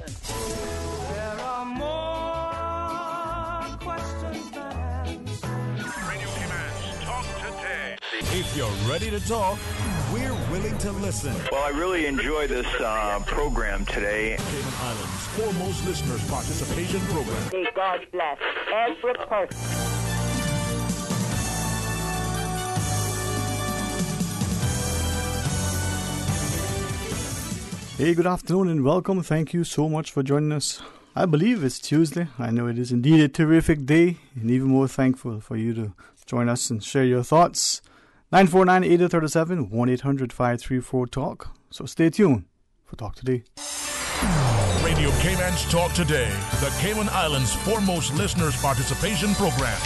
There are more questions than answers. Radio Commands, talk today. If you're ready to talk, we're willing to listen. Well, I really enjoy this program today. Cayman Islands' foremost listeners participation program. May God bless every person. Hey, good afternoon and welcome. Thank you so much for joining us. I believe it's Tuesday. I know it is indeed a terrific day, and even more thankful for you to join us and share your thoughts. 949-8037, 1-800-534-TALK. So stay tuned for Talk Today. Radio Cayman's Talk Today, the Cayman Islands' foremost listeners participation program.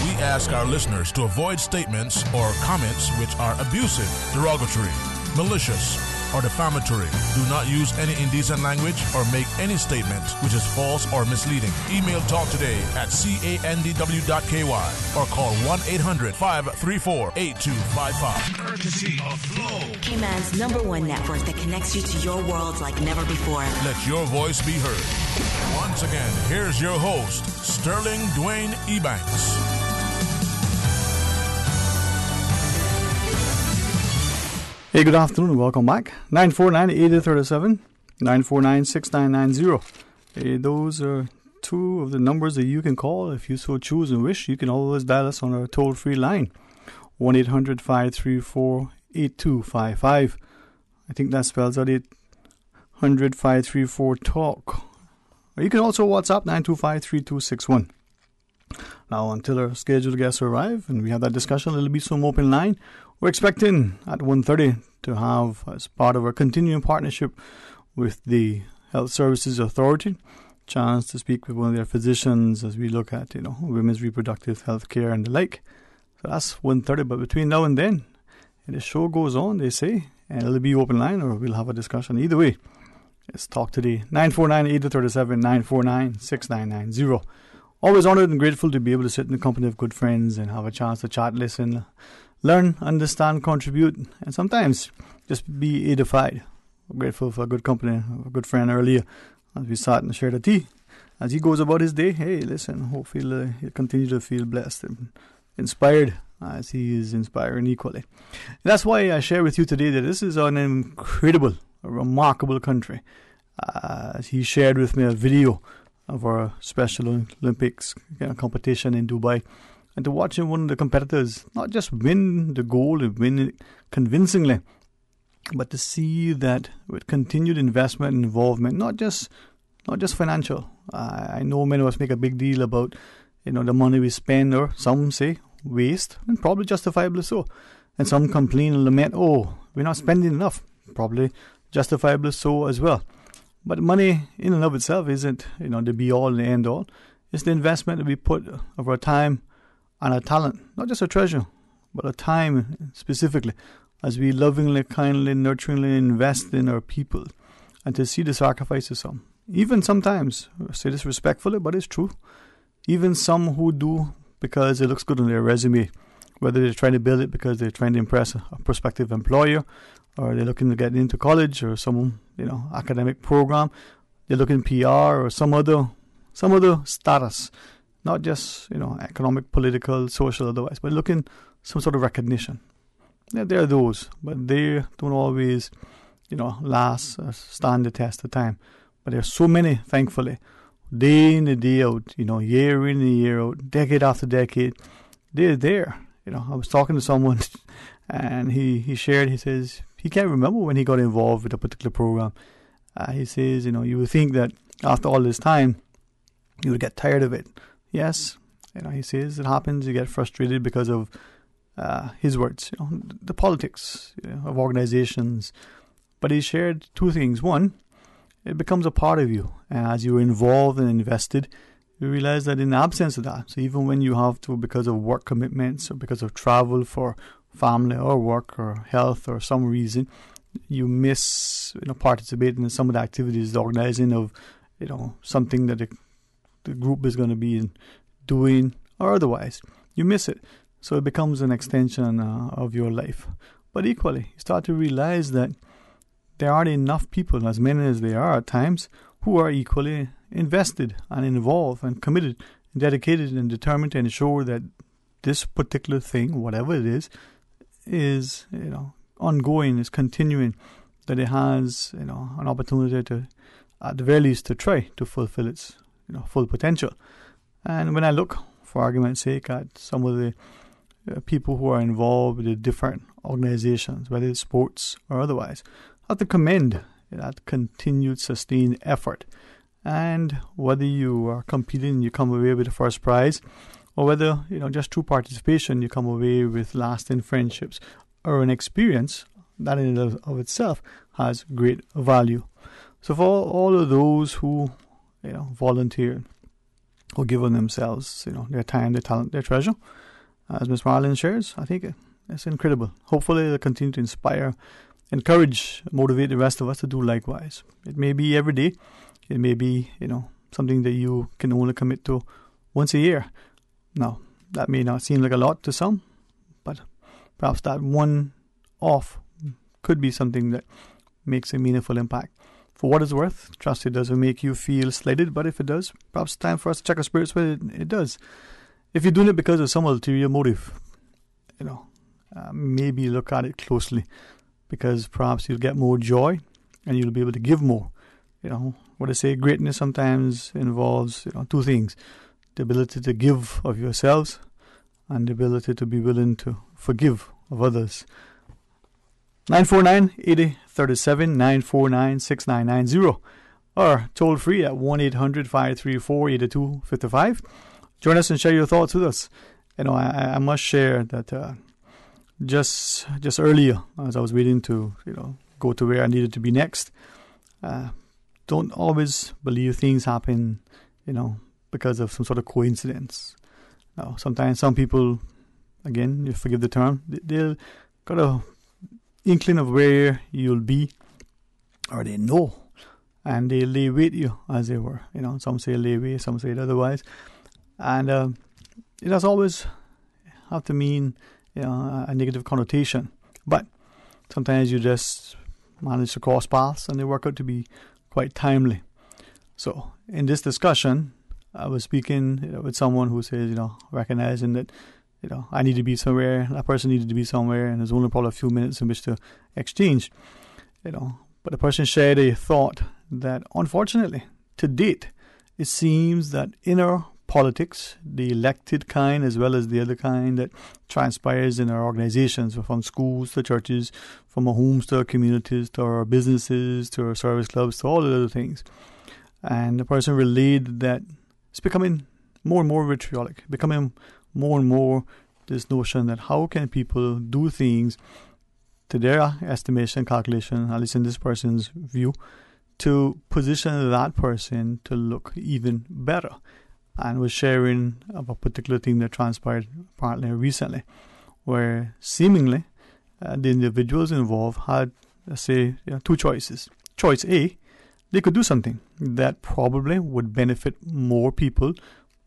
We ask our listeners to avoid statements or comments which are abusive, derogatory, malicious, or defamatory. Do not use any indecent language or make any statement which is false or misleading. Email talktoday@candw.ky or call 1-800-534-8255. Courtesy of Flow, Cayman's #1 network that connects you to your world like never before. Let your voice be heard. Once again, here's your host, Sterling Dwayne Ebanks. Hey, good afternoon and welcome back. 949-8037, 949-6990. Hey, those are two of the numbers that you can call if you so choose and wish. You can always dial us on our toll-free line, 1-800-534-8255. I think that spells out 800-534-TALK. Or you can also WhatsApp 925-3261. Now, until our scheduled guests arrive and we have that discussion, there'll be some open line. We're expecting at 1:30 to have, as part of our continuing partnership with the Health Services Authority, chance to speak with one of their physicians as we look at, women's reproductive health care and the like. So that's 1:30. But between now and then, and the show goes on, they say, and it'll be open line or we'll have a discussion. Either way, let's talk today. 949-8037, 949-6990. Always honored and grateful to be able to sit in the company of good friends and have a chance to chat, listen, learn, understand, contribute, and sometimes just be edified. I'm grateful for a good company, a good friend earlier as we sat and shared a tea. As he goes about his day, hey, listen, hopefully he'll continue to feel blessed and inspired as he is inspiring equally. And that's why I share with you today that this is an incredible, a remarkable country. As he shared with me a video of our Special Olympics competition in Dubai. And to watch one of the competitors not just win the gold and win it convincingly, but to see that with continued investment and involvement, not just financial. I know many of us make a big deal about the money we spend, or some say waste, and probably justifiably so. And some complain and lament, oh, we're not spending enough, probably justifiably so as well. But money in and of itself isn't the be all and the end all. It's the investment that we put of our time and our talent, not just our treasure, but our time specifically, as we lovingly, kindly, nurturingly invest in our people, and to see the sacrifices some. Even sometimes, I say this respectfully, but it's true, even some who do because it looks good on their resume, whether they're trying to build it because they're trying to impress a prospective employer, or they're looking to get into college or some academic program, they're looking PR or some other status. Not just, economic, political, social, otherwise, but looking some sort of recognition. Yeah, there are those, but they don't always, last or stand the test of time. But there are so many, thankfully, day in and day out, year in and year out, decade after decade, they're there. I was talking to someone and he shared, he says, he can't remember when he got involved with a particular program. He says, you would think that after all this time, you would get tired of it. Yes, he says it happens. You get frustrated because of his words, the politics of organizations. But he shared two things. One, it becomes a part of you. And as you're involved and invested, you realize that in the absence of that, so even when you have to, because of work commitments or because of travel for family or work or health or some reason, you miss participating in some of the activities, the organizing of something that the group is going to be doing or otherwise. You miss it. So it becomes an extension of your life. But equally, you start to realize that there aren't enough people, as many as there are at times, who are equally invested and involved and committed, and dedicated and determined to ensure that this particular thing, whatever it is ongoing, is continuing, that it has an opportunity to, at the very least, to try to fulfill its full potential. And when I look, for argument's sake, at some of the people who are involved with the different organizations, whether it's sports or otherwise, I have to commend that continued sustained effort. And whether you are competing and you come away with the first prize, or whether just through participation you come away with lasting friendships or an experience that in and of itself has great value. So for all of those who volunteer, who give of themselves, their time, their talent, their treasure, as Ms. Marlin shares, I think it's incredible. Hopefully they'll continue to inspire, encourage, motivate the rest of us to do likewise. It may be every day. It may be, something that you can only commit to once a year. Now, that may not seem like a lot to some, but perhaps that one off could be something that makes a meaningful impact. For what it's worth, trust it doesn't make you feel slighted, but if it does, perhaps it's time for us to check our spirits whether it does. If you're doing it because of some ulterior motive, maybe look at it closely, because perhaps you'll get more joy and you'll be able to give more. What I say, greatness sometimes involves two things: the ability to give of yourselves and the ability to be willing to forgive of others. 949-8037, 949-6990, or toll free at 1-800-534-8255. Join us and share your thoughts with us. I must share that just earlier, as I was waiting to go to where I needed to be next, don't always believe things happen, because of some sort of coincidence. Now, sometimes some people, again, you forgive the term, they'll got a inkling of where you'll be, or they know, and they lay wait you, as they were. Some say lay wait, some say it otherwise, and it does always have to mean a negative connotation. But sometimes you just manage to cross paths, and they work out to be quite timely. So in this discussion, I was speaking with someone who says, recognizing that, I need to be somewhere, that person needed to be somewhere, and there's only probably a few minutes in which to exchange, But the person shared a thought that, unfortunately, to date, it seems that inner politics, the elected kind as well as the other kind that transpires in our organizations, from schools to churches, from our homes to our communities, to our businesses, to our service clubs, to all the other things. And the person relayed that it's becoming more and more vitriolic, becoming more and more this notion that how can people do things to their estimation, calculation, at least in this person's view, to position that person to look even better. And was sharing of a particular thing that transpired partly recently, where seemingly the individuals involved had, let's say, two choices. Choice A, they could do something that probably would benefit more people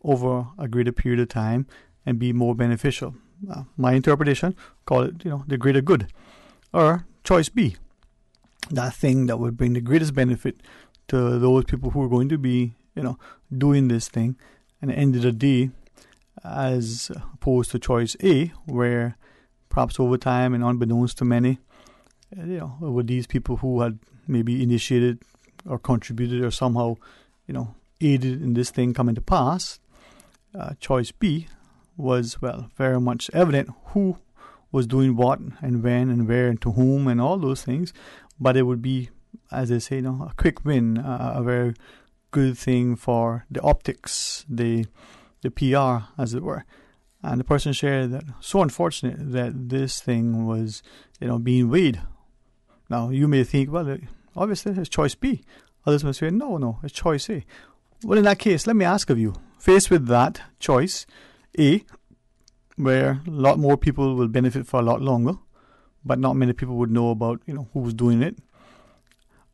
over a greater period of time and be more beneficial. My interpretation, call it, the greater good. Or choice B, that thing that would bring the greatest benefit to those people who are going to be, doing this thing. And at the end of the day, as opposed to choice A, where perhaps over time and unbeknownst to many, were these people who had maybe initiated or contributed or somehow, aided in this thing coming to pass. Choice B was, very much evident who was doing what and when and where and to whom and all those things. But it would be, as they say, a quick win, a very good thing for the optics, the PR, as it were. And the person shared that so unfortunate that this thing was, being weighed. Now, you may think, obviously it's choice B. Others may say, no, it's choice A. Well, in that case, let me ask of you, faced with that choice A, where a lot more people will benefit for a lot longer, but not many people would know about, who was doing it,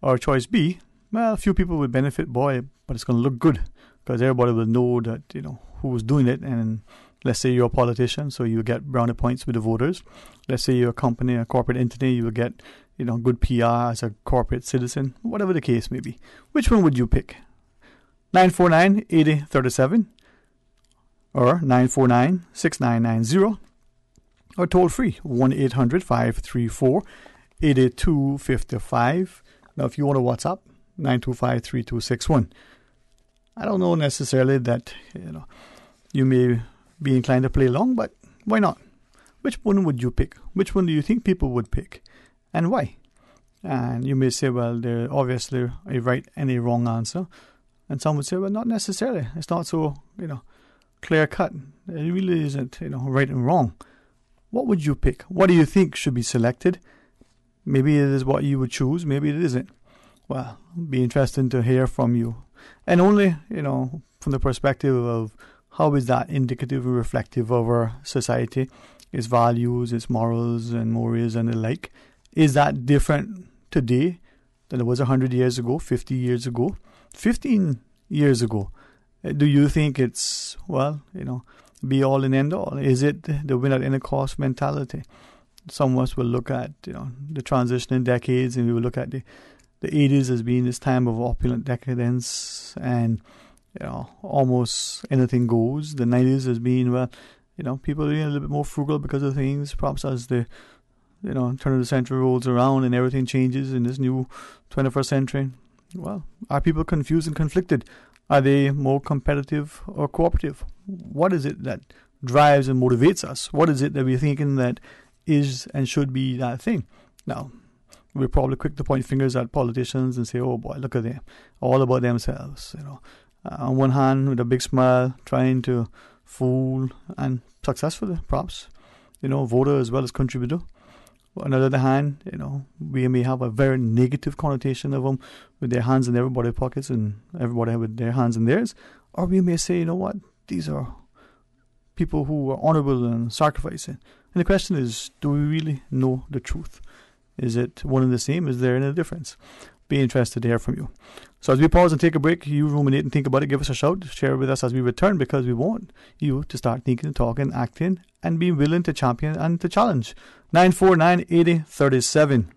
or choice B, a few people will benefit, but it's going to look good because everybody will know that, who was doing it. And let's say you're a politician, so you get brownie points with the voters. Let's say you're a company, a corporate entity, you will get, good PR as a corporate citizen, whatever the case may be. Which one would you pick? 949-8037 or 949-6990 or toll free 1-800-534-8255. Now, if you want to WhatsApp, 925-3261. I don't know necessarily that you may be inclined to play along, but why not? Which one would you pick? Which one do you think people would pick, and why? And you may say, well, there's obviously a right and a wrong answer, and some would say, well, not necessarily. It's not so clear cut. It really isn't right and wrong. What would you pick? What do you think should be selected? Maybe it is what you would choose. Maybe it isn't. Well, it'd be interesting to hear from you. And only, from the perspective of how is that indicative and reflective of our society, its values, its morals and mores and the like. Is that different today than it was 100 years ago, 50 years ago, 15 years ago? Do you think it's, be all and end all? Is it the win at any cost mentality? Some of us will look at, the transitioning decades, and we will look at the 80s as being this time of opulent decadence and, almost anything goes. The 90s as being, people are being a little bit more frugal because of things, perhaps as the, turn of the century rolls around and everything changes in this new 21st century. Well, are people confused and conflicted? Are they more competitive or cooperative? What is it that drives and motivates us? What is it that we're thinking that is and should be that thing? Now, we're probably quick to point fingers at politicians and say, oh boy, look at them, all about themselves. On one hand, with a big smile, trying to fool and successfully, perhaps, voter as well as contributor. On the other hand, we may have a very negative connotation of them with their hands in everybody's pockets and everybody with their hands in theirs. Or we may say, these are people who are honorable and sacrificing. And the question is, do we really know the truth? Is it one and the same? Is there any difference? Be interested to hear from you. So as we pause and take a break, you ruminate and think about it, give us a shout, share with us as we return, because we want you to start thinking, talking, acting, and being willing to champion and to challenge. 949-8037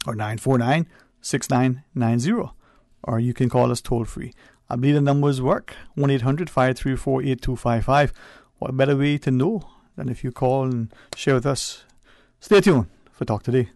or 949-6990, or you can call us toll free. I believe the numbers work. 1-800-534-8255. What better way to know than if you call and share with us? Stay tuned for Talk Today.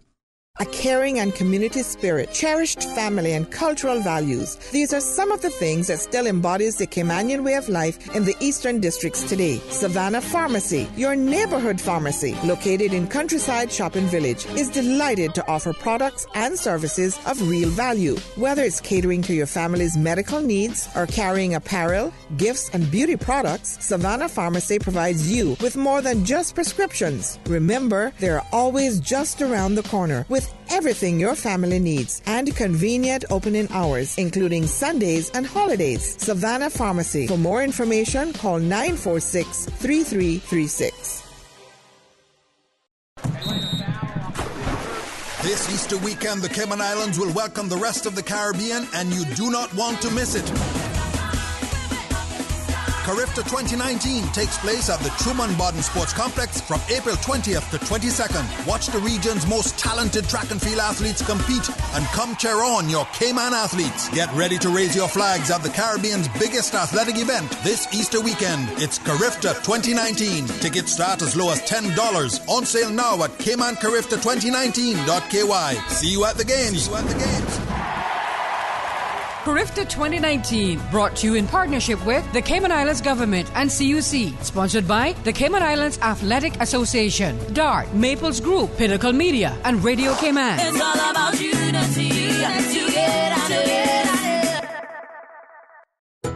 A caring and community spirit, cherished family and cultural values. These are some of the things that still embodies the Caymanian way of life in the Eastern Districts today. Savannah Pharmacy, your neighborhood pharmacy, located in Countryside Shopping Village, is delighted to offer products and services of real value. Whether it's catering to your family's medical needs or carrying apparel, gifts, and beauty products, Savannah Pharmacy provides you with more than just prescriptions. Remember, they're always just around the corner with everything your family needs and convenient opening hours, including Sundays and holidays. Savannah Pharmacy. For more information, call 946-3336. This Easter weekend, the Cayman Islands will welcome the rest of the Caribbean, and you do not want to miss it. Carifta 2019 takes place at the Truman Bodden Sports Complex from April 20th to 22nd. Watch the region's most talented track and field athletes compete and come cheer on your Cayman athletes. Get ready to raise your flags at the Caribbean's biggest athletic event this Easter weekend. It's Carifta 2019. Tickets start as low as $10. On sale now at CaymanCarifta2019.ky. See you at the games. Carifta 2019, brought to you in partnership with the Cayman Islands Government and CUC, sponsored by the Cayman Islands Athletic Association, DART, Maples Group, Pinnacle Media, and Radio Cayman. It's all about unity, together.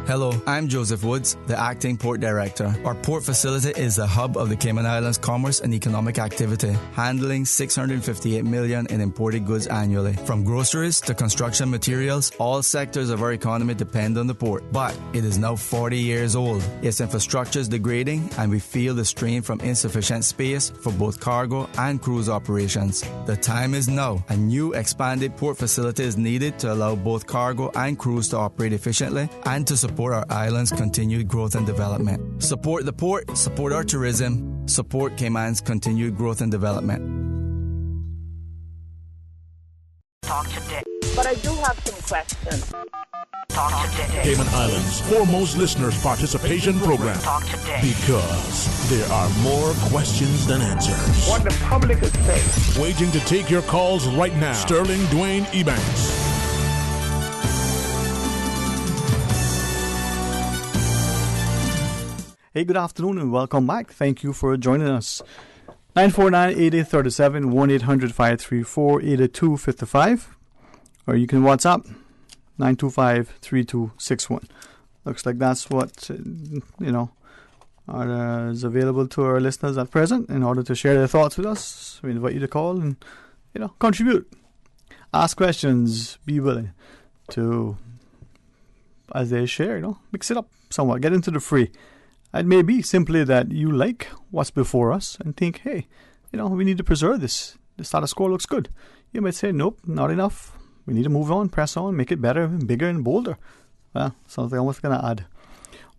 Hello, I'm Joseph Woods, the Acting Port Director. Our port facility is the hub of the Cayman Islands commerce and economic activity, handling $658 million in imported goods annually. From groceries to construction materials, all sectors of our economy depend on the port. But it is now 40 years old. Its infrastructure is degrading, and we feel the strain from insufficient space for both cargo and cruise operations. The time is now. A new expanded port facility is needed to allow both cargo and cruise to operate efficiently and to support our island's continued growth and development. Support the port, support our tourism, support Cayman's continued growth and development. but I do have some questions. Talk today. Cayman Islands' foremost listeners participation program. Talk today. Because there are more questions than answers. What the public is saying. Waiting to take your calls right now. Sterling Dwayne Ebanks. Hey, good afternoon and welcome back. Thank you for joining us. 949-8837, 1-800-534-8255. Or you can WhatsApp 925-3261. Looks like that's what, is available to our listeners at present in order to share their thoughts with us. We invite you to call and, contribute. Ask questions. Be willing to, as they share, mix it up somewhat. Get into the fray. It may be simply that you like what's before us and think, hey, we need to preserve this. The status quo looks good. You might say, nope, not enough. We need to move on, press on, make it better, bigger and bolder. Well, something I'm going to add.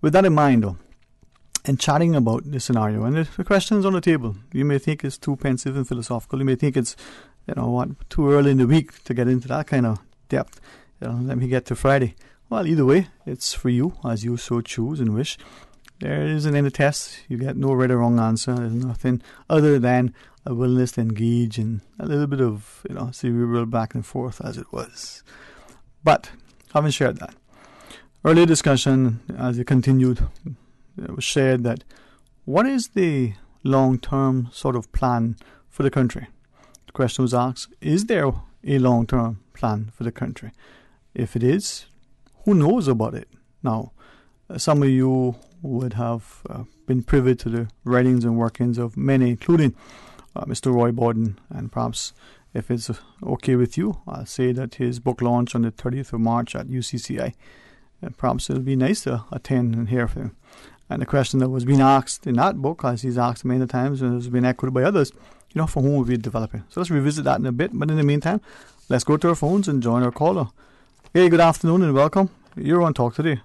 With that in mind, though, and chatting about this scenario, and the questions on the table, you may think it's too pensive and philosophical. You may think it's, too early in the week to get into that kind of depth. Let me get to Friday. Well, either way, it's for you, as you so choose and wish. There isn't any test. You get no right or wrong answer. There's nothing other than a willingness to engage in a little bit of, cerebral back and forth as it was. But, having shared that, earlier discussion, as it continued, it was shared that what is the long-term sort of plan for the country? The question was asked, is there a long-term plan for the country? If it is, who knows about it? Now, some of you would have been privy to the writings and workings of many, including Mr. Roy Borden, and perhaps, if it's okay with you, I'll say that his book launch on the 30th of March at UCCI. Perhaps it'll be nice to attend and hear from him. And the question that was being asked in that book, as he's asked many times and has been echoed by others, for whom we'll be developing. So let's revisit that in a bit. But in the meantime, let's go to our phones and join our caller. Hey, good afternoon and welcome. You're on Talk Today.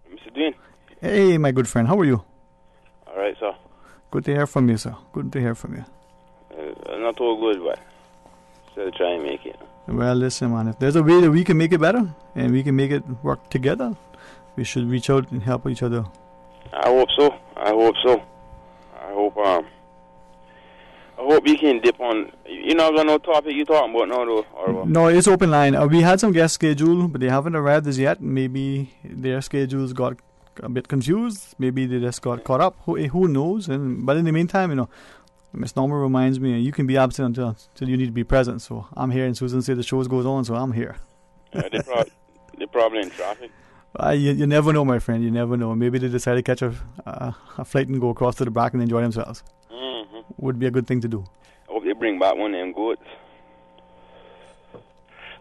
Mr. Dwayne. Hey, my good friend. How are you? All right, sir. Good to hear from you, sir. Good to hear from you. Not all good, but still try and make it. Well, listen, man. If there's a way that we can make it better and we can make it work together, we should reach out and help each other. I hope so. I hope we can dip on. You know, no topic you talking about now, though. Or no, it's open line. We had some guests scheduled, but they haven't arrived as yet. Maybe their schedules got a bit confused. Maybe they just got caught up. Who knows? But in the meantime, Miss Norma reminds me, you can be absent until you need to be present. So I'm here, and Susan said the show goes on, so I'm here. They're probably in traffic. You never know, my friend. You never know. Maybe they decide to catch a flight and go across to the back and enjoy themselves. Mm-hmm. Would be a good thing to do. I hope they bring back one of them goats.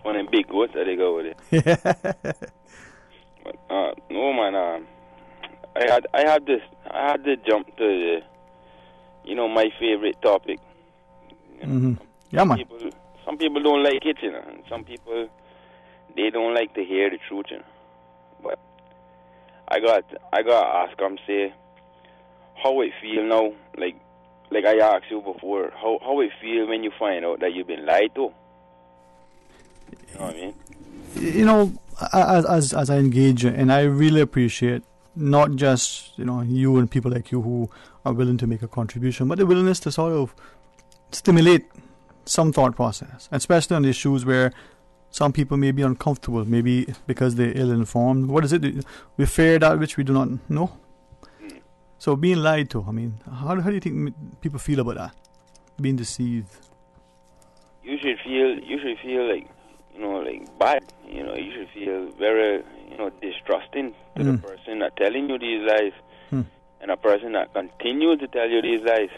One of them big goats that they go with it. Yeah. But, no, man. I had to jump to my favorite topic. Mm-hmm. Yeah, man. Some people don't like it, and some people they don't like to hear the truth, But I got to ask them, say, how it feel now, like I asked you before, how it feel when you find out that you've been lied to? You know what I mean? As I engage, and I really appreciate not just you and people like you who are willing to make a contribution, but the willingness to sort of stimulate some thought process, especially on issues where some people may be uncomfortable, maybe because they're ill-informed. What is it? We fear that which we do not know. So being lied to, how do you think people feel about that? Being deceived. You should feel like bad. You should feel very distrusting to the person that telling you these lies, and a person that continues to tell you these lies.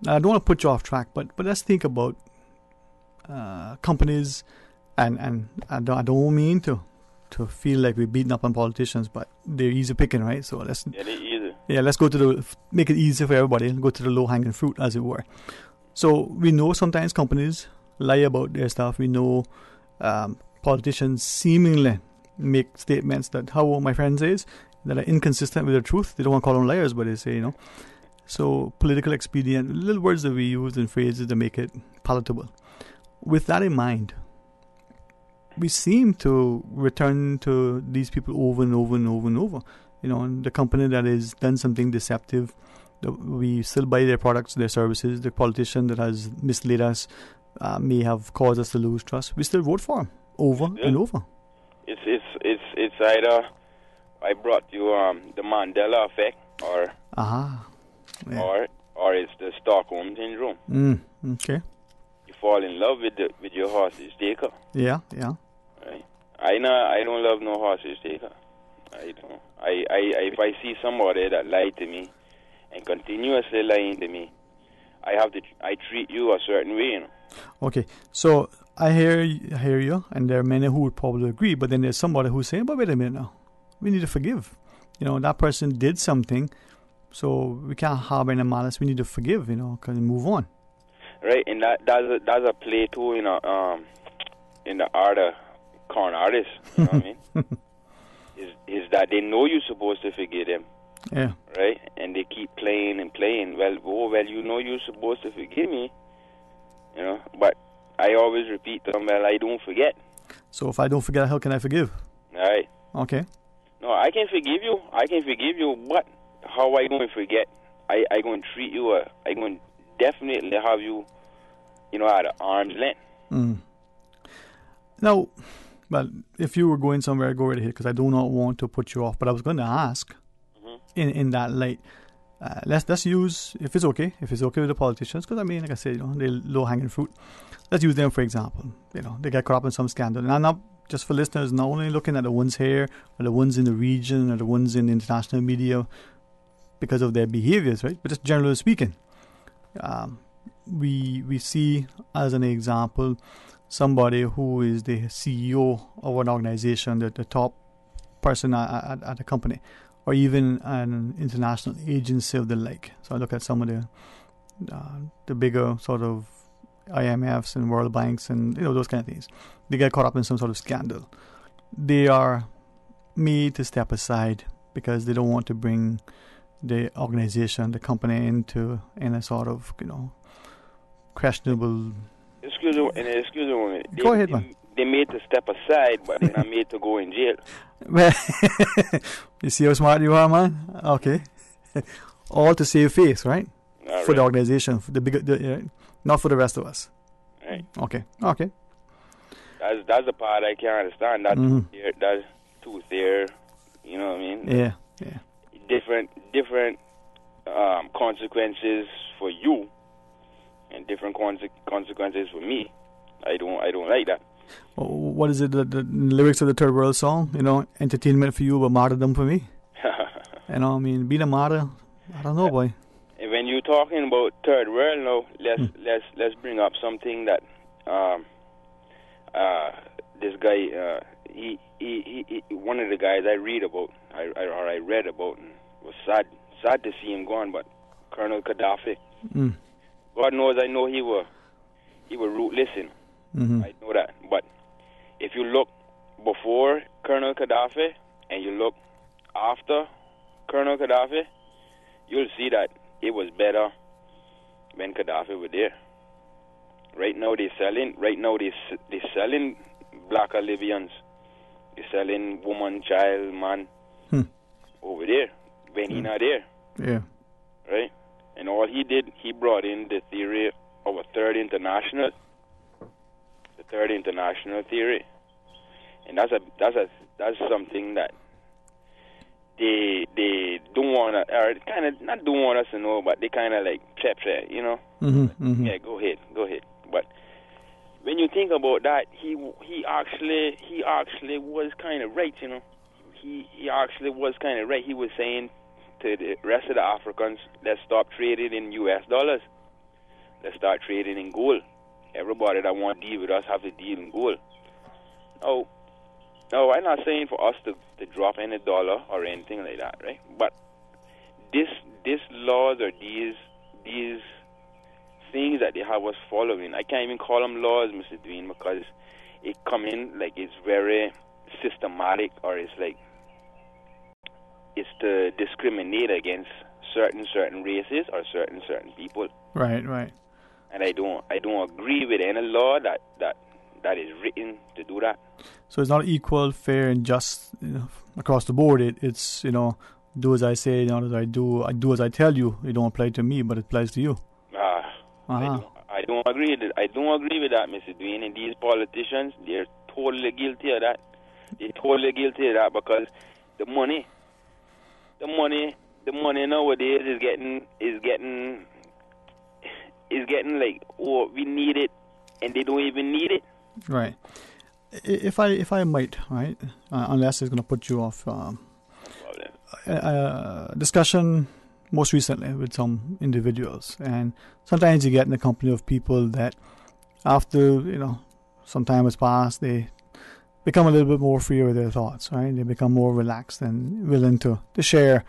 I don't want to put you off track, but let's think about companies, and I don't mean to feel like we're beating up on politicians, but they're easy picking, right? So let's they're easy. Yeah, let's go to make it easy for everybody and go to the low hanging fruit, as it were. So we know sometimes companies lie about their stuff. We know politicians seemingly make statements that, how my friend says, that are inconsistent with the truth. They don't want to call them liars, but they say, So political expedient, little words that we use and phrases to make it palatable. with that in mind, we seem to return to these people over and over and over and over. And the company that has done something deceptive, we still buy their products, their services. The politician that has misled us may have caused us to lose trust. We still vote for him over and over. It's either I brought you the Mandela effect, or or it's the Stockholm syndrome. Okay. You fall in love with your hostage taker. Yeah. Right. I don't love no hostage taker. I don't. If I see somebody that lied to me and continuously lying to me, I treat you a certain way. Okay. So I hear you, and there are many who would probably agree. But then there's somebody who's saying, "But wait a minute now, we need to forgive. That person did something, so we can't harbor any malice. We need to forgive, and move on." Right, and that's a play too, in the art of con artists. You know what I mean? Is that they know you're supposed to forgive them. Yeah. Right, and they keep playing and playing. Well, you're supposed to forgive me. But I always repeat to them, I don't forget. So if I don't forget, how can I forgive? All right. Okay. No, I can forgive you, but how I going to forget? I going to treat you, I going to definitely have you, at arm's length. Now, well, if you were going somewhere, go right ahead, because I do not want to put you off. But I was going to ask, in that light, let's use, if it's okay with the politicians, because like I said, they're low-hanging fruit. Let's use them for example. They get caught up in some scandal, and I'm not, just for listeners, not only looking at the ones here, or the ones in the region, or the ones in the international media, because of their behaviors, right? But just generally speaking, we see as an example somebody who is the CEO of an organization, the top person at a company, or even an international agency of the like. So I look at some of the bigger sort of IMFs and World Banks and those kind of things. They get caught up in some sort of scandal. They are made to step aside because they don't want to bring the organization, the company, into any sort of questionable. Excuse me. Go ahead, man. They made to step aside, but they're not made to go in jail. Well, you see how smart you are, man? Okay. All to save face, right? For the organization, for the bigger, not for the rest of us. Right. Okay. That's the part I can't understand. That's tooth there. You know what I mean? Yeah. Different consequences for you, and different consequences for me. I don't like that. What is it? The lyrics of the Third World song? Entertainment for you, but martyrdom for me. Being a martyr. I don't know, boy. And when you're talking about Third World, now let's bring up something that this guy he one of the guys I read about, I read about, and was sad to see him gone. But Colonel Gaddafi, God knows, I know he were ruthless. I know that. But if you look before Colonel Gaddafi and you look after Colonel Gaddafi, you'll see that it was better when Gaddafi was there. Right now they're selling black Libyans. They're selling woman, child, man over there when he not there. Yeah. Right? And all he did, he brought in the theory of a third international. The third international theory. And that's something that they don't want to, or kind of not don't want us to know, but they kind of like play, Yeah, go ahead. But when you think about that, he actually was kind of right. He actually was kind of right. He was saying to the rest of the Africans, let's stop trading in U.S. dollars. Let's start trading in gold. Everybody that want to deal with us have to deal in gold. No, I'm not saying for us to drop any dollar or anything like that, right? But this laws or these things that they have us following, I can't even call them laws, Mr. Dwayne, because it come in like it's very systematic, or it's like it's to discriminate against certain races or certain people. Right. And I don't agree with any law that is written to do that. So it's not equal, fair, and just, you know, across the board. It's, you know, do as I say, not as I do. I do as I tell you. It don't apply to me, but it applies to you. I don't agree with that, Mr. Dwayne. And these politicians, they're totally guilty of that. They're totally guilty of that because the money nowadays is getting like, oh, we need it, and they don't even need it. Right. If I might, right, unless it's going to put you off, discussion most recently with some individuals, and sometimes you get in the company of people that after, you know, some time has passed, they become a little bit more free with their thoughts, right? They become more relaxed and willing to share a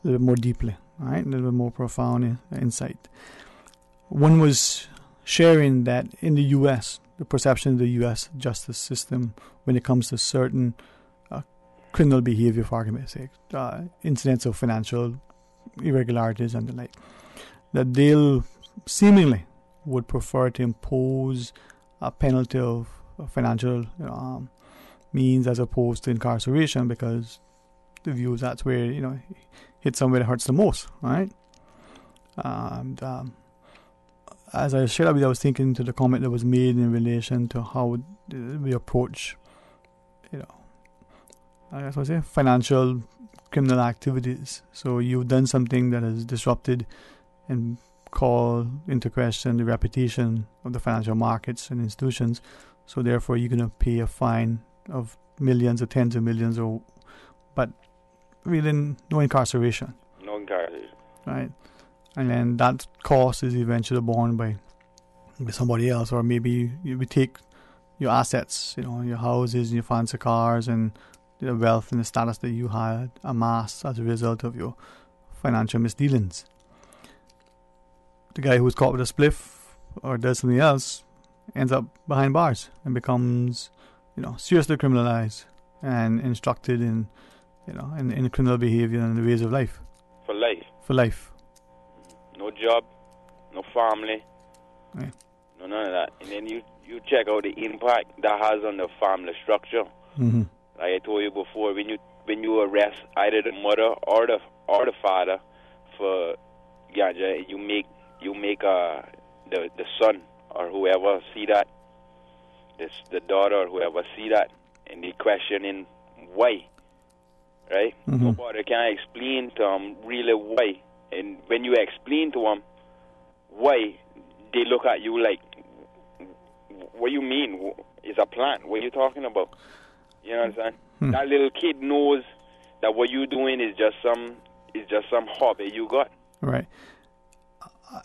little bit more deeply, right? A little bit more profound insight. One was sharing that in the U.S., the perception of the U.S. justice system when it comes to certain criminal behavior, for argument's sake, incidents of financial irregularities and the like, that they'll seemingly would prefer to impose a penalty of financial means as opposed to incarceration, because the view is that's where, you know, hit somewhere that hurts the most, right? And as I shared with you, I was thinking to the comment that was made in relation to how we approach, you know, I guess I say financial criminal activities. So you've done something that has disrupted and called into question the reputation of the financial markets and institutions. So therefore, you're going to pay a fine of millions or tens of millions, but really no incarceration. No incarceration. Right. And then that cost is eventually borne by somebody else, or maybe you would take your assets, you know, your houses, your fancy cars, and the wealth and the status that you had amassed as a result of your financial misdealings. The guy who's caught with a spliff or does something else ends up behind bars and becomes, you know, seriously criminalized and instructed in, you know, in criminal behavior and the ways of life. For life. For life. No job, no family, right. No none of that. And then you check out the impact that has on the family structure. Mm-hmm. Like I told you before, when you arrest either the mother or the father for ganja, you make the son or whoever see that, the daughter or whoever see that, and they questioning why, right? Mm-hmm. Nobody can explain to them really why. And when you explain to them why, they look at you like, what you mean? It's a plant. What are you talking about? You know what I'm saying? That little kid knows that what you're doing is just some hobby you got. Right.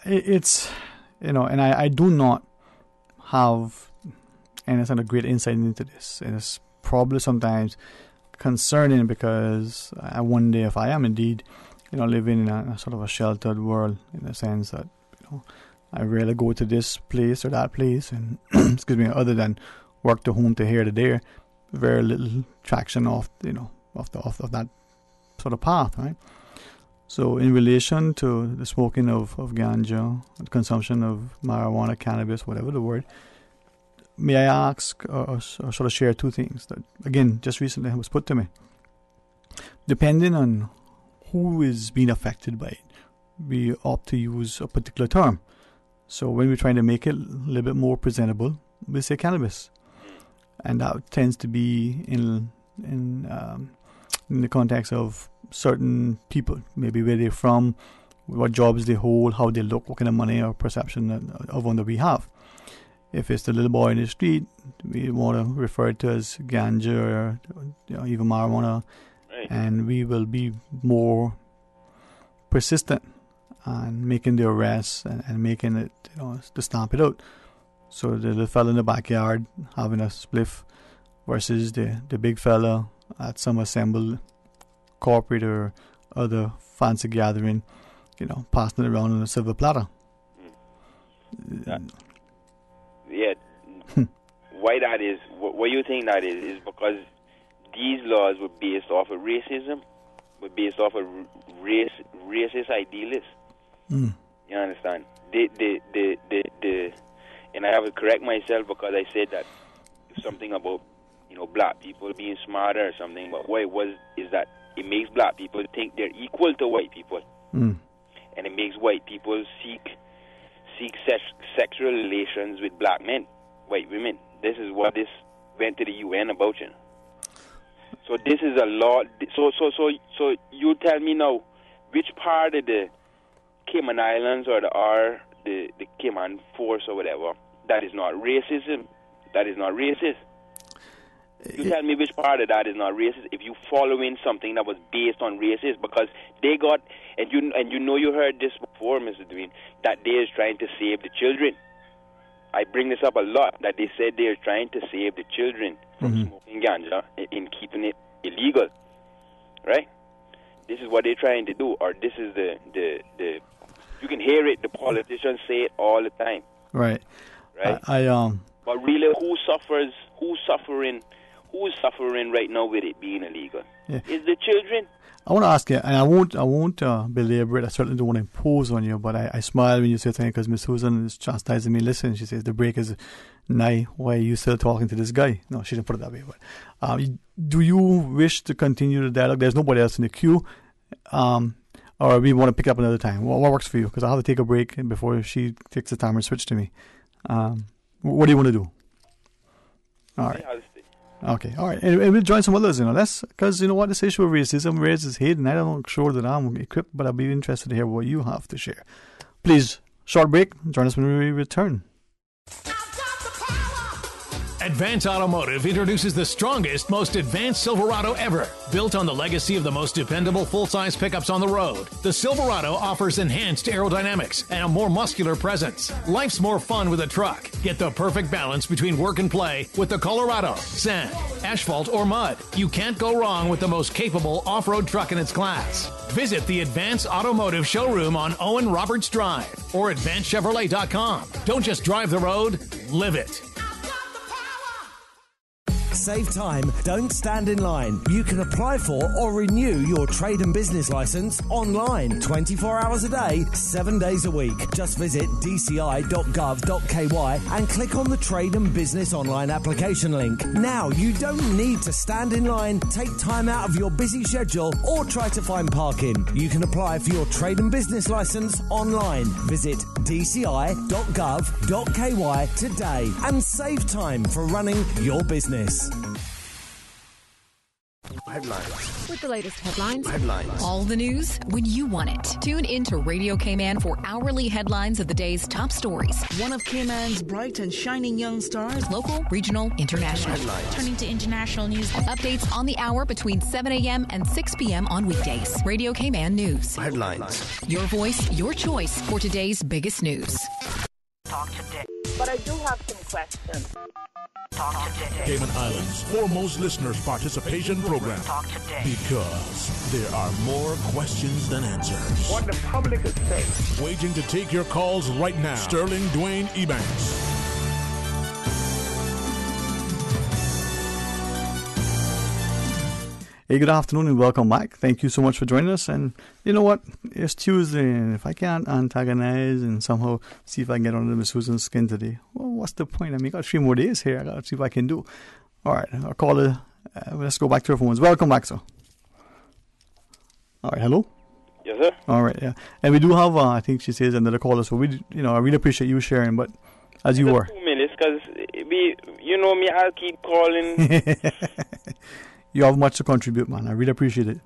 It's, you know, and I do not have any sort of great insight into this. And it's probably sometimes concerning because I wonder if I am indeed, you know, living in a sort of a sheltered world, in the sense that, you know, I rarely go to this place or that place, and excuse me, other than work to home to here to there, very little traction off, you know, of that sort of path, right? So in relation to the smoking of ganja, the consumption of marijuana, cannabis, whatever the word, may I ask or sort of share two things that, again, just recently was put to me. Depending on who is being affected by it, we opt to use a particular term. So when we're trying to make it a little bit more presentable, we say cannabis. And that tends to be in the context of certain people, maybe where they're from, what jobs they hold, how they look, what kind of money or perception of one that we have. If it's the little boy in the street, we want to refer to as ganja or, you know, even marijuana, right. And we will be more persistent on making the arrests and making it, you know, to stamp it out. So the little fella in the backyard having a spliff versus the big fella at some assembled corporate or other fancy gathering, you know, passing it around on a silver platter. Yeah. Why that is, what you think that is because these laws were based off of racism, were based off of racist idealists. You understand? and I have to correct myself because I said that something about black people being smarter or something. But what it was is that it makes black people think they're equal to white people, and it makes white people seek sexual relations with black men, white women. This is what this went to the UN about, you know. So this is a law. So you tell me now, which part of the Cayman Islands or the Cayman Force or whatever, that is not racism? That is not racist. You tell me which part of that is not racist if you following something that was based on racist, because they got, and you heard this before, Mr. Dwayne, that they is trying to save the children. I bring this up a lot, that they said they are trying to save the children from smoking ganja in keeping it illegal, right? This is what they're trying to do, or this is the you can hear it, the politicians say it all the time. Right. Right? But really, who's suffering right now with it being illegal? Yeah. Is the children. I want to ask you, and I won't belabor it. I certainly don't want to impose on you, but I smile when you say things because Miss Susan is chastising me. Listen, she says the break is nigh. Why are you still talking to this guy? No, she didn't put it that way. But do you wish to continue the dialogue? There's nobody else in the queue, or we want to pick up another time. What works for you? Because I'll have to take a break before she takes the time and switch to me. What do you want to do? All right. Okay, all right. And we'll join some others, That's because, this issue of racism raises hate, and I'm not sure that I'm equipped, but I'll be interested to hear what you have to share. Please, short break. Join us when we return. Advance Automotive introduces the strongest, most advanced Silverado ever. Built on the legacy of the most dependable full-size pickups on the road, the Silverado offers enhanced aerodynamics and a more muscular presence. Life's more fun with a truck. Get the perfect balance between work and play with the Colorado. Sand, asphalt, or mud. You can't go wrong with the most capable off-road truck in its class. Visit the Advance Automotive showroom on Owen Roberts Drive or AdvanceChevrolet.com. Don't just drive the road, live it. Save time, don't stand in line. You can apply for or renew your trade and business license online 24 hours a day, 7 days a week. Just visit dci.gov.ky and click on the Trade and Business Online application link. Now, you don't need to stand in line, take time out of your busy schedule, or try to find parking. You can apply for your trade and business license online. Visit dci.gov.ky today and save time for running your business. Headlines. With the latest headlines. All the news when you want it. Tune in to Radio Cayman for hourly headlines of the day's top stories. One of Cayman's bright and shining young stars. Local, regional, international. Turning to international news. Updates on the hour between 7 a.m. and 6 p.m. on weekdays. Radio Cayman News. Headlines. Your voice, your choice for today's biggest news. Talk today. But I do have some questions. Talk today. Cayman Islands' foremost listeners' participation program. Talk today. Because there are more questions than answers. What the public is saying. Waiting to take your calls right now. Sterling Dwayne Ebanks. Hey, good afternoon and welcome back. Thank you so much for joining us. And you know what? It's Tuesday, and if I can't antagonize and somehow see if I can get under Miss Susan's skin today, well, what's the point? I mean, I got 3 more days here. I got to see what I can do. All right, I'll call it. Let's go back to our phones. Welcome back, sir. All right, hello? Yes, sir. All right, yeah. And we do have, I think she says, another caller. So, I really appreciate you sharing, but as you were. 2 minutes, because, me, I'll keep calling. You have much to contribute, man. I really appreciate it.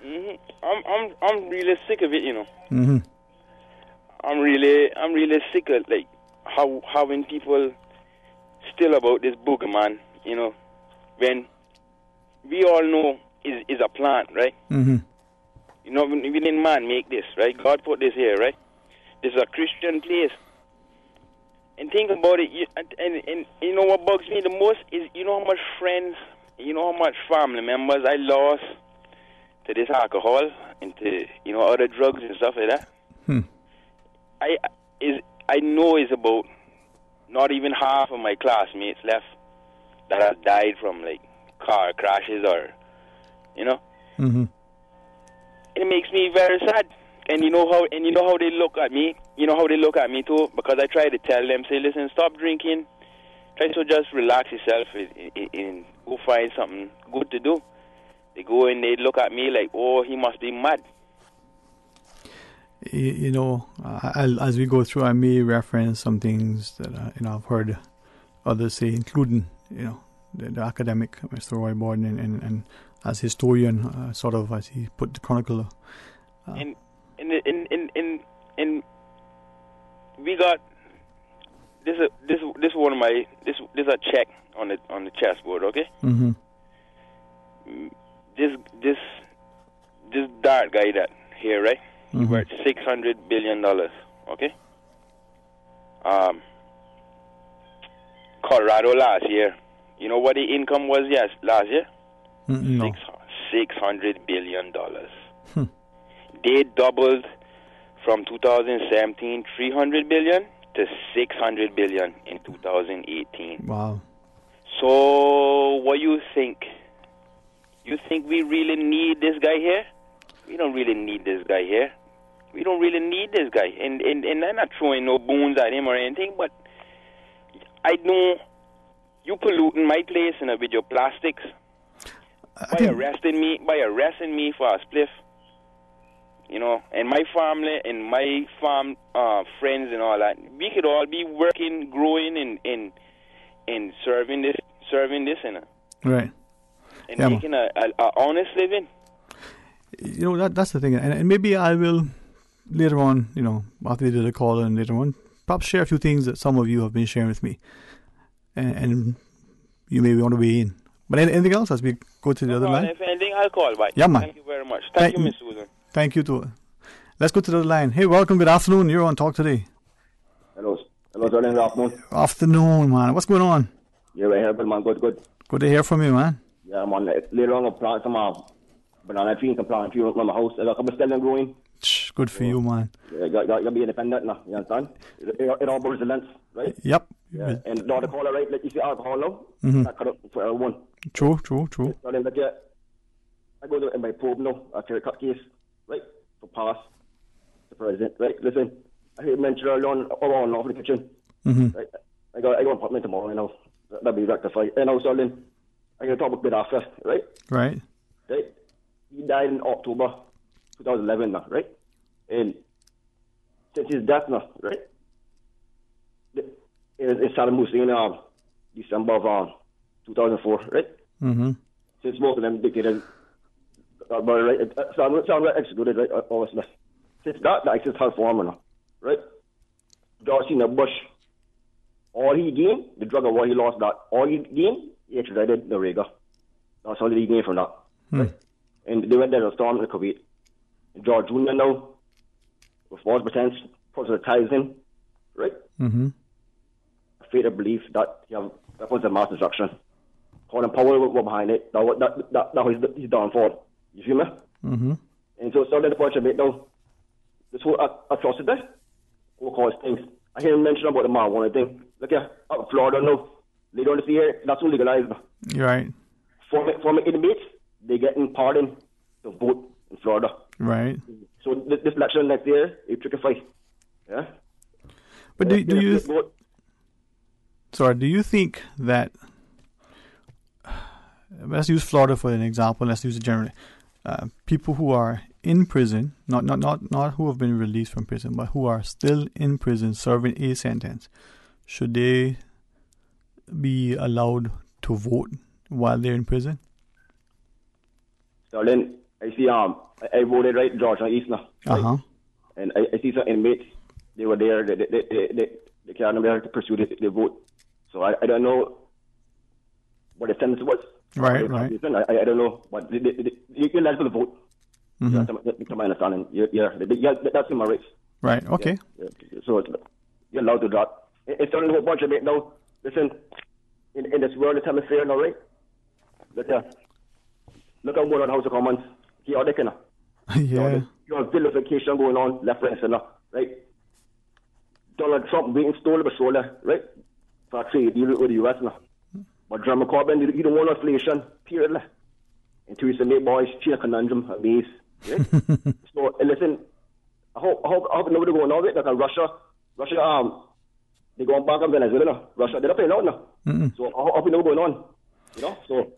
I'm really sick of it, Mm-hmm. I'm really sick of how when people still about this boogeyman, when we all know is a plant, right? Mm-hmm. We didn't man make this, right? God put this here, right? This is a Christian place. And think about it, and you know what bugs me the most is how much friends. You know how much family members I lost to this alcohol and to other drugs and stuff like that. I know it's about not even half of my classmates left that have died from car crashes or Mm-hmm. It makes me very sad. and you know how they look at me. You know how they look at me too, because I try to tell them, say, listen, stop drinking. Try to just relax yourself and go find something good to do. They go and they look at me like, oh, he must be mad. You know, as we go through, I may reference some things that I've heard others say, including the academic Mr. Roy Borden and as historian, sort of as he put the chronicler. And we got this one of my this a check on the chessboard, okay? Mm-hmm. This dark guy that here, right? Mm-hmm. Worth $600 billion, okay? Colorado last year, you know what the income was last year? No. $600 billion. They doubled from 2017, $300 billion to $600 billion in 2018. Wow. So, what you think? You think we really need this guy here? We don't really need this guy here. We don't really need this guy. And I'm not throwing no bones at him or anything, but I know you polluting my place with your plastics by arresting me for a spliff. And my family and my farm friends and all that. We could all be working, growing, and serving this, right? And making a honest living. That's the thing, and maybe I will later on, after we did a call and later on, perhaps share a few things that some of you have been sharing with me, and you may want to weigh in. But anything else as we go to the other line? If anything, I'll call back. Yeah, man. Thank you very much. Thank you, Miss Susan. Thank you too. Let's go to the other line. Hey, welcome. Good afternoon. You're on Talk Today. Hello, Jordan. Good afternoon. Afternoon, man. What's going on? Yeah, right here, man. Good. Good to hear from you, man. Yeah, man. Later on, I'll plant some banana trees and plant trees around my house. I got a couple still growing. Good for you, man. Yeah, got to be independent now. You understand? It all about resilience, right? Yep. Yeah. And not the caller, right? Like you see alcohol now. Mm-hmm. I cut up for everyone. True. So then, I go to my probe now after a cut case, right? For pass the president, right? Listen, I heard mention earlier on off the kitchen. Mm-hmm. Right? I got an appointment tomorrow, that'll be rectified. And also then, I got to talk a bit after, right? Right. He died in October 2011 now, right? And since his death now, right? It started moving in December of 2004, right? Mm-hmm. Since most of them dictated, right? Sound executed, right? Obviously. Since that, the ISIS has formed now, right? George C. Bush, all he gained, the drug of war he lost, that all he gained, he extradited Noriega. That's all he gained from that, right? And they went there to storm in Kuwait. George Jr. now, with false pretense, proselytizing, right? Mm-hmm. A fatal belief that he have weapons of mass destruction. Colin Powell were behind it. That was his downfall. You feel me? Mm-hmm. And so started the point of it now. This whole atrocity will cause things. I hear him mention about the marijuana thing. Look here, up in Florida now. They don't see here, that's all legalized. You're right. Former inmates, they getting pardoned to vote in Florida. Right. So this election next year, it's tricky fight. Yeah. But do you think that, let's use Florida for an example, let's use it generally, people who are in prison, not who have been released from prison, but who are still in prison serving a sentence, should they be allowed to vote while they're in prison? So then, I see, I voted right, Georgia East now. Right? Uh-huh. And I see some inmates, they were there, they can't there to pursue the vote. So I don't know what the sentence was. Right. I don't know, but you can let people vote. Mm-hmm. To my understanding, that's in my rights. Right. Okay. Yeah. So you're allowed to do that. It's only a whole bunch of it now. Listen, in this world, this hemisphere now, right? Look at what on House of Commons. Chaotic, you know. Yeah. You have vilification going on left, right, and center, right? Donald Trump being stolen by shoulder, right? For a trade deal with the US now. But Jeremy Corbyn, you don't want inflation, period. And Theresa May, boys, she a conundrum, a maze. Right? So, listen, I hope nobody going on with it. Like Russia, they going back on Venezuela. Russia, they're not playing out now. So I hope nobody going on. You know, so.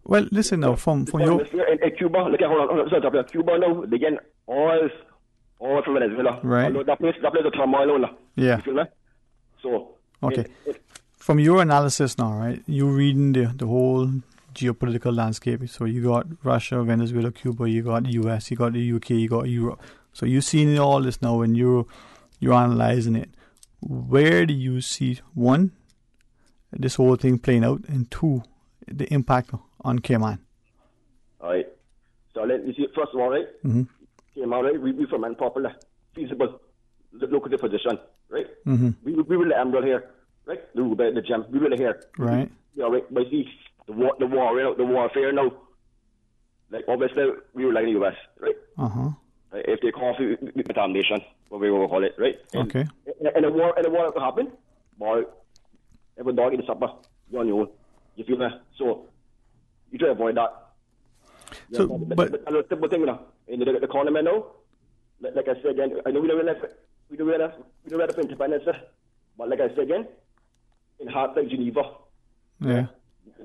Well, listen now, from your... In Cuba, look at hold on, Cuba now, they get oil from Venezuela. Right. That place is a turmoil now. Yeah. You feel me? So... Okay. From your analysis now, right, you're reading the whole geopolitical landscape. So you got Russia, Venezuela, Cuba, you got the US, you got the UK, you got Europe. So you're seeing all this now and you're analysing it. Where do you see, one, this whole thing playing out, and two, the impact on Cayman? All right. So let me see. First of all, right, Cayman, right, we from an popular, feasible, lucrative position, right? We really am here, right? The gem, we really here, right? You know, right? But see the warfare now. Like obviously, we were like in the US, right? Right? If they call for contamination, what we will call it, right? Okay. And the war will happen, but every dog in the supper, you're on your own. You feel me? So you try to avoid that. So, but the simple thing now in the economy now. Like I said again, I know we don't realize independence, but like I said again, in hearts like Geneva, yeah,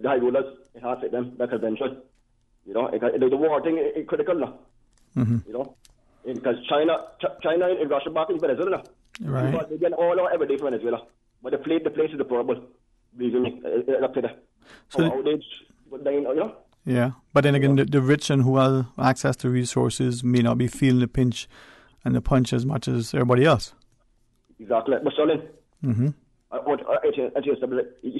the high rollers, in hearts like them, that convention, you know, the war thing is critical now, you know, because China and Russia back in Venezuela, right? But they get all out every day from Venezuela, but the place is deplorable, believe me, up to the outage, you know. Yeah, but then again, the rich and who have access to resources may not be feeling the pinch and the punch as much as everybody else. Exactly. But Stalin, you see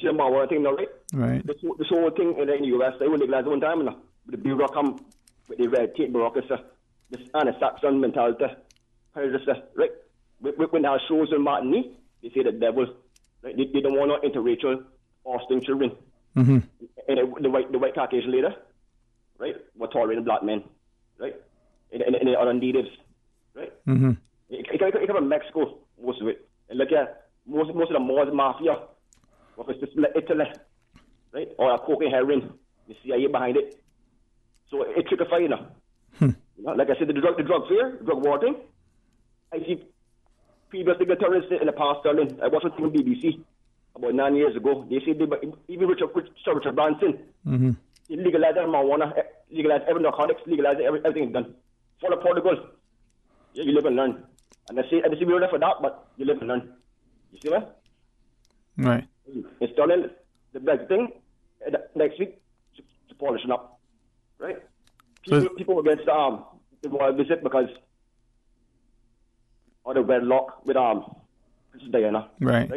the Mao thing now, right? Right. This whole thing in the US, they will legalize one time now. With the bureaucracy, with the red tape bureaucracy, this Anglo-Saxon mentality, right? When they have shows in Martinique, they say the devil, right? They don't want no interracial Austin children. And the white Caucasian leader, right, were tolerating black men, right, and the other natives, right. It come from Mexico, most of it, and look at most of the Moors mafia, or if it's Italy, right, or coke and heroin, the CIA behind it. So it took a fight now. You know, like I said, the drug war thing. I see previous dignitaries in the past, Sterling. I watched something on BBC. About 9 years ago, they said even Richard Branson, he legalized marijuana, legalized every narcotics, legalized everything done. Follow protocol. Yeah, you live and learn. And I say we're there for that, but you live and learn. You see what? Right. Installing the best thing next week to polish it up. Right? People against the royal visit because of the wedlock with Princess Diana. Right.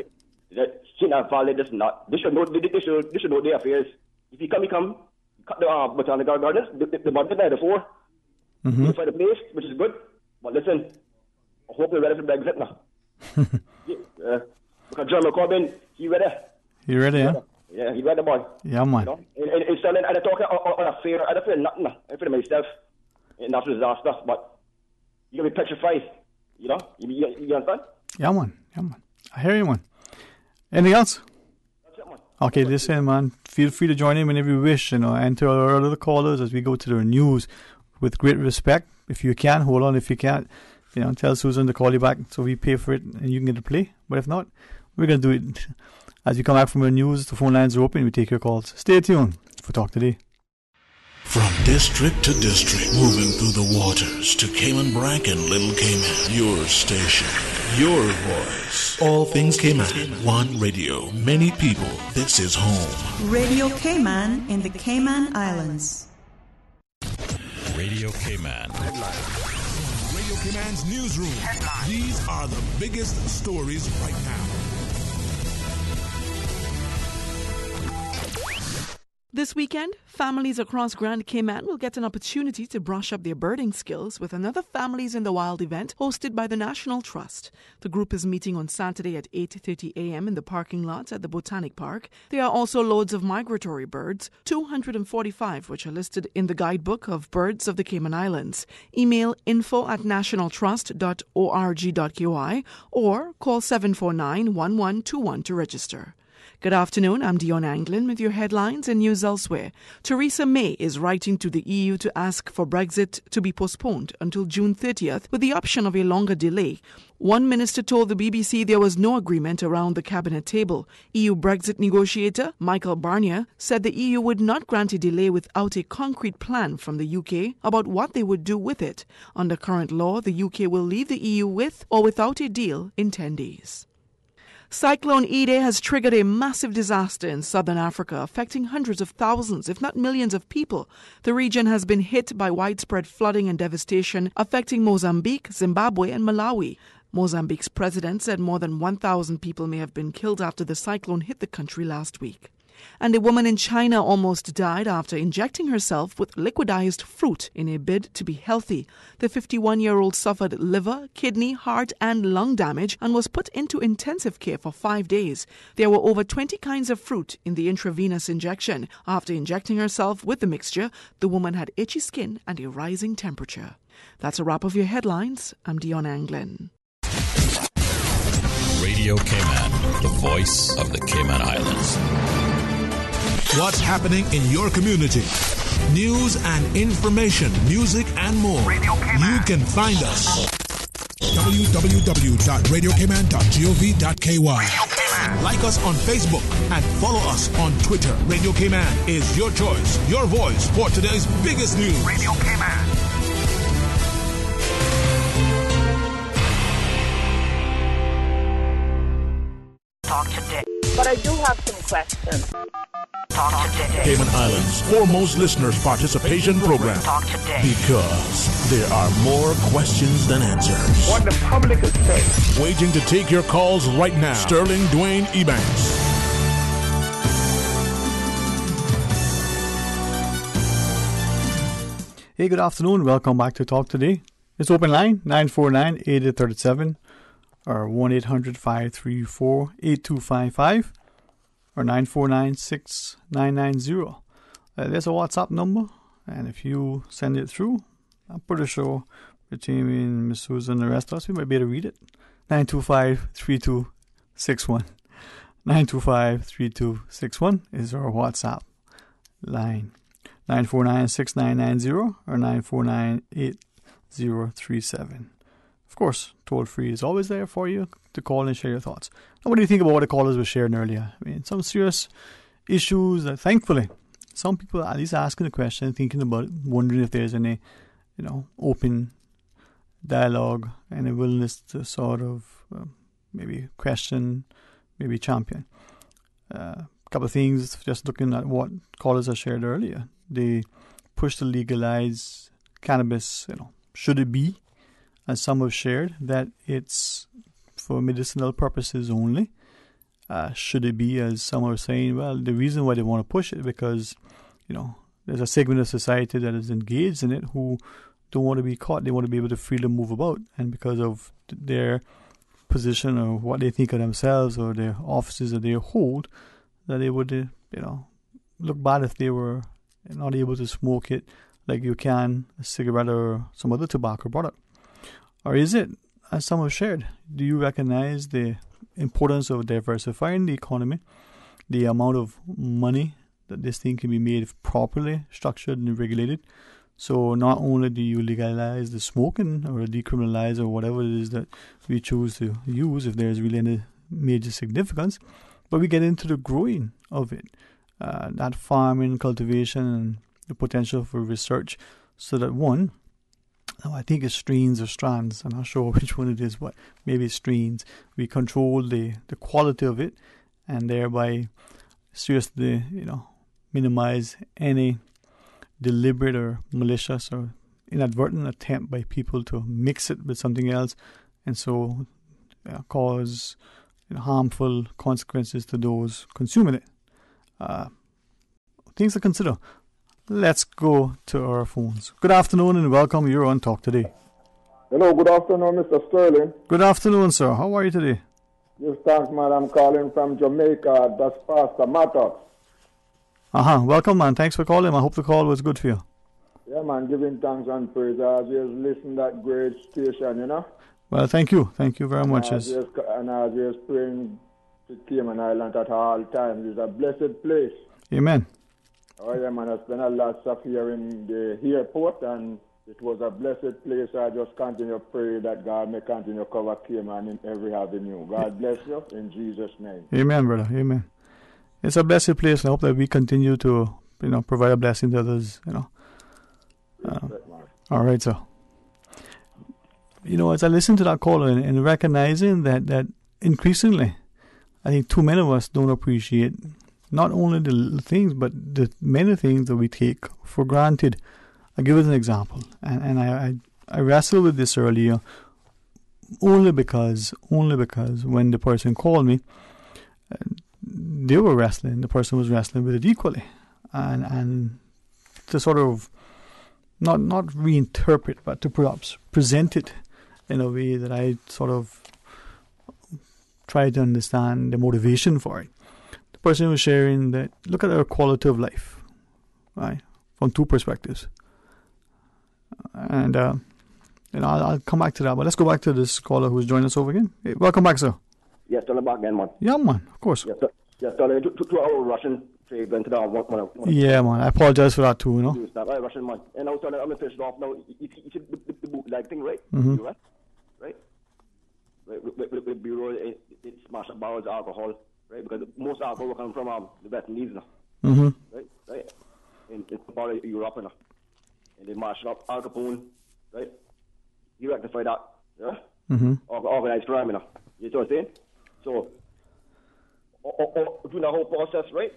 She not valid, this not. They should know their affairs. If you come, cut the botanical gardens, the mother there before. You find a place, which is good. But listen, I hope they're ready for Brexit now. Because John McCorbin, he ready. You ready, yeah? Yeah, he ready, boy. Yeah, man. You know? And Sterling, I talk on a fair, I don't feel nothing. I feel myself in natural disaster, but you gotta be petrified. You know? You understand? Yeah, man. I hear you, man. Anything else? That's it, man. Okay, listen, man. Feel free to join in whenever you wish, and to our other callers as we go to the news with great respect. If you can, hold on. If you can't, tell Susan to call you back so we pay for it and you can get to play. But if not, we're going to do it. As we come back from the news, the phone lines are open. We take your calls. Stay tuned for Talk Today. From district to district, moving through the waters to Cayman Brac and Little Cayman. Your station, your voice. All things Cayman. One radio, many people. This is home. Radio Cayman in the Cayman Islands. Radio Cayman. Headlines. Radio Cayman's newsroom. Headlines. These are the biggest stories right now. This weekend, families across Grand Cayman will get an opportunity to brush up their birding skills with another Families in the Wild event hosted by the National Trust. The group is meeting on Saturday at 8:30 a.m. in the parking lot at the Botanic Park. There are also loads of migratory birds, 245 which are listed in the Guidebook of Birds of the Cayman Islands. Email info@nationaltrust.org.ky or call 749-1121 to register. Good afternoon, I'm Dion Anglin with your headlines and news elsewhere. Theresa May is writing to the EU to ask for Brexit to be postponed until June 30th with the option of a longer delay. One minister told the BBC there was no agreement around the cabinet table. EU Brexit negotiator Michael Barnier said the EU would not grant a delay without a concrete plan from the UK about what they would do with it. Under current law, the UK will leave the EU with or without a deal in 10 days. Cyclone Idai has triggered a massive disaster in southern Africa, affecting hundreds of thousands, if not millions of people. The region has been hit by widespread flooding and devastation, affecting Mozambique, Zimbabwe, and Malawi. Mozambique's president said more than 1,000 people may have been killed after the cyclone hit the country last week. And a woman in China almost died after injecting herself with liquidized fruit in a bid to be healthy. The 51-year-old suffered liver, kidney, heart, and lung damage and was put into intensive care for 5 days. There were over 20 kinds of fruit in the intravenous injection. After injecting herself with the mixture, the woman had itchy skin and a rising temperature. That's a wrap of your headlines. I'm Dion Anglin. Radio Cayman, the voice of the Cayman Islands. What's happening in your community? News and information, music and more. You can find us. www.radiocayman.gov.ky. Like us on Facebook and follow us on Twitter. Radio Cayman is your choice, your voice for today's biggest news. Radio Cayman. Talk today. But I do have some questions. Talk today. Cayman Islands' foremost listeners participation program. Talk today. Because there are more questions than answers. What the public is saying. Waiting to take your calls right now. Sterling Dwayne Ebanks. Hey, good afternoon. Welcome back to Talk Today. It's open line 949-8837 or 1-800-534-8255 or 949-6990. There's a WhatsApp number, and if you send it through, I'm pretty sure between me and Miss Susan and the rest of us, we might be able to read it. 925-3261. 925-3261 is our WhatsApp line. 949-6990 or 949-8037. Of course, toll free is always there for you to call and share your thoughts. Now, what do you think about what the callers were sharing earlier? I mean, some serious issues that, thankfully, some people are at least asking the question, thinking about it, wondering if there's any, open dialogue and a willingness to sort of maybe question, maybe champion. A couple of things, just looking at what callers have shared earlier. They push to legalize cannabis, should it be? As some have shared, that it's for medicinal purposes only. Should it be, as some are saying, well, the reason why they want to push it because, there's a segment of society that is engaged in it who don't want to be caught. They want to be able to freely move about. And because of their position or what they think of themselves or their offices that they hold, that they would, look bad if they were not able to smoke it like you can a cigarette or some other tobacco product. Or is it, as some have shared, do you recognize the importance of diversifying the economy, the amount of money that this thing can be made if properly structured and regulated? So not only do you legalize the smoking or decriminalize or whatever it is that we choose to use, if there's really any major significance, but we get into the growing of it, that farming, cultivation, and the potential for research, so that one, I think it's strains or strands, I'm not sure which one it is, but maybe it's strains. We control the quality of it and thereby seriously, minimize any deliberate or malicious or inadvertent attempt by people to mix it with something else and so cause harmful consequences to those consuming it. Things to consider. Let's go to our phones. Good afternoon and welcome. You're on Talk Today. Hello, good afternoon, Mr. Sterling. Good afternoon, sir. How are you today? Yes, thanks, man. I'm calling from Jamaica. That's Pastor Mattox. Welcome, man. Thanks for calling. I hope the call was good for you. Yeah, man. Giving thanks and praise. I just listen to that great station, Well, thank you. Thank you very much. And I was just praying to Cayman Island at all times. It's a blessed place. Amen. Oh, yeah, man. I spent a lot of here in the airport, and it was a blessed place. I just continue to pray that God may continue to cover Cayman in every avenue. God bless you in Jesus' name. Amen, brother. Amen. It's a blessed place, and I hope that we continue to, provide a blessing to others, all right, so. As I listen to that caller and recognizing that increasingly, I think too many of us don't appreciate not only the little things, but the many things that we take for granted. I'll give it an example, and I wrestled with this earlier, only because when the person called me, they were wrestling. The person was wrestling with it equally, and to sort of not reinterpret, but to perhaps present it in a way that I sort of try to understand the motivation for it. The person was sharing that, look at our quality of life, right, from two perspectives. And I'll come back to that, but let's go back to this caller who's joined us over again. Hey, welcome back, sir. Yes, tell back again, man. Yeah, man, of course. Yes, tell to our Russian trade went to that one. Yeah, man, I apologize for that too, Right, Russian man. And now I'm going to finish off now. You see the bootleg thing, right? Mm-hmm. Right? With Bureau, it smash up barrels of alcohol, right? Because most alcohol will come from the West Indies now. Mm-hmm. Right? In part of Europe now. And they mash up Al Capone, right? You rectify that, yeah? Mm-hmm. Organized crime, you know what I'm saying? So, doing the whole process, right?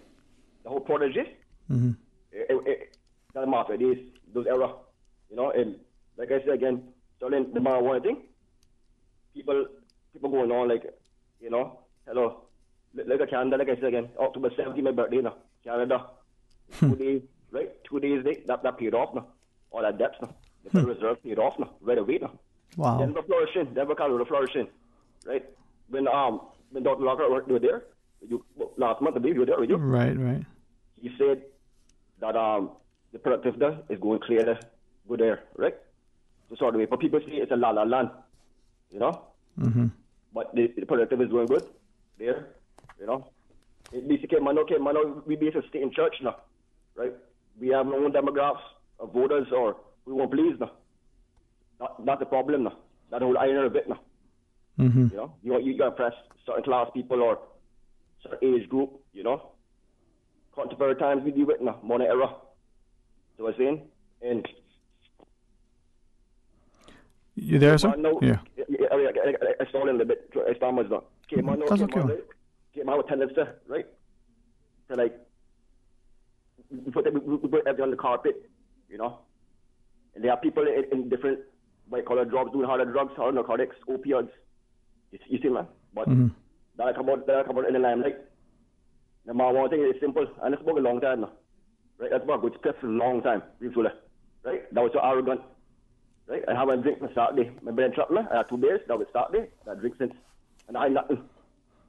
The whole protege, mm-hmm. It doesn't matter, those error, and like I said again, starting the marijuana thing, people going on like, hello, like Canada, like I said again, October 17th, my birthday now, Canada, 2 days, right? 2 days, that paid off now, all that debts now, the Federal Reserve paid off now, right away now. Wow. Denver flourishing, right? When Dr. Lockhart were there, last month, I believe you were there, were you? Right. He said that the productiveness is going clear, good air, right? So sort of way, but people say it's a la land, Mm-hmm. But the productive is going good there, At least we basically stay in church now, right? We have no own demographics of voters or we won't please now. That's the problem now. That whole iron of it now. Mm-hmm. You got to press certain class people or certain age group, Contemporary times we deal with now, modern era. So I'm saying, and you there, sir? Yeah. I stole in a little bit. I stammered now. Came out with tendency, right? So like, we put everything on the carpet, And there are people in different white-collar jobs doing harder drugs, harder narcotics, opioids. You see, man? But that come out in the limelight. The marijuana thing is simple, and it's been a long time now. Right? That's about good stuff for a long time, usually. Right? That was so arrogant. Right? I haven't drink on Saturday. My brain trapped me. I had 2 beers. That was Saturday. I drink since. And I had nothing.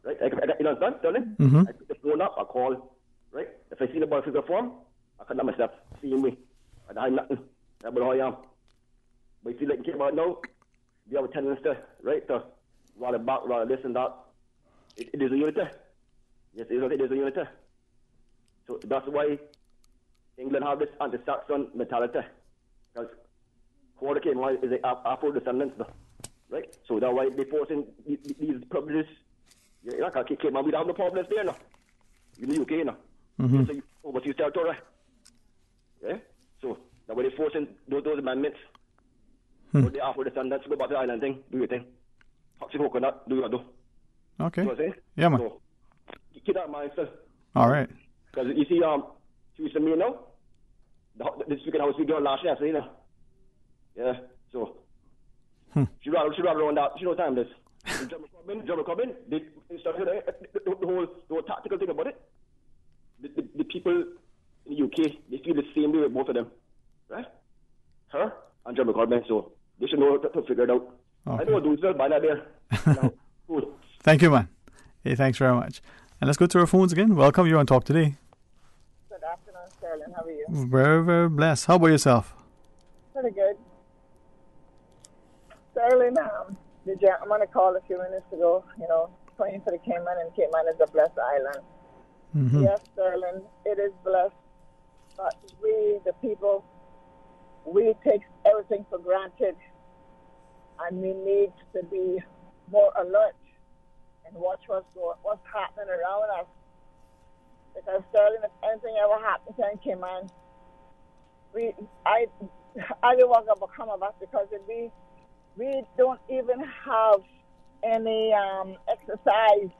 Right? You understand, Tony? Mm-hmm. I pick the phone up, I call. Right? If I see the boy physical form, I can let myself see me. And I had nothing. That's how I am. But you see, like you came out now, you have a tendency, right, to rather back, rather this and that. It is a unity. Yes, it is a unity. So that's why England have this anti-Saxon mentality. Because quarter came out is Afro-descendants, right? So that's why they forcing these privileges. You came out, we don't have no problems there now. In the UK now. Mm-hmm. So overseas territory. Yeah? So that's why they're forcing those amendments. So the Afro-descendants go back to the island thing, do your thing. Toxic coconut, do your do. Okay. You know what I'm saying? Yeah, man. So, keep that in mind, sir. All right. Because you see, she was to me now. This weekend I was speaking on last year, so you know. Yeah, so. She rather run that. She knows time this. German Corbyn, they started the whole tactical thing about it. The people in the UK, they feel the same way with both of them. Right? Her and German Corbyn, so they should know to figure it out. Okay. I know those are by that there. Cool. Thank you, man. Hey, thanks very much. And let's go to our phones again. Welcome, you're on Talk Today. Good afternoon, Sterling. How are you? Very, very blessed. How about yourself? Pretty good. Sterling, the gentleman I called a few minutes ago, praying for the Cayman, and Cayman is a blessed island. Mm-hmm. Yes, Sterling, it is blessed. But we, the people, we take everything for granted. And we need to be more alert and watch what's happening around us. Because, Sterling, if anything ever happens in Cayman, I don't want to become of us because we don't even have any exercise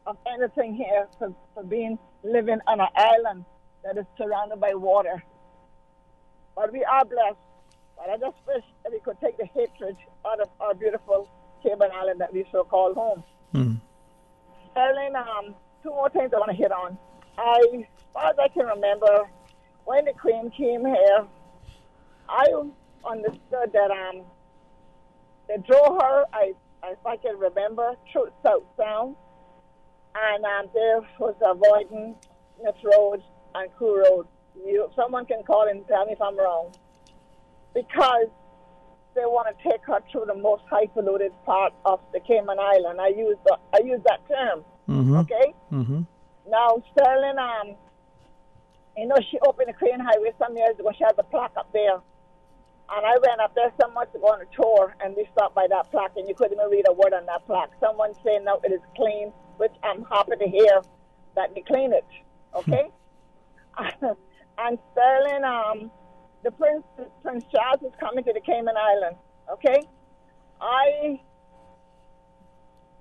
of anything here for living on an island that is surrounded by water. But we are blessed. But I just wish that we could take the hatred out of our beautiful Cayman Island that we so call home. Mm. Sterling, two more things I want to hit on. As far as I can remember, when the Queen came here, I understood that they drove her, if I can remember, through South Sound, and there was avoiding Smith Road and Crew Road. Someone can call and tell me if I'm wrong. Because they want to take her through the most high polluted part of the Cayman Island. I use that term. Mm-hmm. Okay? Mm-hmm. Now, Sterling, she opened the Crane Highway some years ago. She had the plaque up there. And I went up there some months ago on a tour, and we stopped by that plaque, and you couldn't even read a word on that plaque. Someone saying now it is clean, which I'm happy to hear that they clean it. Okay? And Sterling, the Prince Charles is coming to the Cayman Island. Okay?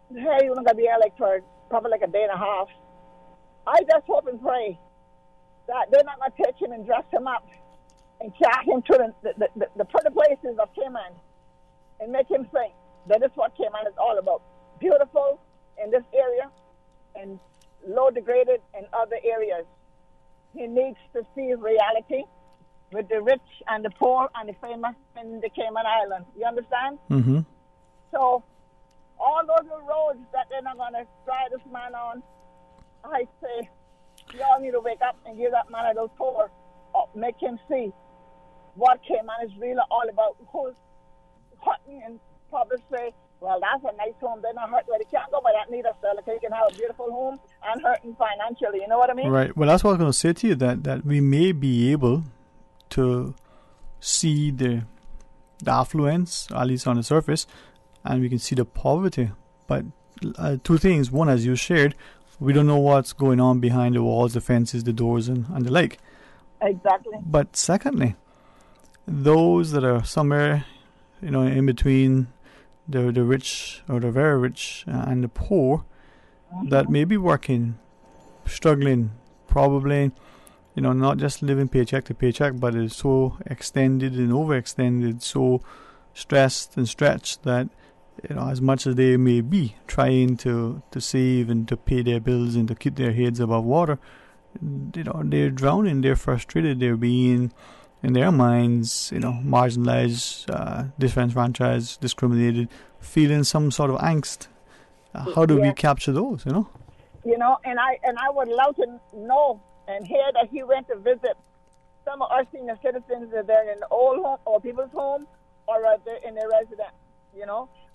You're going to be here for probably a day and a half. I just hope and pray that they're not going to take him and dress him up and carry him to the pretty places of Cayman and make him think that is what Cayman is all about. Beautiful in this area and low degraded in other areas. He needs to see reality with the rich and the poor and the famous in the Cayman Island. You understand? Mm-hmm. So all those roads that they're not going to drive this man on, I say, y'all need to wake up and give that man a little tour, make him see what Cayman is really all about. Who's hurting and probably say, well, that's a nice home. They're not hurting. Well, they can't go by that neither, sir. Like, you can have a beautiful home and hurting financially. You know what I mean? Right. Well, that's what I was going to say to you, that we may be able to see the affluence, at least on the surface, and we can see the poverty. But two things. One, as you shared, we don't know what's going on behind the walls, the fences, the doors, and the like. Exactly. But secondly, those that are somewhere, in between the rich or the very rich and the poor, that may be working, struggling, probably, not just living paycheck to paycheck, but is so extended and overextended, so stressed and stretched that, as much as they may be trying to save and to pay their bills and to keep their heads above water, they're drowning, they're frustrated, they're being, in their minds, marginalized, disenfranchised, discriminated, feeling some sort of angst. How do we capture those, and I would love to know and hear that he went to visit some of our senior citizens that are in the old home or people's home or in their residence,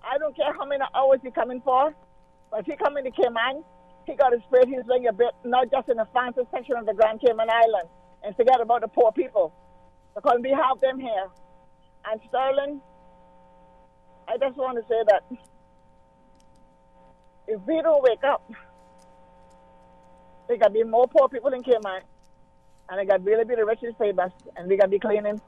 I don't care how many hours he coming for, but if he coming to Cayman, he got to spread his wing a bit, not just in the fancy section of the Grand Cayman Island, and forget about the poor people, because we have them here. And Sterling, I just want to say that if we don't wake up, there got to be more poor people in Cayman, and they got to really be the richest famous, and we got to be cleaning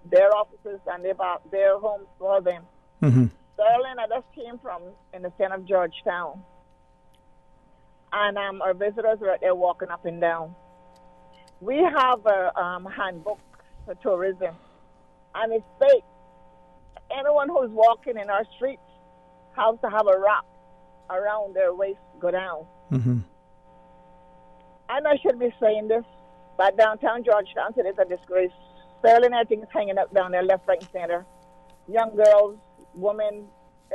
their offices and their homes for them. Mm-hmm. Sterling, I just came from in the center of Georgetown, and our visitors are out there walking up and down. We have a handbook for tourism, and it states anyone who's walking in our streets has to have a wrap around their waist, go down. Mm-hmm. I know I shouldn't be saying this, but downtown Georgetown today is a disgrace. Sterling, I think, is hanging out down there, left, right, and center. Young girls, women,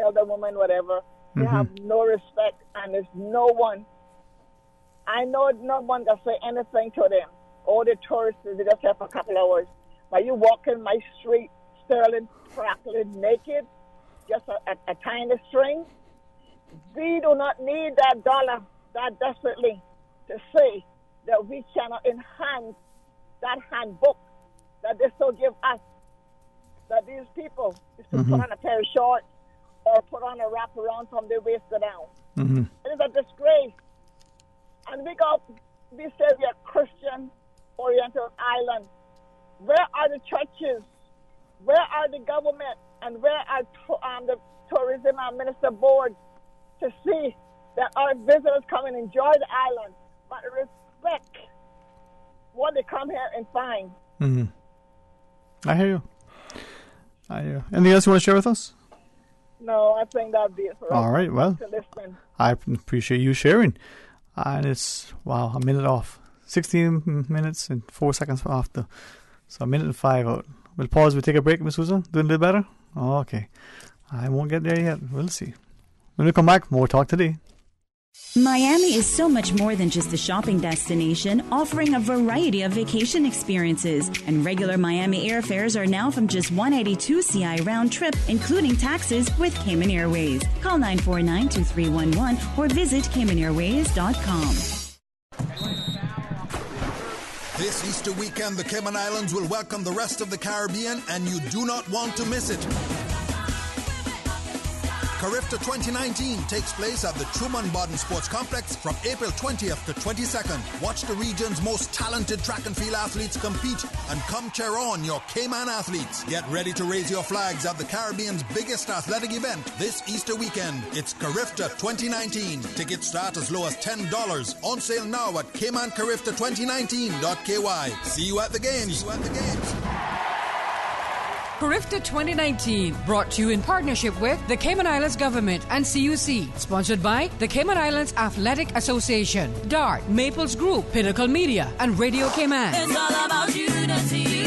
elder women, whatever. They have no respect, and there's no one. I know no one can say anything to them. All the tourists, they just have for a couple hours. But you walk in my street, Sterling, crackling, naked, just a tiny string, We do not need that dollar that desperately to say that we cannot enhance that handbook that they still give us, that these people is to put on a pair of shorts or put on a wrap around from their waist down. It is a disgrace. And we say we are Christian-oriented island. Where are the churches? Where are the government? And where are the tourism and minister boards to see that our visitors come and enjoy the island, but respect what they come here and find? I hear you. Anything else you want to share with us? No, I think that'll be it for us. All right, well, I appreciate you sharing. And it's, a minute off. 16 minutes and 4 seconds after. So a minute and 5 out. We'll pause, we'll take a break, Miss Susan. Doing a little better? Oh, okay. I won't get there yet. We'll see. When we come back, more talk today. Miami is so much more than just a shopping destination, offering a variety of vacation experiences. And regular Miami airfares are now from just $182 CI round trip, including taxes, with Cayman Airways. Call 949-2311 or visit CaymanAirways.com. This Easter weekend, the Cayman Islands will welcome the rest of the Caribbean, and you do not want to miss it. Carifta 2019 takes place at the Truman Bodden Sports Complex from April 20th to 22nd. Watch the region's most talented track and field athletes compete and come cheer on your Cayman athletes. Get ready to raise your flags at the Caribbean's biggest athletic event this Easter weekend. It's Carifta 2019. Tickets start as low as $10. On sale now at CaymanCarifta2019.ky. See you at the games. Carifta 2019, brought to you in partnership with the Cayman Islands Government and CUC. Sponsored by the Cayman Islands Athletic Association, DART, Maples Group, Pinnacle Media, and Radio Cayman. It's all about unity.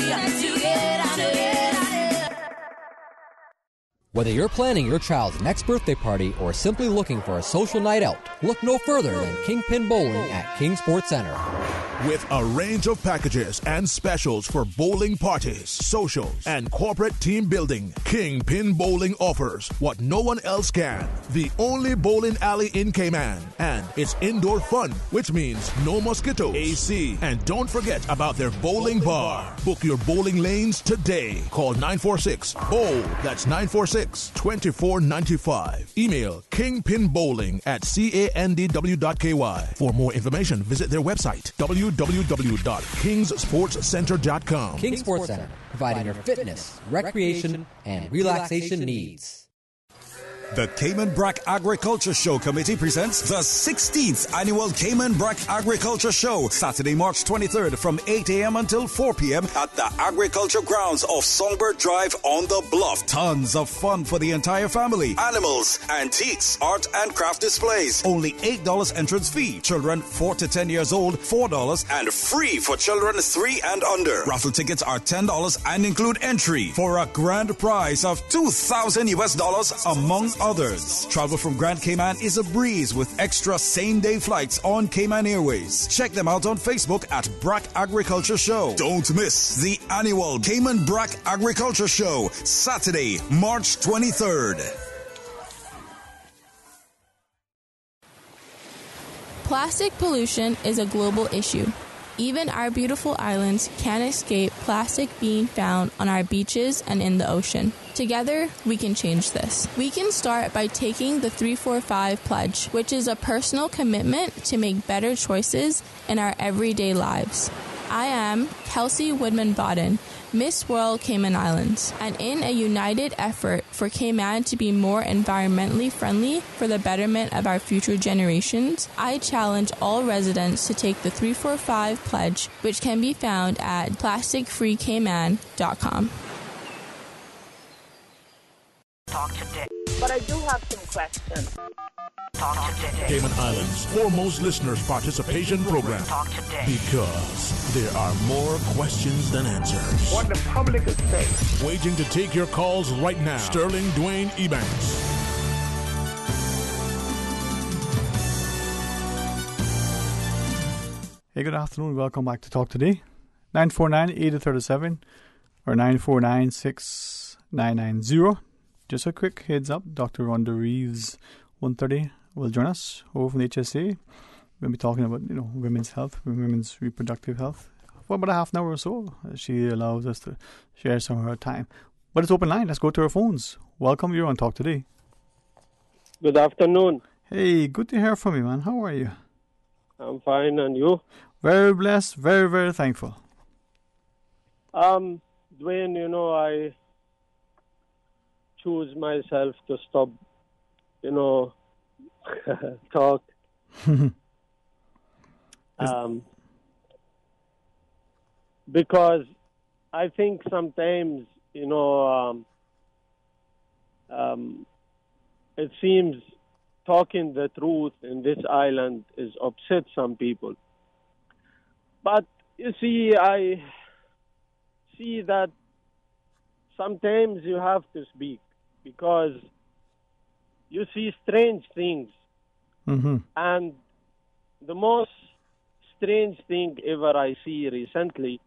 Whether you're planning your child's next birthday party or simply looking for a social night out, look no further than Kingpin Bowling at King Sports Center. With a range of packages and specials for bowling parties, socials, and corporate team building, Kingpin Bowling offers what no one else can. The only bowling alley in Cayman. And it's indoor fun, which means no mosquitoes, AC, and don't forget about their bowling bar. Book your bowling lanes today. Call 946-BOWL. That's 946-2495. Email kingpinbowling@candw.ky. For more information, visit their website, www.kingsportscenter.com. King Sports Center, providing your fitness, recreation, and relaxation needs. The Cayman Brac Agriculture Show Committee presents the 16th Annual Cayman Brac Agriculture Show, Saturday, March 23rd from 8 a.m. until 4 p.m. at the Agriculture Grounds of Songbird Drive on the Bluff. Tons of fun for the entire family. Animals, antiques, art and craft displays. Only $8 entrance fee. Children 4 to 10 years old, $4, and free for children 3 and under. Raffle tickets are $10 and include entry for a grand prize of $2,000 among others. Travel from Grand Cayman is a breeze with extra same-day flights on Cayman Airways. Check them out on Facebook at Brac Agriculture Show. Don't miss the annual Cayman Brac Agriculture Show, Saturday, March 23rd. Plastic pollution is a global issue. Even our beautiful islands can't escape plastic being found on our beaches and in the ocean. Together, we can change this. We can start by taking the 345 Pledge, which is a personal commitment to make better choices in our everyday lives. I am Kelsey Woodman-Bodden, Miss World Cayman Islands, and in a united effort for Cayman to be more environmentally friendly for the betterment of our future generations, I challenge all residents to take the 345 Pledge, which can be found at plasticfreecayman.com. Talk today. But I do have some questions. Talk today. Cayman Islands' foremost listeners participation program. Talk today. Because there are more questions than answers. What the public is saying. Waiting to take your calls right now. Sterling Dwayne Ebanks. Hey, good afternoon. Welcome back to Talk Today. 949-8037 or 949-6990. Just a quick heads up, Dr. Rhonda Reeves 1:30 will join us over from the HSA. We'll be talking about, women's health, women's reproductive health for about a half an hour or so. She allows us to share some of her time. But it's open line. Let's go to our phones. Welcome. You're on Talk Today. Good afternoon. Hey, good to hear from you, man. How are you? I'm fine, and you? Very blessed. Very, very thankful. Dwayne, I choose myself to stop, talk. Because I think sometimes, it seems talking the truth in this island is upset some people. But you see, I see that sometimes you have to speak because you see strange things. Mm-hmm. And the most strange thing ever I see recently,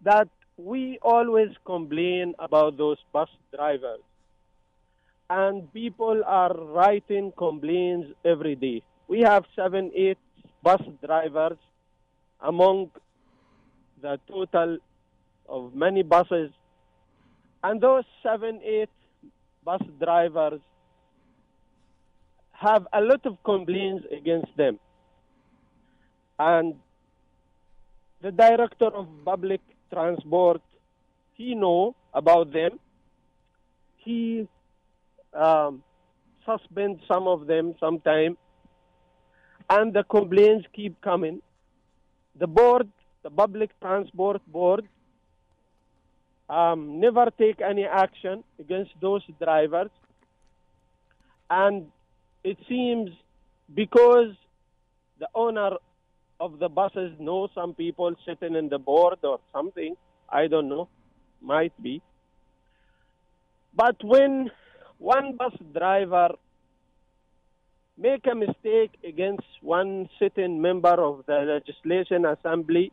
that we always complain about those bus drivers. And people are writing complaints every day. We have 7-8 bus drivers among the total of many buses. And those 7-8 bus drivers have a lot of complaints against them. And the director of public transport, he know about them. He suspend some of them sometime, and the complaints keep coming. The board, the public transport board, never take any action against those drivers, and it seems because the owner of the buses know some people sitting in the board or something, I don't know, might be. But when one bus driver make a mistake against one sitting member of the legislation assembly,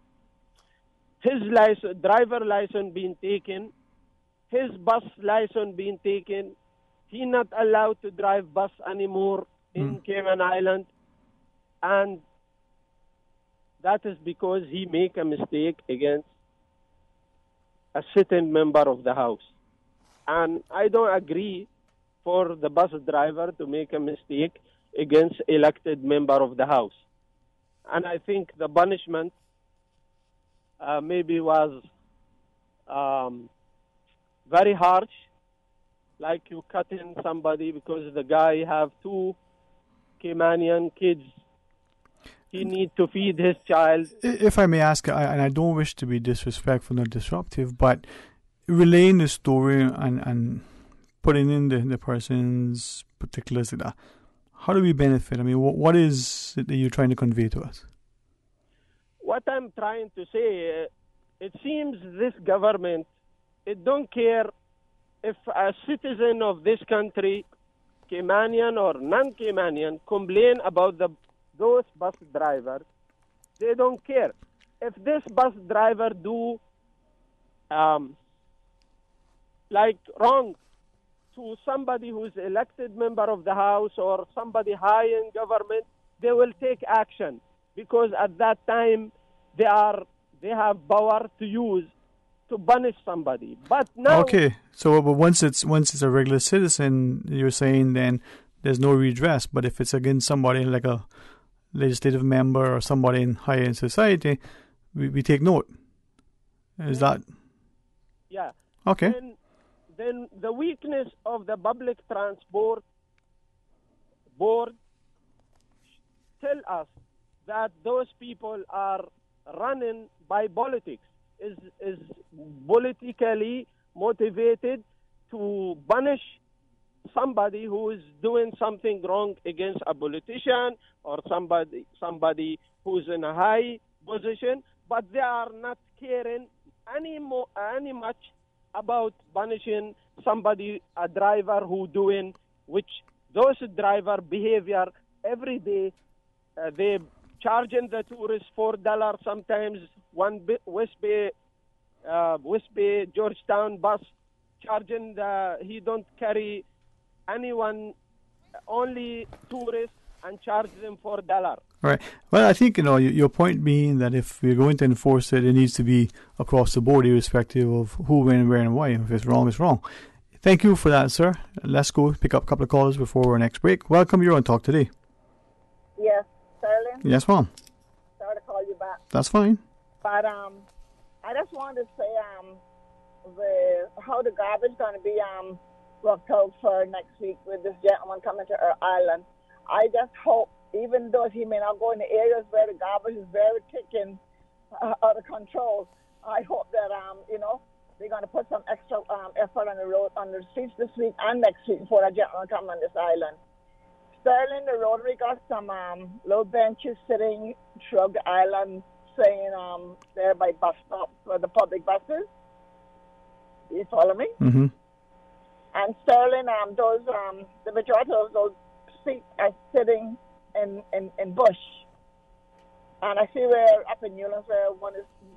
his driver license being taken, his bus license being taken, he not allowed to drive bus anymore in Cayman Island, and that is because he make a mistake against a sitting member of the House. And I don't agree for the bus driver to make a mistake against elected member of the House. And I think the punishment maybe was very harsh, like you cut in somebody because the guy have 2 Caymanian kids. He need to feed his child. If I may ask, and I don't wish to be disrespectful or disruptive, but relaying the story and putting in the person's particulars, how do we benefit? I mean, what is it that you're trying to convey to us? What I'm trying to say, it seems this government, it don't care if a citizen of this country, Caymanian or non-Caymanian, complain about those bus drivers. They don't care. If this bus driver do like wrong to somebody who's elected member of the House or somebody high in government, they will take action because at that time they have power to use to punish somebody. But now, okay, so but once it's a regular citizen, you're saying then there's no redress. But if it's against somebody like a legislative member or somebody high in society, we take note. Is that? Yeah. Okay. Then the weakness of the public transport board tell us that those people are running by politics, is politically motivated to punish somebody who is doing something wrong against a politician or somebody who's in a high position, but they are not caring any much about punishing somebody, a driver who doing, which those driver behavior every day, they charging the tourists $4 sometimes, one West Bay Georgetown bus charging he don't carry anyone only tourists and charge them $4. Right. Well, I think, your point being that if we're going to enforce it, it needs to be across the board, irrespective of who, when, where, and why. If it's wrong, it's wrong. Thank you for that, sir. Let's go pick up a couple of callers before our next break. Welcome, you're on Talk Today. Yes, Sterling? Yes, ma'am. Sorry to call you back. That's fine. But I just wanted to say how the garbage is going to be worked out for next week with this gentleman coming to our island. I just hope, even though he may not go in the areas where the garbage is very thick and out of control, I hope that, they're going to put some extra effort on the road, on the streets this week and next week before that gentleman comes on this island. Sterling, the Rotary got some low benches sitting throughout the island, saying there by bus stops for the public buses. Do you follow me? Mm-hmm. And Sterling, the majority of those seats are sitting in bush. And I see where up in Newlands where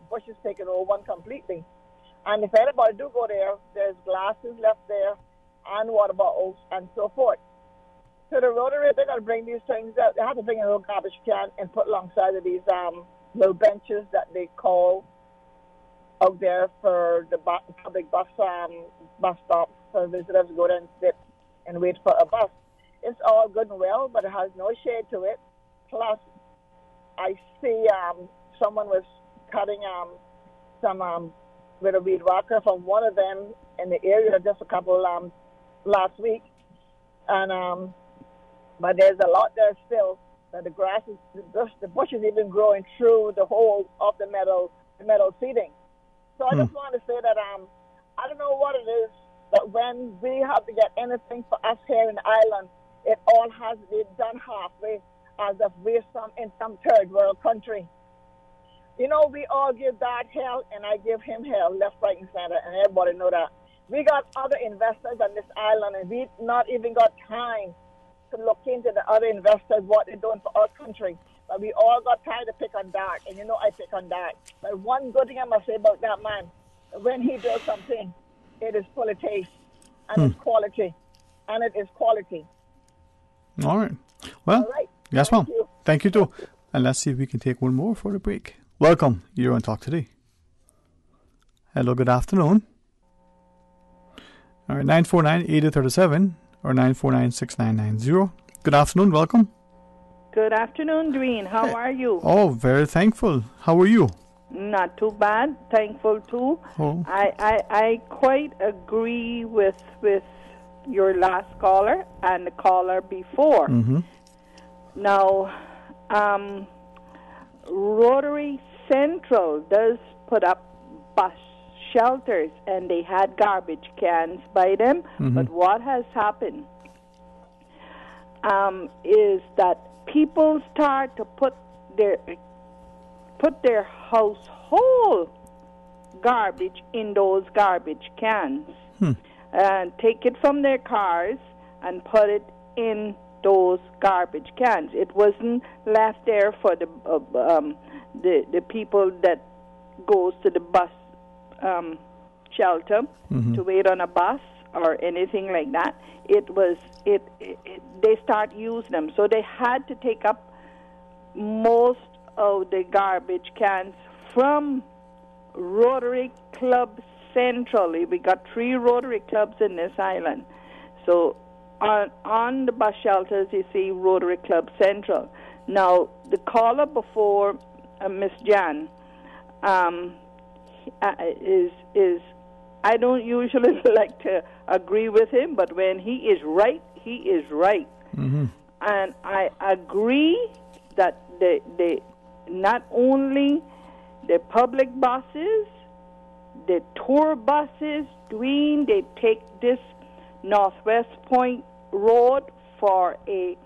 bush is taken over one completely. And if anybody do go there, there's glasses left there and water bottles and so forth. So the Rotary, they're going to bring these things out. They have to bring a little garbage can and put alongside of these little benches that they call out there for the public bus stops for visitors to go there and sit and wait for a bus. It's all good and well, but it has no shade to it. Plus, I see someone was cutting some with a weed whacker from one of them in the area just a couple last week, and but there's a lot there still. That the grass is the bush is even growing through the hole of the metal seating. So I just want to say that I don't know what it is, but when we have to get anything for us here in the island, it all has to be done halfway, as if we're in some third world country. We all give God hell, and I give him hell, left, right, and center, and everybody know that. We got other investors on this island, and we not even got time to look into the other investors, what they're doing for our country. But we all got time to pick on that, and I pick on that. But one good thing I must say about that man, when he does something, it is full of taste, and it's quality, and it is quality. All right. Well, all right. Yes, ma'am. Thank you, too. And let's see if we can take one more for the break. Welcome. You're on Talk Today. Hello, good afternoon. All right, 949-8037 or 949-6990. Good afternoon, welcome. Good afternoon, Dwayne. How are you? Oh, very thankful. How are you? Not too bad. Thankful, too. Oh. I quite agree with your last caller and the caller before. Mm-hmm. Now, Rotary Central does put up bus shelters, and they had garbage cans by them. Mm-hmm. But what has happened is that people start to put their household garbage in those garbage cans, and take it from their cars and put it in those garbage cans. It wasn't left there for the people that goes to the bus shelter to wait on a bus or anything like that. They start using them, so they had to take up most of the garbage cans from Rotary Club Central. We got 3 Rotary clubs in this island, so on the bus shelters you see Rotary Club Central. Now the caller before, Miss Jan, is I don't usually like to agree with him, but when he is right, he is right. Mm-hmm. And I agree that the not only the public buses, the tour buses, they take this Northwest Point Road for a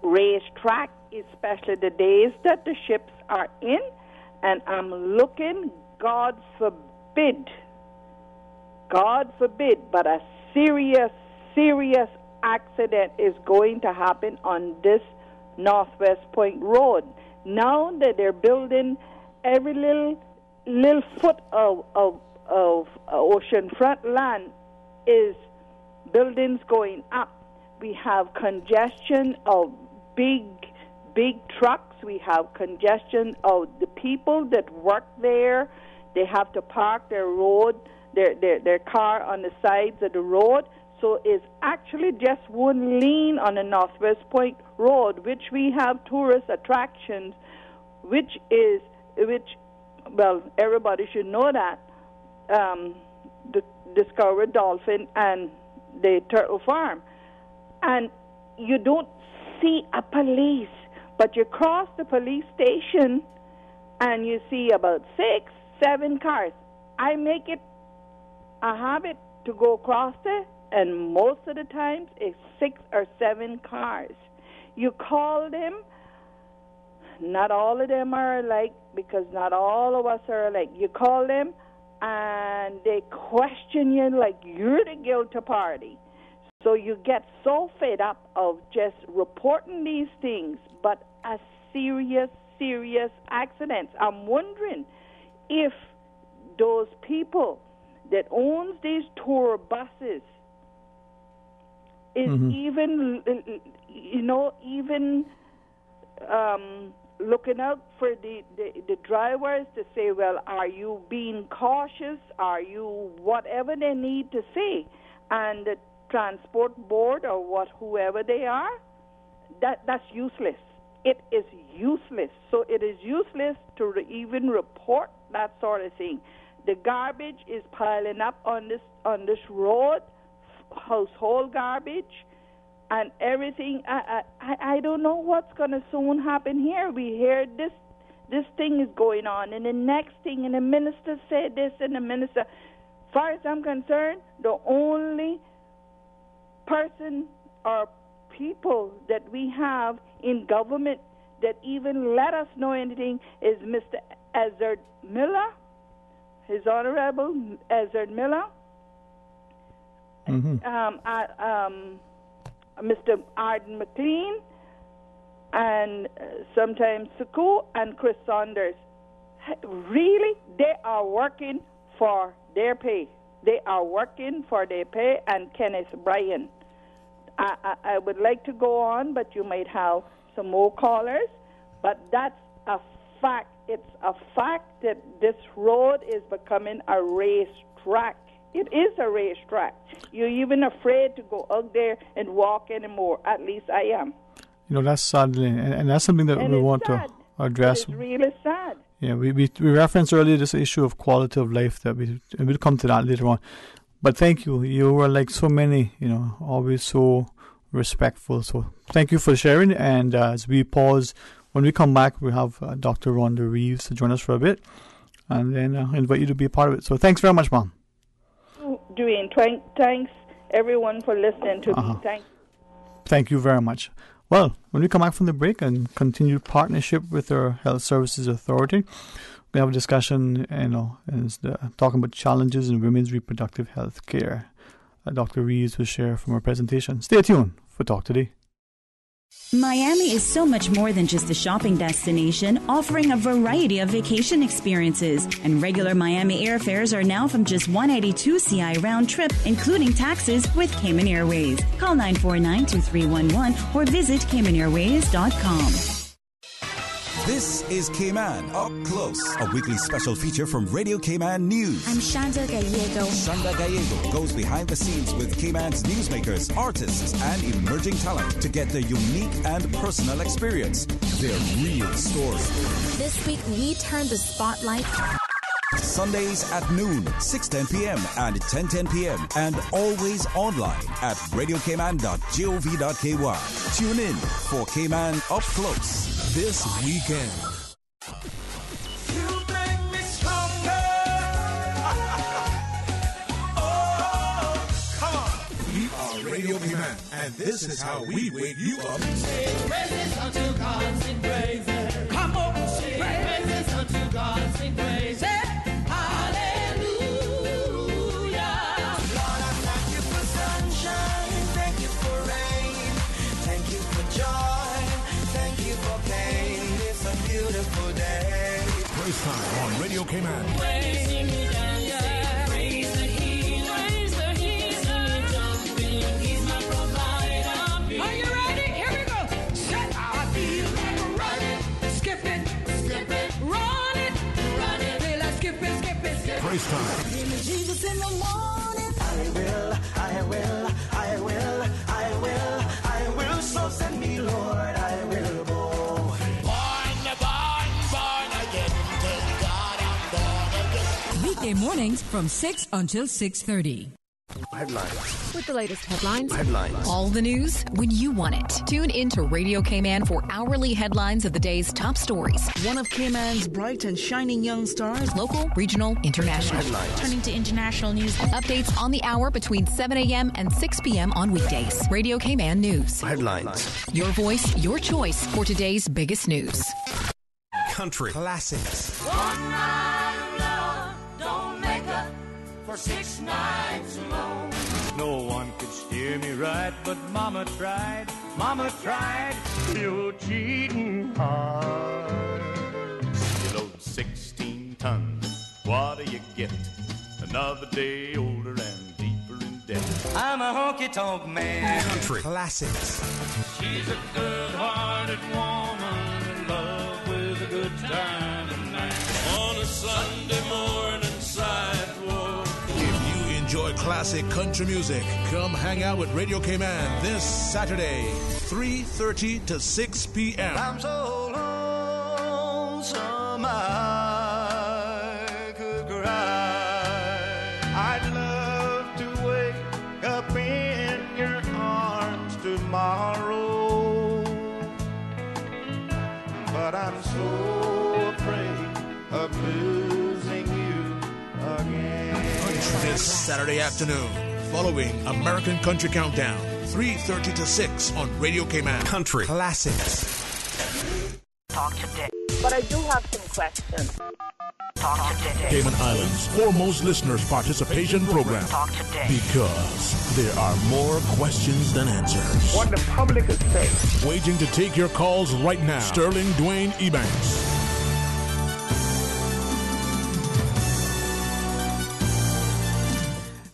racetrack, especially the days that the ships are in. And I'm looking, God forbid, but a serious accident is going to happen on this Northwest Point Road. Now that they're building every little foot of oceanfront land is buildings going up. We have congestion of big trucks. We have congestion of the people that work there. They have to park their car on the sides of the road. So it's actually just one lane on the Northwest Point Road, which we have tourist attractions, which everybody should know that, the Discovery Dolphin and the Turtle Farm. And you don't see a police, but you cross the police station and you see about 6, 7 cars. I make it a habit to go across there, and most of the times it's 6 or 7 cars. You call them, not all of them are alike, because not all of us are alike. You call them and they question you like you're the guilty party. So you get so fed up of just reporting these things, but a serious accidents. I'm wondering if those people that owns these tour buses is even looking out for the drivers to say, well, are you being cautious? Are you whatever they need to say? And the transport board or whoever they are, that's useless. It is useless. So it is useless to even report that sort of thing. The garbage is piling up on this road, household garbage, and everything. I don't know what's going to soon happen here. We hear this thing is going on, and the next thing, and the minister said this, and the minister. As far as I'm concerned, the only person or people that we have in government that even let us know anything is Mr. Ezard Miller, His Honorable Ezard Miller, Mr. Arden McLean, and sometimes Suku and Chris Saunders. Really, they are working for their pay. They are working for their pay, and Kenneth Bryan. I would like to go on, but you might have some more callers. But that's a fact. It's a fact that this road is becoming a racetrack. It is a racetrack. You're even afraid to go out there and walk anymore. At least I am. That's sad, and that's something that we want to address. It's really sad. Yeah, we referenced earlier this issue of quality of life and we'll come to that later on. But thank you. You were like so many, always so respectful. So thank you for sharing. And as we pause, when we come back, we have Dr. Rhonda Reeves to join us for a bit. And then invite you to be a part of it. So thanks very much, Mom. Dwayne, thanks everyone for listening to me. Thank you very much. Well, when we come back from the break and continued partnership with our Health Services Authority, we have a discussion, talking about challenges in women's reproductive health care. Dr. Reeves will share from her presentation. Stay tuned for Talk Today. Miami is so much more than just a shopping destination, offering a variety of vacation experiences. And regular Miami airfares are now from just $182 CI round trip, including taxes, with Cayman Airways. Call 949-2311 or visit CaymanAirways.com. This is Cayman Up Close, a weekly special feature from Radio Cayman News. I'm Shanda Gallego. Shanda Gallego goes behind the scenes with Cayman's newsmakers, artists, and emerging talent to get their unique and personal experience, their real story. This week, we turn the spotlight. Sundays at noon, 6:10 p.m. and 10:10 p.m. and always online at radiocayman.gov.ky. Tune in for Cayman Up Close this weekend. You make me stronger. Oh, come on. We are Radio Cayman, and this is how we wake you up. Sing praises unto God, sing praises. Come on, sing praises unto God, sing praises. Praise time on Radio Cayman. Praise the healer, jumping. He's my provider, praise time. Give me Jesus in the morning. I will, I will, I will, I will, I will. So send me, Lord, I will go. Born again. Thank God I'm born again. Weekday mornings from 6 until 6:30. Headlines. With the latest headlines. All the news when you want it. Tune in to Radio K-Man for hourly headlines of the day's top stories. One of K-Man's bright and shining young stars. Local, regional, international. Turning to international news. Updates on the hour between 7 a.m. and 6 p.m. on weekdays. Radio K-Man News. Headlines. Your voice, your choice for today's biggest news. Country classics. One night of love don't make up for 6 nights alone. No one could steer me right, but Mama tried. Mama tried. You're cheating hard. You load 16 tons. What do you get? Another day older and deeper in debt. I'm a honky-tonk man. Country classics. She's a good-hearted woman in love with a good time tonight. On a Sunday morning sidewalk. If you enjoy classic country music, come hang out with Radio K-Man this Saturday, 3:30 to 6 p.m. I'm so lonesome I could cry. I'd love to wake up in your arms tomorrow, but I'm so afraid of losing you again. This Saturday afternoon, following American Country Countdown, 3:30 to 6 on Radio K-Man. Country classics. Talk today. But I do have some questions. Talk today. Cayman Islands' foremost listeners participation program. Talk today. Because there are more questions than answers. What the public is saying. Waiting to take your calls right now. Sterling Dwayne Ebanks.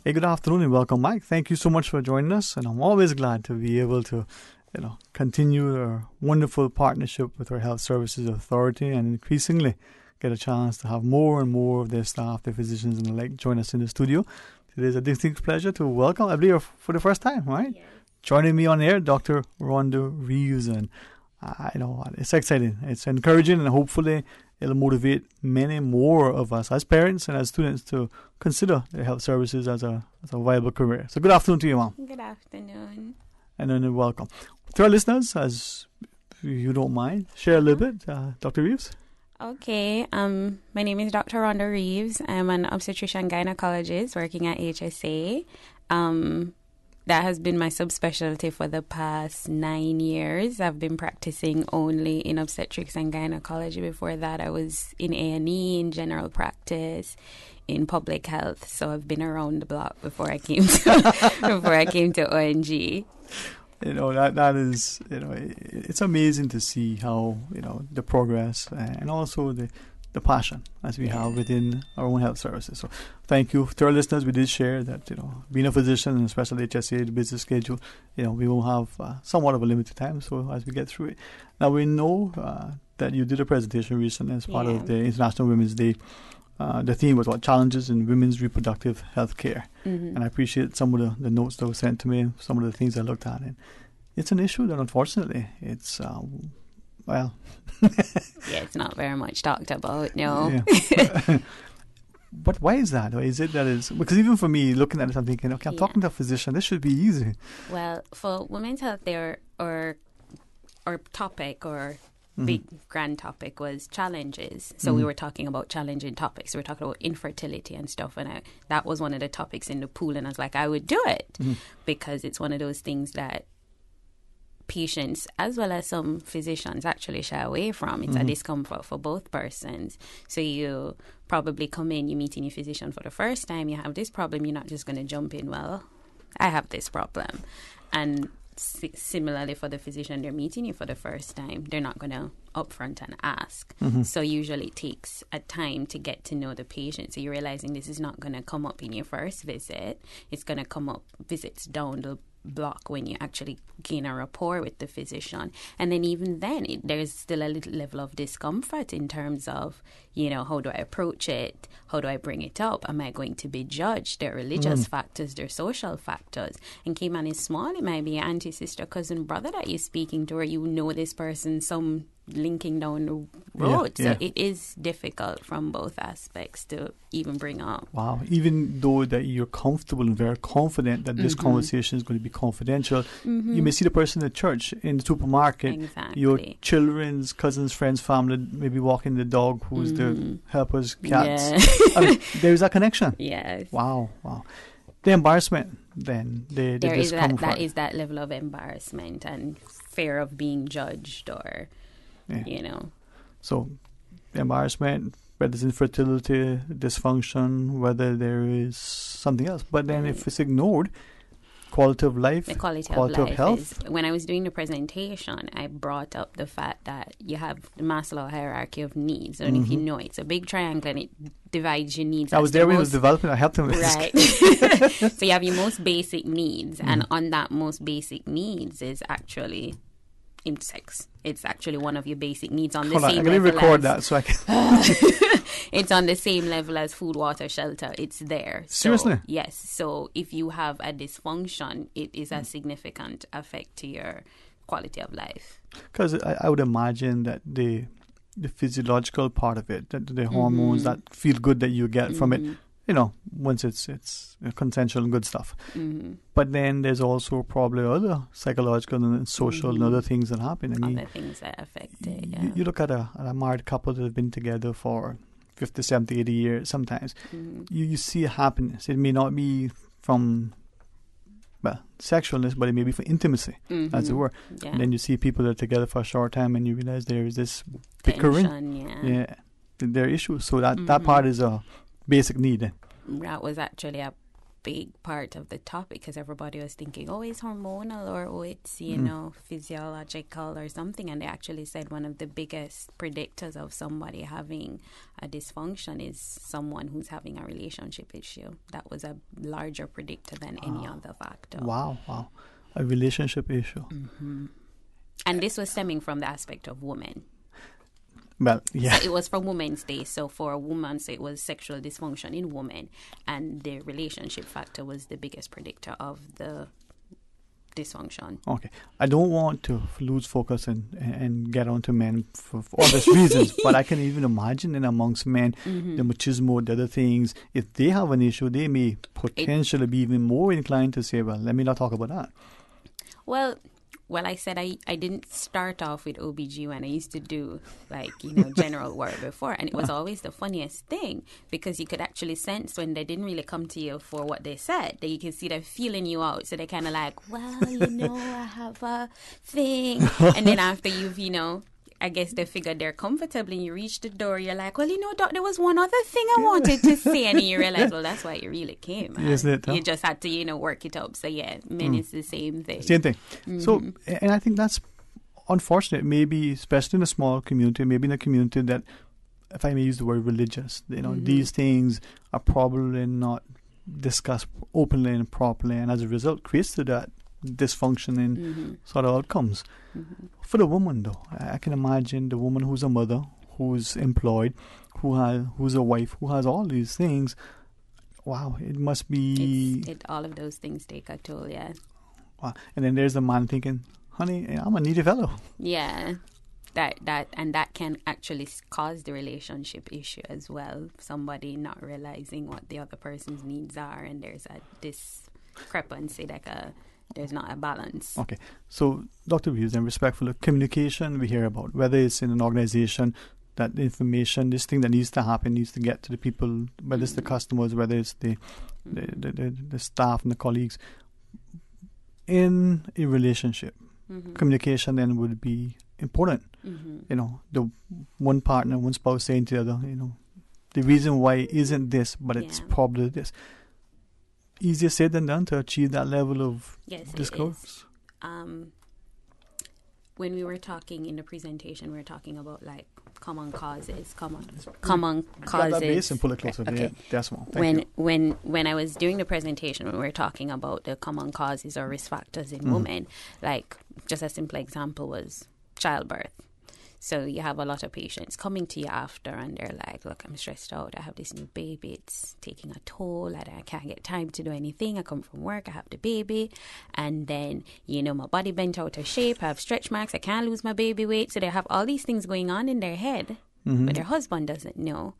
Hey, good afternoon and welcome, Mike. Thank you so much for joining us, and I'm always glad to be able to, continue our wonderful partnership with our Health Services Authority and increasingly get a chance to have more and more of their staff, their physicians and the like join us in the studio. It is a distinct pleasure to welcome, I believe, for the first time, right? Yes. Joining me on air, Dr. Rhonda Reeves, and I know it's exciting. It's encouraging, and hopefully it'll motivate many more of us as parents and as students to consider their health services as a viable career. So good afternoon to you, Mom. Good afternoon. And then welcome. To our listeners, as you don't mind, share a little bit, Dr. Reeves. Okay. My name is Dr. Rhonda Reeves. I'm an obstetrician gynecologist working at HSA. That has been my subspecialty for the past 9 years. I've been practicing only in obstetrics and gynecology. Before that, I was in A&E, in general practice, in public health. So I've been around the block before I came to ONG. That is, it's amazing to see how, the progress and also the passion as we have within our own health services. So thank you to our listeners. We did share that, being a physician and especially HSA, the business schedule, we will have somewhat of a limited time. So as we get through it. Now we know that you did a presentation recently as part of the International Women's Day. The theme was challenges in women's reproductive health care. Mm-hmm. And I appreciate some of the notes that were sent to me, some of the things I looked at. And it's an issue that unfortunately it's it's not very much talked about, no. Yeah. But why is that? Or is it that it's because even for me, looking at it, I'm thinking, okay, I'm talking to a physician. This should be easy. Well, for women's health, there or topic or big grand topic was challenges. So we were talking about challenging topics. We were talking about infertility and stuff, and that was one of the topics in the pool. And I was like, I would do it because it's one of those things that patients as well as some physicians actually shy away from. It's a discomfort for both persons. So you probably come in, you're meeting your physician for the first time, you have this problem, you're not just going to jump in, well, I have this problem. And similarly for the physician, they're meeting you for the first time. They're not going to upfront and ask. Mhm. So usually it takes a time to get to know the patient. So you're realizing this is not going to come up in your first visit. It's going to come up visits down the block when you actually gain a rapport with the physician. And then even then, there's still a little level of discomfort in terms of, how do I approach it? How do I bring it up? Am I going to be judged? There are religious factors, there are social factors. And Cayman is small. It might be your auntie, sister, cousin, brother that you're speaking to, or this person, some linking down the road. Yeah. So it is difficult from both aspects to even bring up. Wow. Even though that you're comfortable and very confident that this conversation is going to be confidential, you may see the person at church, in the supermarket, Exactly. your children's, cousins, friends, family, maybe walking the dog who's the helper's cats. Yeah. I mean, there's a connection. Yes. Wow. The embarrassment, then, the There is discomfort. that is that level of embarrassment and fear of being judged or, So, embarrassment, whether it's infertility, dysfunction, whether there is something else. But then if it's ignored, quality of life, the quality of of life health. is, when I was doing the presentation, I brought up the fact that you have the Maslow hierarchy of needs. And if you know, it's a big triangle and it divides your needs. I was there when it was developing. I helped him with right. So you have your most basic needs, and on that most basic needs is actually in sex. It's actually one of your basic needs on the Hold on, same I'm going to level record as, that so I can. It's on the same level as food, water, shelter. It's there. Seriously? So, yes. So if you have a dysfunction, it is a significant effect to your quality of life. Because I would imagine that the physiological part of it, that the hormones that feel good that you get from it, once it's consensual and good stuff. But then there's also probably other psychological and social and other things that happen. I mean, other things that affect it, yeah. You look at a married couple that have been together for 50, 70, 80 years sometimes. You see happiness. It may not be from, sexualness, but it may be from intimacy, as it were. Yeah. And then you see people that are together for a short time and you realize there is this bickering. Tension, There are issues. So that part is a basic need. That was actually a big part of the topic because everybody was thinking, it's hormonal or it's, physiological or something. And they actually said one of the biggest predictors of somebody having a dysfunction is someone who's having a relationship issue. That was a larger predictor than any other factor. Wow. A relationship issue. And this was stemming from the aspect of women. Well, yeah. So it was from Women's Day. So for a woman, it was sexual dysfunction in women. And the relationship factor was the biggest predictor of the dysfunction. Okay. I don't want to lose focus and get onto men for obvious reasons. But I can even imagine amongst men, the machismo, the other things, if they have an issue, they may potentially be even more inclined to say, well, let me not talk about that. Well, I said I didn't start off with OBGYN. I used to do general work before. And it was always the funniest thing because you could actually sense when they didn't really come to you for what they said, that you can see them feeling you out. So they're kind of like, well, I have a thing. And then after you've, I guess they figured they're comfortable and you reach the door, you're like, well, Doc, there was one other thing I wanted to say. And you realize, well, that's why you really came. Isn't it? Huh? You just had to, work it up. So, men is the same thing. Same thing. So, and I think that's unfortunate, maybe, especially in a small community, maybe in a community that, if I may use the word religious, these things are probably not discussed openly and properly. And as a result, creates that dysfunction in sort of outcomes. For the woman, though, I can imagine the woman who's a mother, who's employed, who's a wife, who has all these things. Wow, it must be... all of those things take a toll, yeah. Wow. And then there's the man thinking, honey, I'm a needy fellow. Yeah, that can actually cause the relationship issue as well. Somebody not realizing what the other person's needs are, and there's a discrepancy, there's not a balance. Okay. So, Dr. Hughes, and respectful communication we hear about, whether it's in an organization, that the information, this thing that needs to happen, needs to get to the people, whether it's the customers, whether it's the staff and the colleagues. In a relationship, communication then would be important. The one partner, one spouse saying to the other, the reason why isn't this, but it's probably this. Easier said than done to achieve that level of discourse. when we were talking in the presentation, we were talking about like common causes, common causes. That base and pull it closer. Okay. Decimal. When I was doing the presentation, when we were talking about the common causes or risk factors in women, like just a simple example was childbirth. So you have a lot of patients coming to you after and they're like, look, I'm stressed out. I have this new baby. It's taking a toll. I can't get time to do anything. I come from work. I have the baby. And then, my body bent out of shape. I have stretch marks. I can't lose my baby weight. So they have all these things going on in their head, but their husband doesn't know.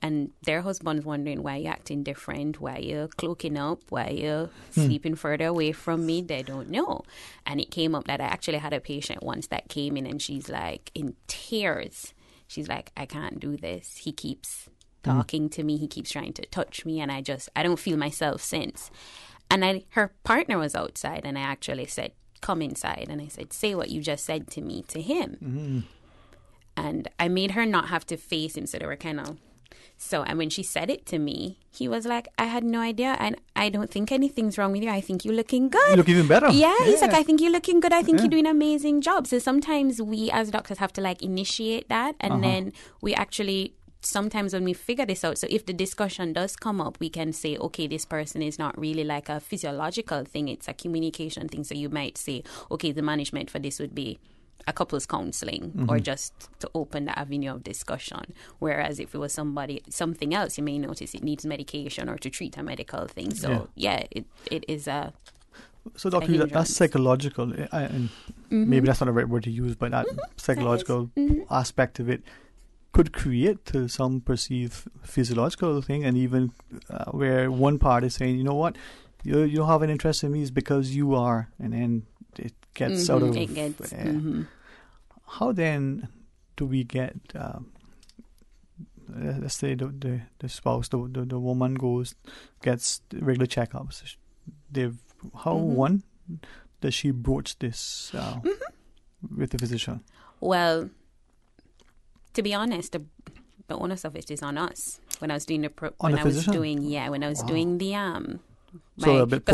And their husband's wondering why you're acting different, why you're cloaking up, why you're sleeping further away from me. They don't know. And it came up that I actually had a patient once that came in and she's like in tears. She's like, I can't do this. He keeps talking to me. He keeps trying to touch me. And I don't feel myself since. And her partner was outside and I actually said, come inside. And I said, say what you just said to me to him. And I made her not have to face him. So they were kind of... So, and when she said it to me, he was like, I had no idea. And I don't think anything's wrong with you. I think you're looking good. You look even better. Yeah, he's like, I think you're looking good. I think you're doing an amazing job. So sometimes we as doctors have to like initiate that. And then we actually, sometimes when we figure this out, so if the discussion does come up, we can say, okay, this person is not really like a physiological thing. It's a communication thing. So you might say, okay, the management for this would be a couples counseling or just to open the avenue of discussion. Whereas if it was something else, you may notice it needs medication or to treat a medical thing. So it is a... So Doctor, that's psychological. And maybe that's not the right word to use, but that psychological aspect of it could create some perceived physiological thing, and even where one part is saying, you know what, you don't have an interest in me is because you are, and then it gets out of... It gets... How then do we get... let's say the spouse, the woman gets regular checkups. One, does she broach this with the physician? Well, to be honest, the onus of it is on us. When I was doing because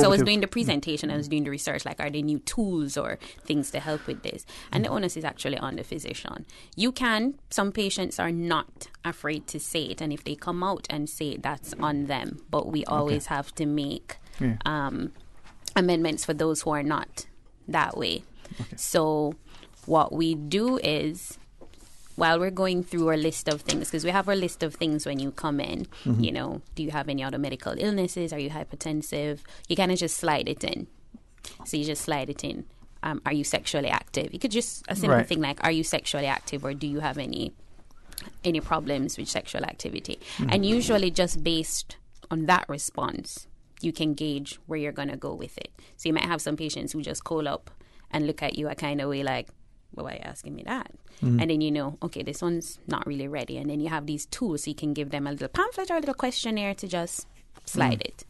I was doing the presentation, I was doing the research, like, are there new tools or things to help with this? And the onus is actually on the physician. Some patients are not afraid to say it, and if they come out and say it, that's on them. But we always have to make amendments for those who are not that way. Okay. So what we do is, while we're going through our list of things, because we have our list of things when you come in, do you have any other medical illnesses? Are you hypertensive? You kind of just slide it in. So you just slide it in. Are you sexually active? You could just, a simple thing like, are you sexually active, or do you have any problems with sexual activity? And usually just based on that response, you can gauge where you're going to go with it. So you might have some patients who just call up and look at you a kind of way like, well, why are you asking me that? And then okay, this one's not really ready. And then you have these tools, so you can give them a little pamphlet or a little questionnaire to just slide it.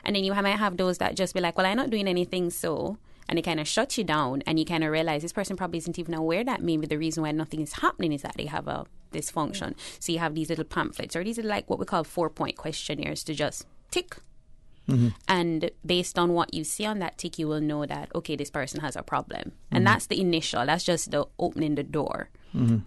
And then you might have those that just be like, well, I'm not doing anything, so... And it kind of shuts you down, and you kind of realize this person probably isn't even aware that maybe the reason why nothing is happening is that they have a dysfunction. So you have these little pamphlets, or these are like what we call 4-point questionnaires to just tick. And based on what you see on that tick, you will know that, okay, this person has a problem. And that's the initial, that's just the opening the door.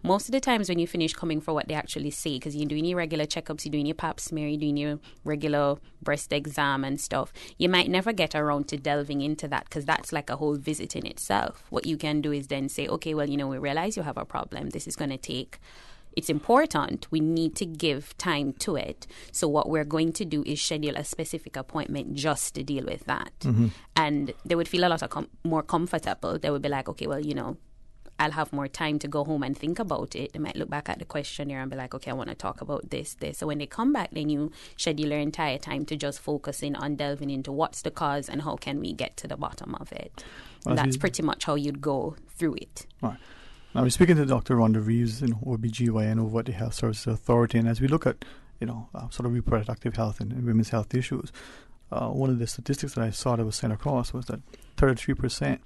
Most of the times when you finish coming for what they actually say, because you're doing your regular checkups, you're doing your pap smear, you're doing your regular breast exam and stuff, you might never get around to delving into that, because that's like a whole visit in itself. What you can do is then say, okay, well, we realize you have a problem. This is going to take... It's important. We need to give time to it. So what we're going to do is schedule a specific appointment just to deal with that. And they would feel a lot more comfortable. They would be like, okay, well, I'll have more time to go home and think about it. They might look back at the questionnaire and be like, okay, I want to talk about this. So when they come back, then you schedule your entire time to just focus in on delving into what's the cause and how can we get to the bottom of it. Well, that's pretty much how you'd go through it. Right. Now, we're speaking to Dr. Rhonda Reeves, OBGYN over at the Health Services Authority, and as we look at, sort of reproductive health and women's health issues, one of the statistics that I saw that was sent across was that 33%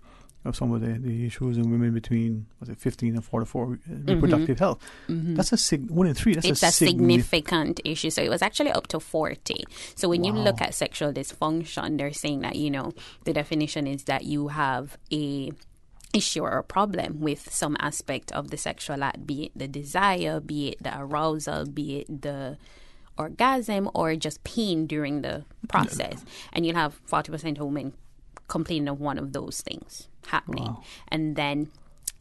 of some of the issues in women between 15 and 44 reproductive health. That's 1 in 3. That's a significant issue. So it was actually up to 40. So when you look at sexual dysfunction, they're saying that the definition is that you have a issue or a problem with some aspect of the sexual act, be it the desire, be it the arousal, be it the orgasm, or just pain during the process. And you'll have 40% of women complaining of one of those things happening. Wow. And then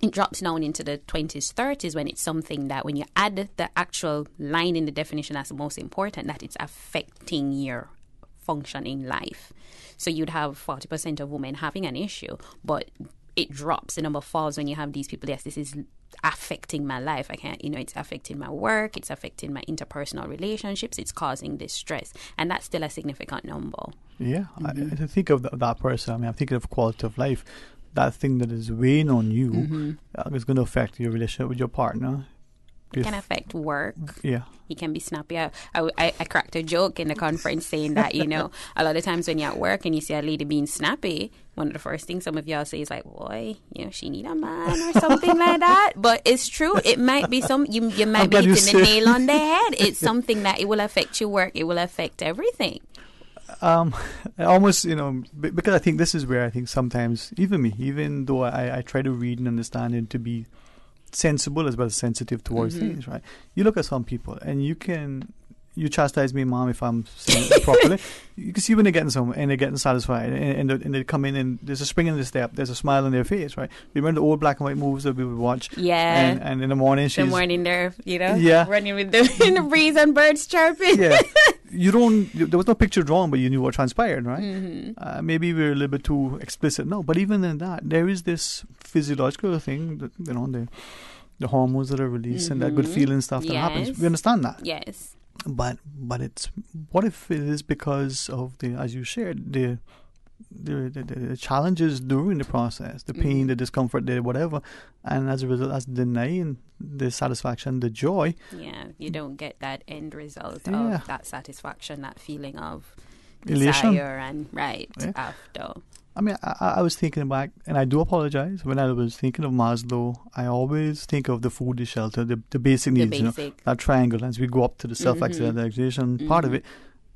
it drops down into the 20s, 30s when it's something that when you add the actual line in the definition as the most important, that it's affecting your functioning life. So you'd have 40% of women having an issue, but it drops, the number falls when you have these people, yes, this is affecting my life. I can't, it's affecting my work, it's affecting my interpersonal relationships, it's causing distress. And that's still a significant number. Yeah, I think of that person. I mean, I'm thinking of quality of life. That thing that is weighing on you is going to affect your relationship with your partner. It can affect work. Yeah. You can be snappy. I cracked a joke in the conference saying that, a lot of times when you're at work and you see a lady being snappy, one of the first things some of y'all say is like, boy, she need a man or something like that. But it's true. It might be you might be hitting the nail on the head. It's something that it will affect your work. It will affect everything. Almost, because I think this is where I think sometimes, even though I try to read and understand and to be sensible as well as sensitive towards things, right? You look at some people and you chastise me, Mom, if I'm saying it properly. You can see when they're getting somewhere and they're getting satisfied and they come in and there's a spring in their step, there's a smile on their face, right? Remember the old black and white movies that we would watch? Yeah. And in the morning they're there, yeah, running with in the breeze and birds chirping. Yeah. There was no picture drawn, but you knew what transpired, right? Maybe we're a little bit too explicit now, but even in that, there is this physiological thing that, the hormones that are released and that good feeling stuff that happens. We understand that. Yes. But it's, what if it is because of as you shared, the challenges during the process, the pain, the discomfort, the whatever, and as a result, that's denying the satisfaction, the joy. Yeah, you don't get that end result of that satisfaction, that feeling of elation. Desire and after. I mean, I was thinking back, and I do apologize. When I was thinking of Maslow, I always think of the food, the shelter, the basic needs, that triangle. As we go up to the self-actualization part of it,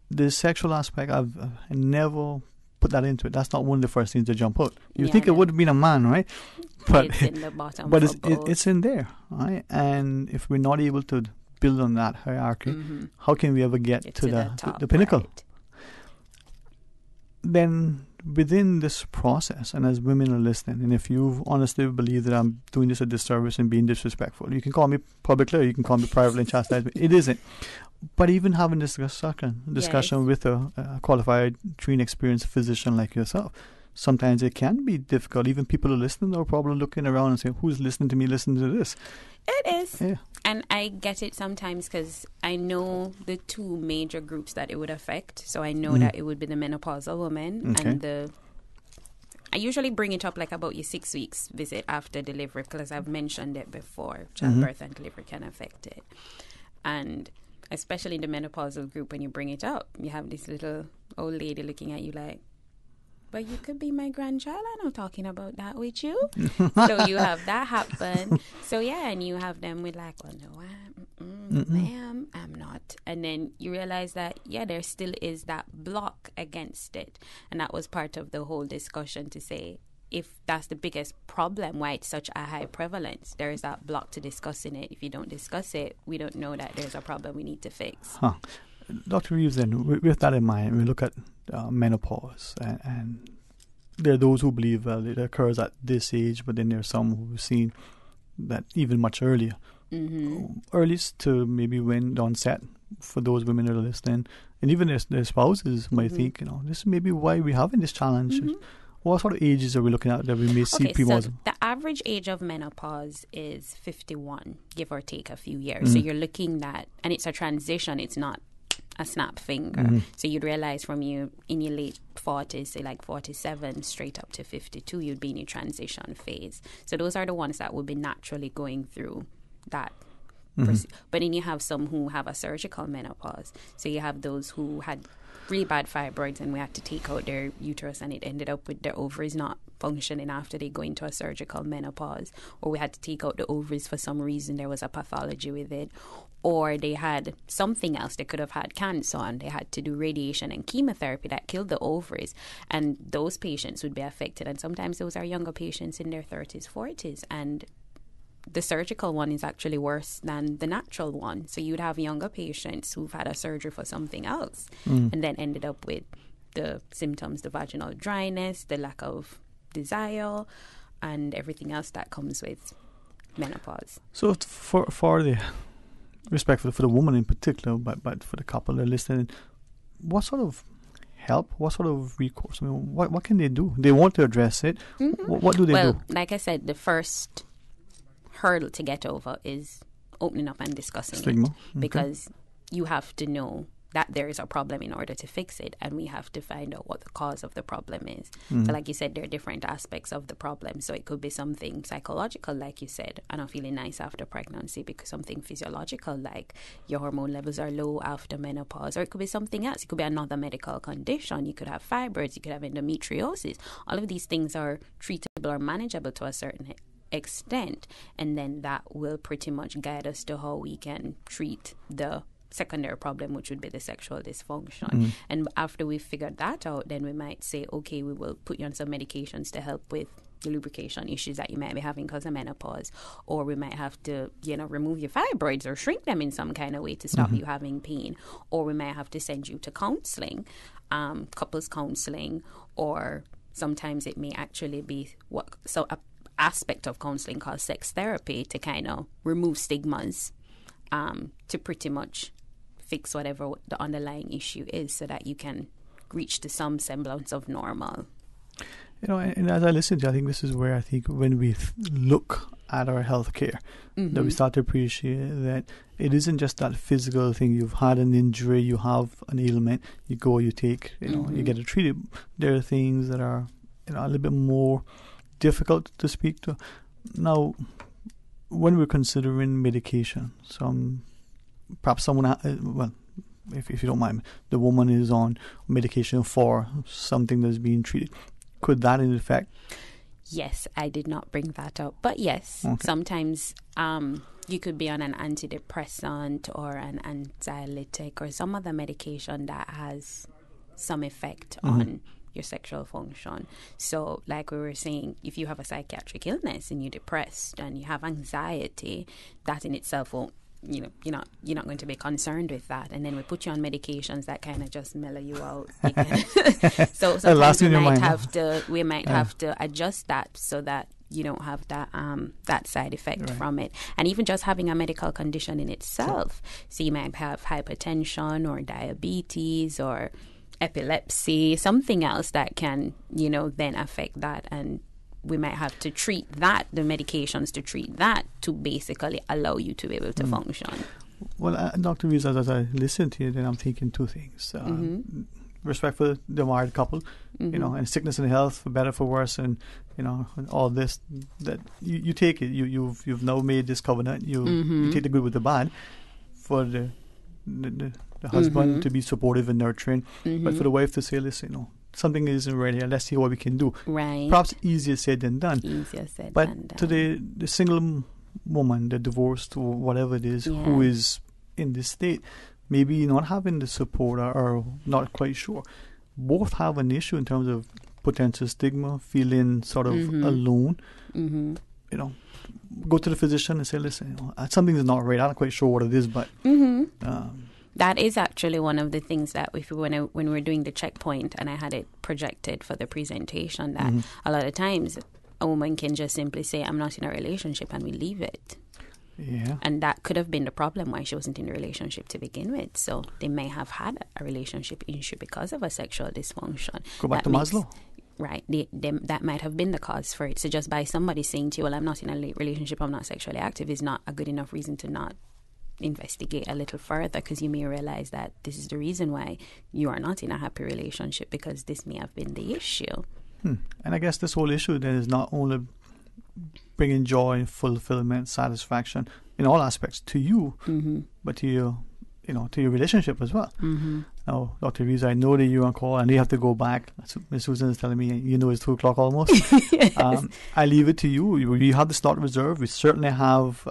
the sexual aspect, I never put that into it. That's not one of the first things to jump out. You think it would have been a man, right? But it's in the bottom. But it's in there, right? And if we're not able to build on that hierarchy, how can we ever get to the pinnacle? Right. Then within this process, and as women are listening, and if you honestly believe that I'm doing this a disservice and being disrespectful, you can call me publicly or you can call me privately and chastise me. It isn't. But even having this discussion with a qualified, trained, experienced physician like yourself, sometimes it can be difficult. Even people who are listening are probably looking around and saying, who's listening to me listening to this? It is. Yeah. And I get it sometimes because I know the two major groups that it would affect. So I know that it would be the menopausal woman and I usually bring it up like about your 6 weeks visit after delivery because I've mentioned it before. Childbirth and delivery can affect it. And especially in the menopausal group, when you bring it up, you have this little old lady looking at you like, but you could be my grandchild. I'm not talking about that with you. So you have that happen. So and you have them with like, well, no, ma'am, I'm not. And then you realize that, there still is that block against it. And that was part of the whole discussion to say, if that's the biggest problem, why it's such a high prevalence, there is that block to discussing it. If you don't discuss it, we don't know that there's a problem we need to fix. Dr. Reeves, then, with that in mind, we look at menopause, and there are those who believe, well, it occurs at this age, but then there are some who've seen that even much earlier. Earliest to maybe when the onset for those women that are listening, and even their spouses might think, this may be why we're having this challenge. What sort of ages are we looking at that we may see premenopausal? So the average age of menopause is 51, give or take a few years. So you're looking at, and it's a transition, it's not a snap finger. So you'd realize from you in your late 40s, say like 47 straight up to 52, you'd be in your transition phase. So those are the ones that would be naturally going through that. But then you have some who have a surgical menopause. So you have those who had really bad fibroids, and we had to take out their uterus, and it ended up with their ovaries not functioning after they go into a surgical menopause, or we had to take out the ovaries for some reason, there was a pathology with it, or they had something else, they could have had cancer and they had to do radiation and chemotherapy that killed the ovaries, and those patients would be affected, and sometimes those are younger patients in their 30s, 40s, and the surgical one is actually worse than the natural one. So you'd have younger patients who've had a surgery for something else and then ended up with the symptoms, the vaginal dryness, the lack of desire, and everything else that comes with menopause. So for the respect for the woman in particular, but for the couple that are listening, what sort of help, what sort of recourse? I mean, what can they do? They want to address it. What do they do? Well, like I said, the first hurdle to get over is opening up and discussing Stigma. it, because you have to know that there is a problem in order to fix it, and we have to find out what the cause of the problem is. So like you said, there are different aspects of the problem. So it could be something psychological, like you said, I'm not feeling nice after pregnancy, because something physiological like your hormone levels are low after menopause, or it could be something else. It could be another medical condition. You could have fibroids, you could have endometriosis. All of these things are treatable or manageable to a certain extent, and then that will pretty much guide us to how we can treat the secondary problem, which would be the sexual dysfunction. And after we've figured that out, then we might say, okay, we will put you on some medications to help with the lubrication issues that you might be having because of menopause, or we might have to, remove your fibroids or shrink them in some kind of way to stop you having pain, or we might have to send you to counseling, couples counseling, or sometimes it may actually be a aspect of counseling called sex therapy to kind of remove stigmas, to pretty much fix whatever the underlying issue is, so that you can reach to some semblance of normal. And as I listen to you, I think this is where I think when we look at our healthcare, that we start to appreciate that it isn't just that physical thing. You've had an injury, you have an ailment, you go, you take, you get it treated. There are things that are, a little bit more difficult to speak to. Now, when we're considering medication, perhaps someone, if you don't mind, the woman is on medication for something that's being treated. Could that in effect? Yes, I did not bring that up, but yes, sometimes you could be on an antidepressant or an anxiolytic or some other medication that has some effect on your sexual function. So like we were saying, if you have a psychiatric illness and you're depressed and you have anxiety, that in itself won't, you're not going to be concerned with that. And then we put you on medications that kind of just mellow you out. So sometimes we might have to adjust that so that you don't have that side effect from it. And even just having a medical condition in itself. So you might have hypertension or diabetes or epilepsy, something else that can, then affect that. And we might have to treat that, the medications to treat that, to basically allow you to be able to function. Well, Dr. Rees, as I listen to you, then I'm thinking two things. Respect for the married couple, and sickness and health, for better, for worse, and, and all this, that you take it. You've now made this covenant. You take the good with the bad for the husband to be supportive and nurturing, but for the wife to say, listen, something isn't right here, let's see what we can do. Right. Perhaps easier said than done. But to the single woman, the divorced, or whatever it is, who is in this state, maybe not having the support or not quite sure, both have an issue in terms of potential stigma, feeling sort of alone. Go to the physician and say, listen, something's not right. I'm not quite sure what it is, but that is actually one of the things that when we're doing the checkpoint, and I had it projected for the presentation, that a lot of times a woman can just simply say, I'm not in a relationship, and we leave it. Yeah. And that could have been the problem why she wasn't in a relationship to begin with. So they may have had a relationship issue because of a sexual dysfunction. Go back to Maslow. Right. That might have been the cause for it. So just by somebody saying to you, well, I'm not in a relationship, I'm not sexually active, is not a good enough reason to not investigate a little further, because you may realize that this is the reason why you are not in a happy relationship, because this may have been the issue. And I guess this whole issue then is not only bringing joy, fulfillment, satisfaction in all aspects to you, but to your, to your relationship as well. Now, Dr. Reeves, I know that you're on call and you have to go back. Ms. Susan is telling me, it's 2 o'clock almost. Yes. I leave it to you. We have the slot reserved. We certainly have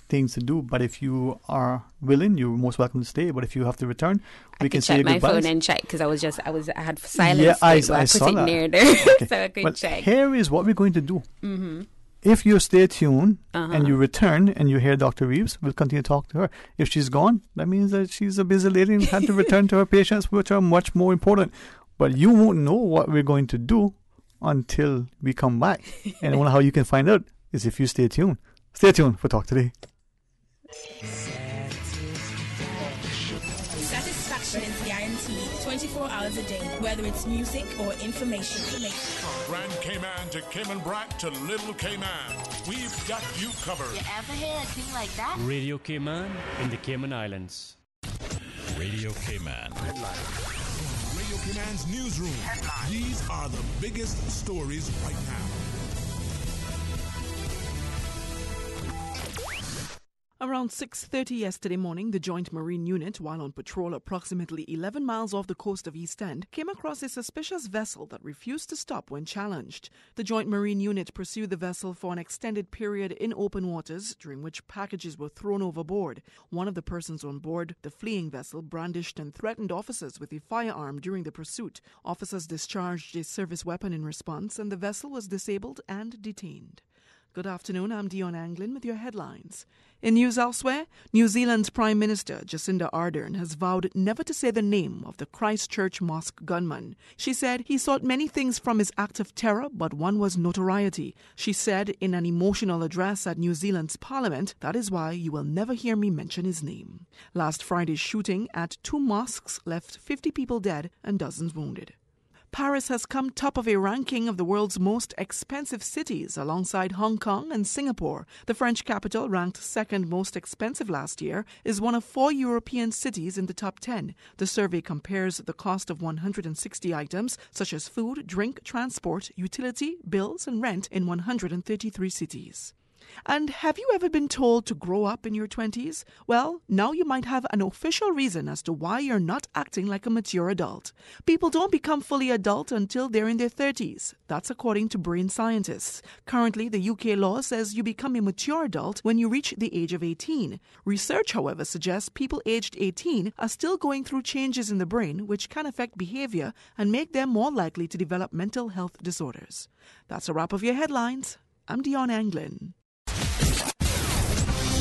things to do, but if you are willing, you're most welcome to stay. But if you have to return, we can say check my goodbyes. phone and check because I had silence. Yeah, I put saw it that. near there Okay. so I could Well, check. here is what we're going to do. Mm-hmm. If you stay tuned Uh-huh. and you return and you hear Dr. Reeves, we'll continue to talk to her. If she's gone, that means that she's a busy lady and had to return to her patients, which are much more important. But you won't know what we're going to do until we come back. And only how you can find out is if you stay tuned. Stay tuned for Talk Today. Satisfaction is guaranteed 24 hours a day, whether it's music or information. Grand Cayman to Cayman Brac to Little Cayman. We've got you covered. You ever hear a thing like that? Radio Cayman in the Cayman Islands. Radio Cayman. Radio Cayman's newsroom. These are the biggest stories right now. Around 6:30 yesterday morning, the Joint Marine Unit, while on patrol approximately 11 miles off the coast of East End, came across a suspicious vessel that refused to stop when challenged. The Joint Marine Unit pursued the vessel for an extended period in open waters, during which packages were thrown overboard. One of the persons on board the fleeing vessel brandished and threatened officers with a firearm during the pursuit. Officers discharged a service weapon in response, and the vessel was disabled and detained. Good afternoon, I'm Dion Anglin with your headlines. In news elsewhere, New Zealand's Prime Minister Jacinda Ardern has vowed never to say the name of the Christchurch mosque gunman. She said he sought many things from his act of terror, but one was notoriety. She said in an emotional address at New Zealand's Parliament, "That is why you will never hear me mention his name." Last Friday's shooting at 2 mosques left 50 people dead and dozens wounded. Paris has come top of a ranking of the world's most expensive cities alongside Hong Kong and Singapore. The French capital, ranked second most expensive last year, is one of 4 European cities in the top 10. The survey compares the cost of 160 items such as food, drink, transport, utility, bills and rent in 133 cities. And have you ever been told to grow up in your 20s? Well, now you might have an official reason as to why you're not acting like a mature adult. People don't become fully adult until they're in their 30s. That's according to brain scientists. Currently, the UK law says you become a mature adult when you reach the age of 18. Research, however, suggests people aged 18 are still going through changes in the brain which can affect behavior and make them more likely to develop mental health disorders. That's a wrap of your headlines. I'm Dion Anglin.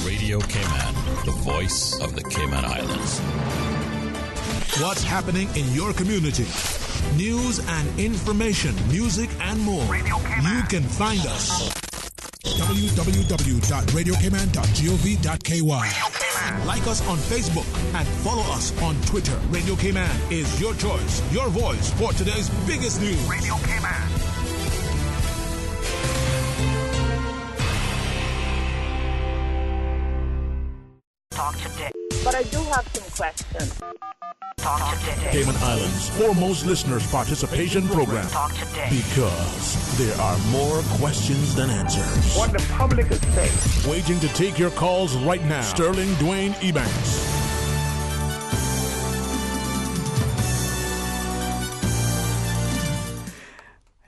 Radio Cayman, the voice of the Cayman Islands. What's happening in your community? News and information, music and more. You can find us. www.radiocayman.gov.ky. Like us on Facebook and follow us on Twitter. Radio Cayman is your choice, your voice for today's biggest news. Radio Cayman. Talk today. But I do have some questions. Talk today. Cayman Islands' foremost listeners' participation program. Talk today. Because there are more questions than answers. What the public is saying. Waiting to take your calls right now. Sterling Dwayne Ebanks.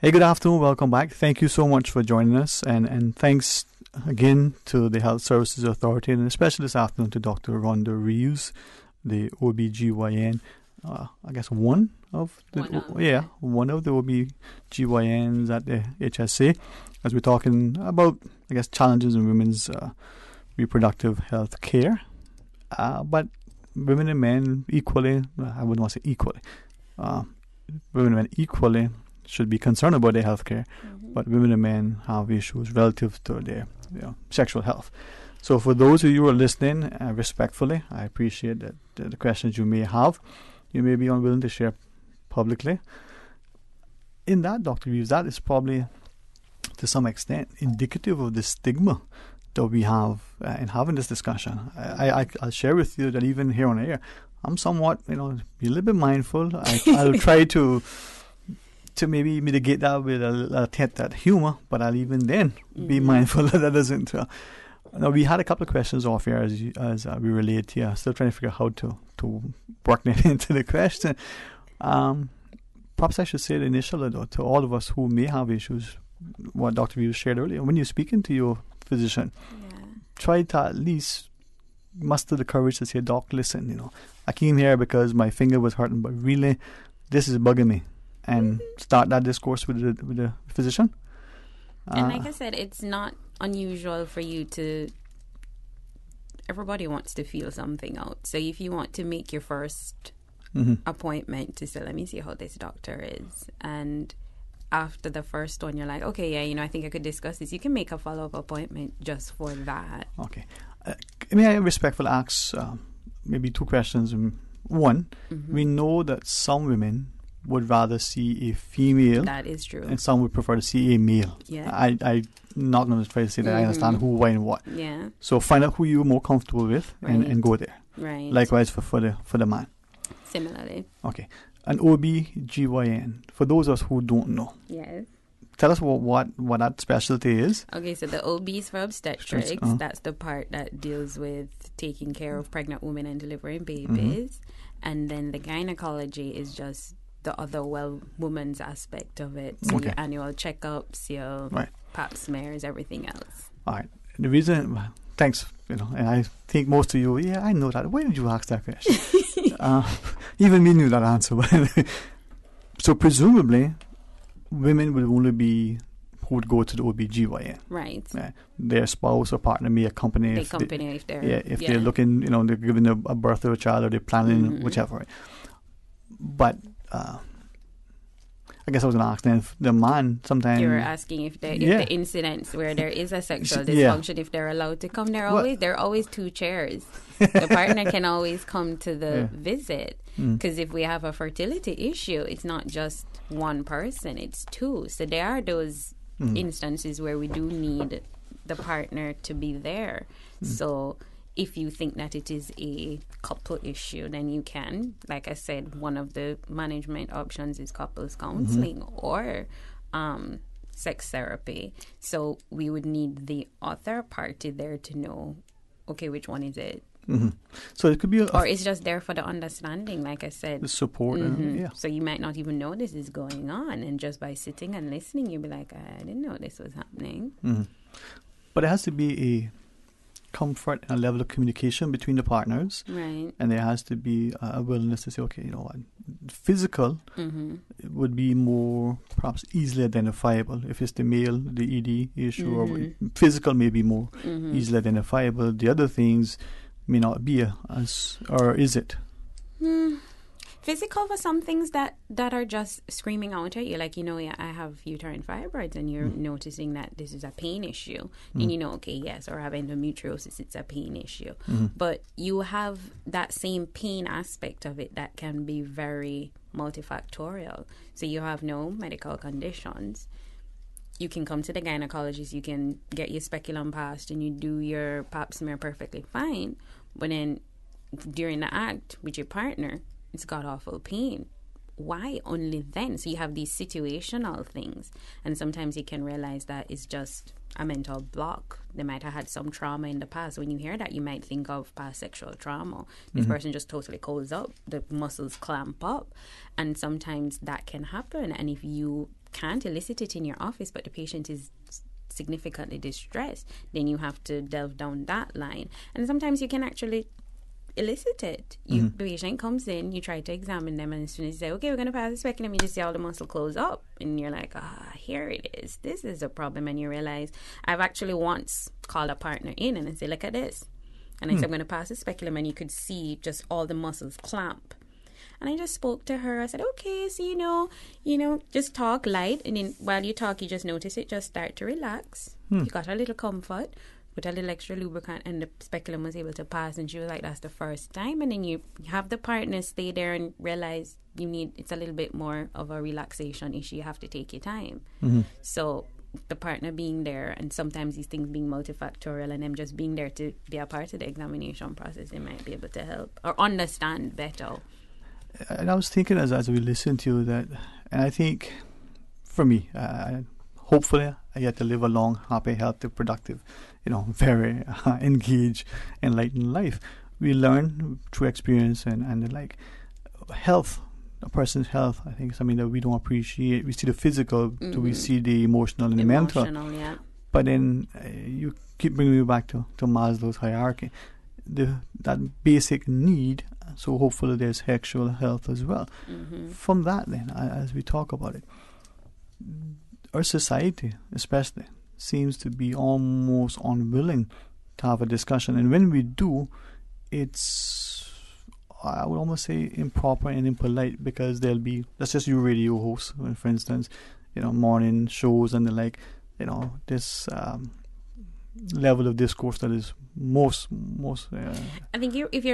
Hey, good afternoon. Welcome back. Thank you so much for joining us. And thanks again to the Health Services Authority, and especially this afternoon to Dr. Rhonda Reeves, the OBGYN, I guess one of the OBGYNs at the HSA, as we're talking about, I guess, challenges in women's reproductive health care. But women and men equally, I wouldn't want to say equally, women and men equally should be concerned about their health care, but women and men have issues relative to their sexual health. So for those of you who are listening, respectfully, I appreciate that the questions you may have, you may be unwilling to share publicly. In that, Dr. Reeves, that is probably to some extent indicative of the stigma that we have in having this discussion. I'll share with you that even here on air, I'm somewhat, be a little bit mindful. I'll try to maybe mitigate that with a attempt at humor, but I'll even then be mindful that doesn't Now, we had a couple of questions off here as we relate here. Still trying to figure out how to work that into the question. Perhaps I should say the initial, though, to all of us who may have issues, what Dr. Views shared earlier, when you're speaking to your physician, try to at least muster the courage to say, Doc, listen, I came here because my finger was hurting, but really, this is bugging me. And start that discourse with the physician. And like I said, it's not unusual for you to... Everybody wants to feel something out. So if you want to make your first appointment to say, let me see how this doctor is, and after the first one, you're like, okay, yeah, I think I could discuss this. You can make a follow-up appointment just for that. Okay. May I respectfully ask maybe two questions? One, we know that some women would rather see a female. That is true. And some would prefer to see a male. Yeah. I'm not going to try to say that I understand who, why, and what. Yeah. So find out who you're more comfortable with and go there. Right. Likewise for the man. Similarly. Okay. An OB/GYN, for those of us who don't know. Yes. Tell us what that specialty is. Okay, so the OB is for obstetrics. That's the part that deals with taking care of pregnant women and delivering babies. And then the gynecology is just the other woman's aspect of it. So your annual checkups, your pap smears, everything else. All right. The reason, thanks, and I think most of you, I know that. Why did you ask that question? Even me knew that answer. So presumably, women would only be who would go to the OB/GYN. Right. Their spouse or partner may accompany. If they're... if they're looking, they're giving a birth to a child or they're planning whichever. But I guess I was going to ask then if the man sometimes... You were asking if the incidents where there is a sexual dysfunction, if they're allowed to come. There are always two chairs. The partner can always come to the visit. Because if we have a fertility issue, it's not just one person, it's two. So there are those instances where we do need the partner to be there. So if you think that it is a couple issue, then you can. Like I said, one of the management options is couples counseling or sex therapy. So we would need the other party there to know, okay, which one is it? So it could be or it's just there for the understanding, like I said. The support. So you might not even know this is going on. And just by sitting and listening, you'll be like, I didn't know this was happening. But it has to be a comfort and a level of communication between the partners. Right. And there has to be a willingness to say, okay, you know what, physical would be more perhaps easily identifiable. If it's the male, the ED issue, or physical may be more easily identifiable. The other things may not be or is it? Physical for some things that are just screaming out at you, like, I have uterine fibroids, and you're noticing that this is a pain issue. Then okay, yes, or I have endometriosis, it's a pain issue. But you have that same pain aspect of it that can be very multifactorial. So you have no medical conditions. You can come to the gynecologist, you can get your speculum passed, and you do your pap smear perfectly fine. But then during the act with your partner, it's got awful pain. Why only then? So you have these situational things. And sometimes you can realize that it's just a mental block. They might have had some trauma in the past. When you hear that, you might think of past sexual trauma. This person just totally colds up. The muscles clamp up. And sometimes that can happen. And if you can't elicit it in your office, but the patient is significantly distressed, then you have to delve down that line. And sometimes you can actually elicit it. The patient comes in, you try to examine them, and as soon as you say, okay, we're going to pass the speculum, you just see all the muscle close up, and you're like, here it is. This is a problem. And you realize, I've actually once called a partner in and I say, look at this. And I said, I'm going to pass the speculum, and you could see just all the muscles clamp. And I just spoke to her. I said, okay, so, just talk light. And then while you talk, you just notice it just start to relax. You got a little comfort, put a little extra lubricant, and the speculum was able to pass. And she was like, that's the first time. And then you have the partner stay there and realize it's a little bit more of a relaxation issue. You have to take your time. So the partner being there, and sometimes these things being multifactorial, and them just being there to be a part of the examination process, they might be able to help or understand better. And I was thinking as we listened to you that, and I think for me, hopefully I get to live a long, happy, healthy, productive, very engaged, enlightened life. We learn through experience and like health. A person's health, I think, is something that we don't appreciate. We see the physical, so we see the emotional and the mental. Yeah. But then you keep bringing me back to Maslow's hierarchy. That basic need, so hopefully there's sexual health as well. From that then, as we talk about it, our society especially seems to be almost unwilling to have a discussion, and when we do, it's, I would almost say, improper and impolite, because there'll be, let's just you radio hosts, for instance, morning shows and the like, this level of discourse that is most. I think if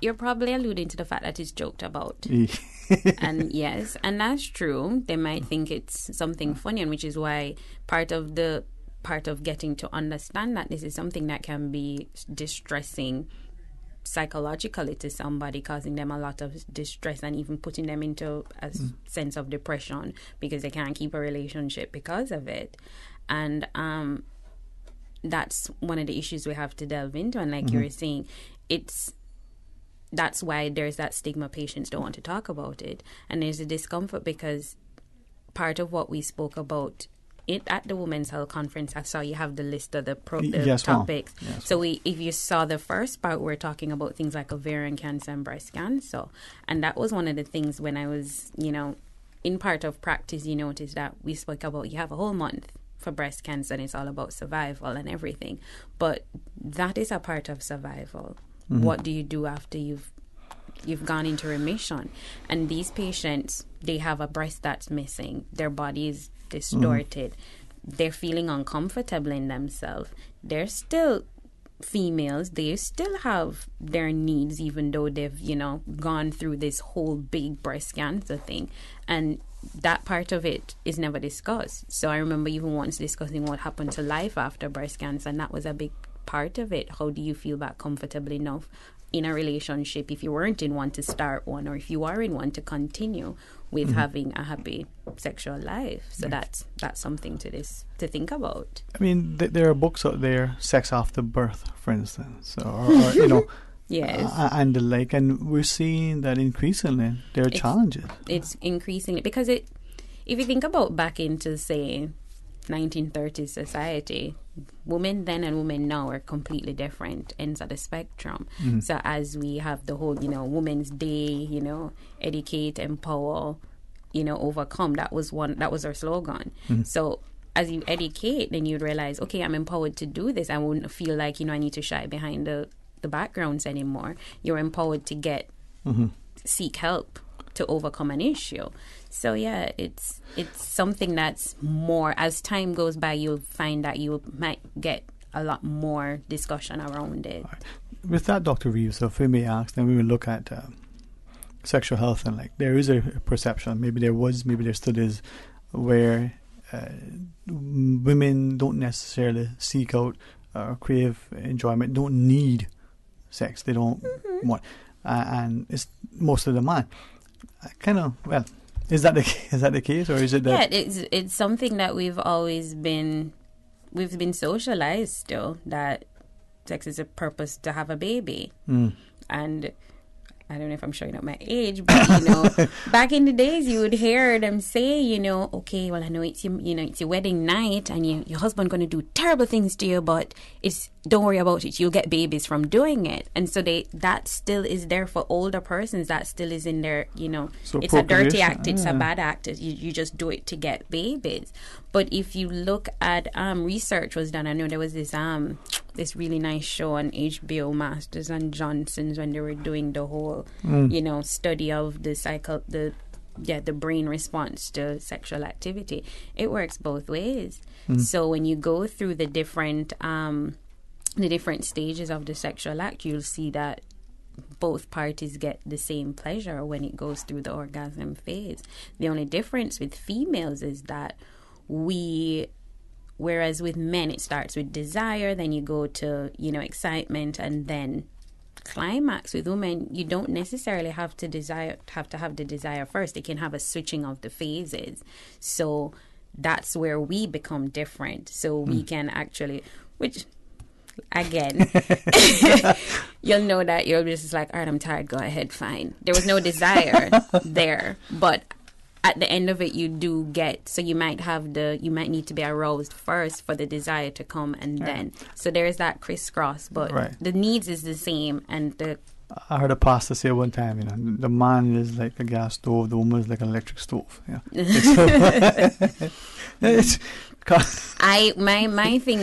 you're probably alluding to the fact that it's joked about, and yes, and that's true. They might think it's something funny, and which is why part of getting to understand that this is something that can be distressing psychologically to somebody, causing them a lot of distress and even putting them into a sense of depression because they can't keep a relationship because of it. And that's one of the issues we have to delve into. And like you were saying, that's why there's that stigma. Patients don't want to talk about it, and there's a discomfort because part of what we spoke about at the Women's Health Conference, I saw you have the list of the topics. Yes, so if you saw the first part, we're talking about things like ovarian cancer and breast cancer. And that was one of the things when I was, in part of practice, you notice that we spoke about you have a whole month for breast cancer and it's all about survival and everything. But that is a part of survival. What do you do after you've gone into remission? And these patients, they have a breast that's missing. Their body is distorted. They're feeling uncomfortable in themselves. They're still females. They still have their needs, even though they've, gone through this whole big breast cancer thing. And that part of it is never discussed. So I remember even once discussing what happened to life after breast cancer, and that was a big part of it. How do you feel back comfortable enough in a relationship, if you weren't in one, to start one, or if you are in one, to continue with having a happy sexual life? So that's something to think about. I mean, there are books out there, Sex After Birth, for instance, or yes, and the like, and we're seeing that increasingly there are challenges. It's increasingly, because if you think about back into, say, 1930s society, women then and women now are completely different ends of the spectrum. So as we have the whole, Women's Day, educate, empower, overcome, that was our slogan. So as you educate, then you'd realize, okay, I'm empowered to do this. I wouldn't feel like, I need to shy behind the backgrounds anymore. You're empowered to seek help to overcome an issue. So yeah, it's something that's more, as time goes by, you'll find that you might get a lot more discussion around it. Right. With that, Dr. Reeves, if we may ask, then we will look at sexual health, and like there is a perception, maybe there still is, where women don't necessarily seek out or crave enjoyment, don't need sex, they don't want, and it's most of the man. Is that the case, or is it that? Yeah, it's something that we've been socialized still, that sex is a purpose to have a baby. And I don't know if I'm showing up my age, but back in the days, you would hear them say, okay, well, I know it's your wedding night, and your husband going to do terrible things to you, but don't worry about it. You'll get babies from doing it. And so that still is there for older persons. That still is in there. So it's a dirty act. It's a bad act. You just do it to get babies. But if you look at research was done, I know there was this really nice show on HBO, Masters and Johnsons, when they were doing the whole study of the brain response to sexual activity. It works both ways. So when you go through the different stages of the sexual act, you'll see that both parties get the same pleasure when it goes through the orgasm phase. The only difference with females is that whereas with men it starts with desire, then you go to excitement, and then climax. With women, you don't necessarily have to have the desire first. They can have a switching of the phases. So that's where we become different. So we can actually, which again, you'll know that you're just like, all right, I'm tired, go ahead, fine. There was no desire there, but at the end of it, you do get, so you might need to be aroused first for the desire to come, and then, so there's that crisscross, but the needs is the same, and I heard a pastor say one time, the man is like a gas stove, the woman is like an electric stove. Yeah. My thing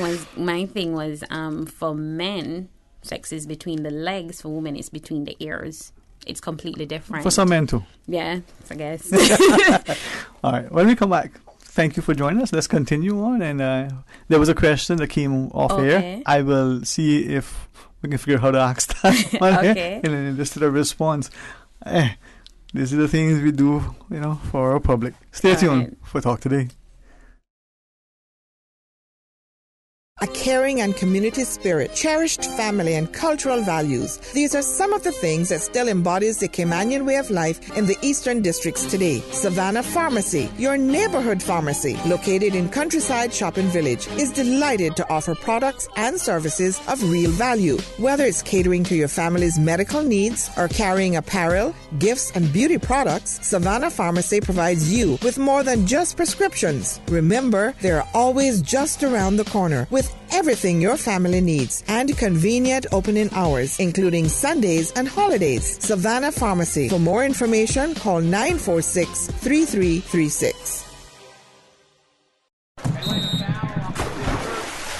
was for men, sex is between the legs. For women, it's between the ears. It's completely different. For some men too. Yeah, I guess. All right. When we come back, thank you for joining us. Let's continue on. And there was a question that came off air. I will see if we can figure out how to ask that on here. And then just a response. These are the things we do, for our public. Stay tuned for Talk Today. A caring and community spirit, cherished family and cultural values. These are some of the things that still embodies the Caymanian way of life in the Eastern Districts today. Savannah Pharmacy, your neighborhood pharmacy, located in Countryside Shopping Village, is delighted to offer products and services of real value. Whether it's catering to your family's medical needs or carrying apparel, gifts, and beauty products, Savannah Pharmacy provides you with more than just prescriptions. Remember, they're always just around the corner with everything your family needs and convenient opening hours, including Sundays and holidays. Savannah Pharmacy. For more information, call 946-3336.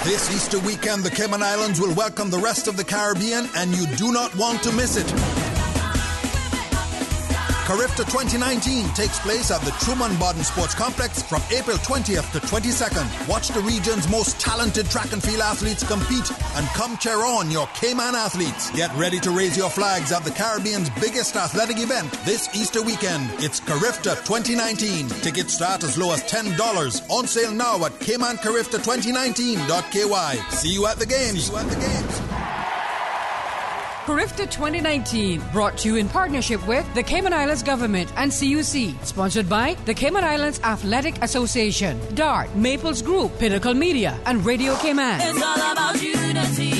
This Easter weekend, the Cayman Islands will welcome the rest of the Caribbean, and you do not want to miss it. Carifta 2019 takes place at the Truman Bodden Sports Complex from April 20th to 22nd. Watch the region's most talented track and field athletes compete and come cheer on your Cayman athletes. Get ready to raise your flags at the Caribbean's biggest athletic event this Easter weekend. It's Carifta 2019. Tickets start as low as $10. On sale now at caymancarifta2019.ky. See you at the games. Carifta 2019, brought to you in partnership with the Cayman Islands Government and CUC. Sponsored by the Cayman Islands Athletic Association, DART, Maples Group, Pinnacle Media, and Radio Cayman. It's all about unity.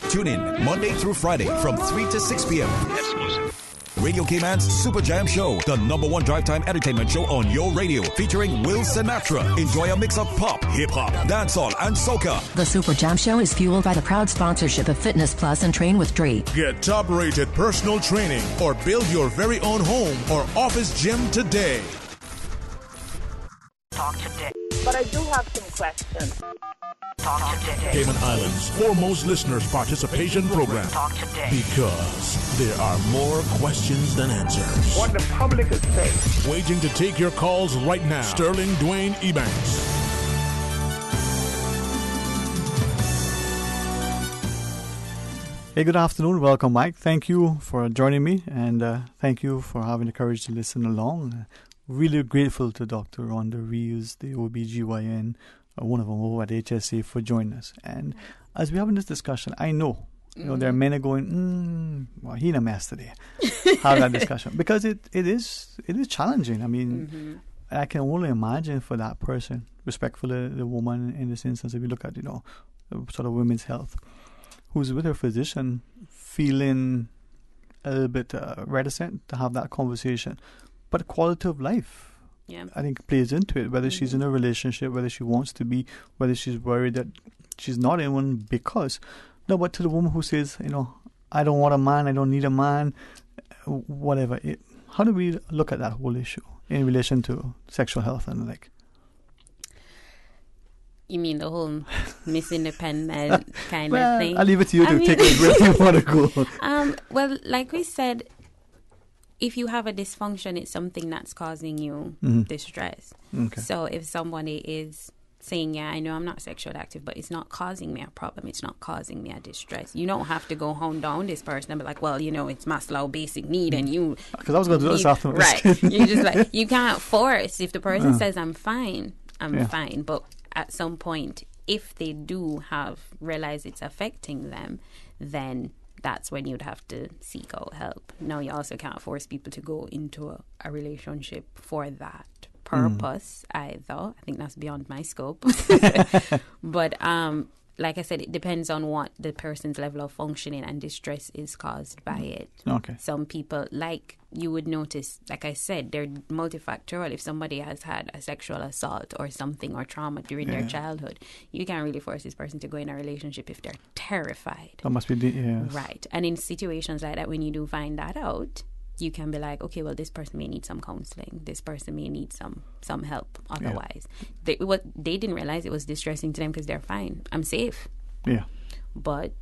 Tune in Monday through Friday from 3 to 6 p.m. Radio Cayman's Super Jam Show, the #1 drive time entertainment show on your radio, featuring Will Sinatra. Enjoy a mix of pop, hip-hop, dancehall, and soca. The Super Jam Show is fueled by the proud sponsorship of Fitness Plus and Train with Dre. Get top-rated personal training or build your very own home or office gym today. Talk today. But I do have some questions. Talk today. Cayman Islands' foremost listeners participation program. Talk today. Because there are more questions than answers. What the public is saying. Waiting to take your calls right now. Sterling Dwayne Ebanks. Hey, good afternoon. Welcome, Mike. Thank you for joining me, and thank you for having the courage to listen along. Really grateful to Dr. Rhonda Reeves, the OBGYN, one of them over at HSA, for joining us. And as we're having this discussion, I know, there are many going, well, he in a mess today. Have that discussion. Because it is challenging. I mean, I can only imagine for that person, respectfully, the woman in this instance, if you look at, sort of women's health, who's with her physician, feeling a little bit reticent to have that conversation. But quality of life, I think, plays into it. Whether she's in a relationship, whether she wants to be, whether she's worried that she's not in one because. No, but to the woman who says, I don't want a man, I don't need a man, whatever. How do we look at that whole issue in relation to sexual health and the like? You mean the whole Miss Independent kind of thing? I'll leave it to you to take it where you want to go. Well, like we said, if you have a dysfunction, it's something that's causing you distress. Okay. So if somebody is saying, I know I'm not sexually active, but it's not causing me a problem, it's not causing me a distress, you don't have to go hunt down this person and be like, well, it's Maslow's basic need and you... Because I was going to do this after. Right. You just you can't force. If the person says, I'm fine, I'm fine. But at some point, if they do realize it's affecting them, then that's when you'd have to seek out help. Now, you also can't force people to go into a relationship for that purpose either. I think that's beyond my scope. But like I said, it depends on what the person's level of functioning and distress is caused by it. Okay. Some people, like you would notice, like I said, they're multifactorial. If somebody has had a sexual assault or something or trauma during their childhood, you can't really force this person to go in a relationship if they're terrified. That must be right. And in situations like that, when you do find that out, you can be like, okay, well, this person may need some counseling. This person may need some help. Otherwise, they didn't realize it was distressing to them because they're fine. I'm safe. Yeah. But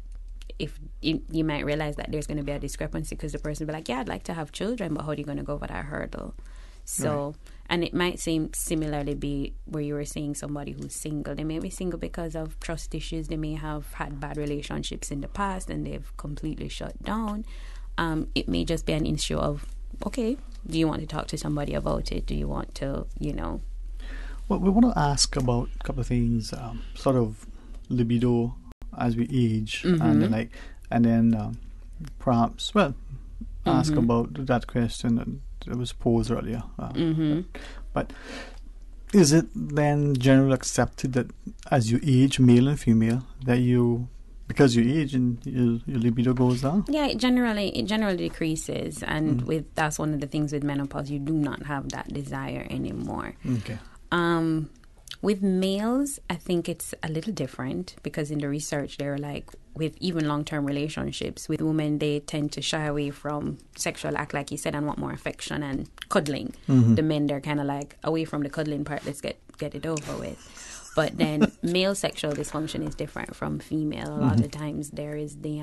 if you might realize that there's going to be a discrepancy because the person will be like, yeah, I'd like to have children, but how are you going to go over that hurdle? So, and it might seem similarly be where you were saying somebody who's single. They may be single because of trust issues. They may have had bad relationships in the past and they've completely shut down. It may just be an issue of, okay, do you want to talk to somebody about it? Do you want to, Well, we want to ask about a couple of things, sort of libido as we age, and then perhaps, ask about that question that was posed earlier. But is it then generally accepted that as you age, male and female, that because you age and your libido goes down? Yeah, it generally decreases, and that's one of the things with menopause. You do not have that desire anymore. Okay. With males, I think it's a little different because in the research, they're like with even long-term relationships with women, they tend to shy away from sexual act, like you said, and want more affection and cuddling. The men, they're kind of like away from the cuddling part. Let's get it over with. But then male sexual dysfunction is different from female. A lot of the times there is the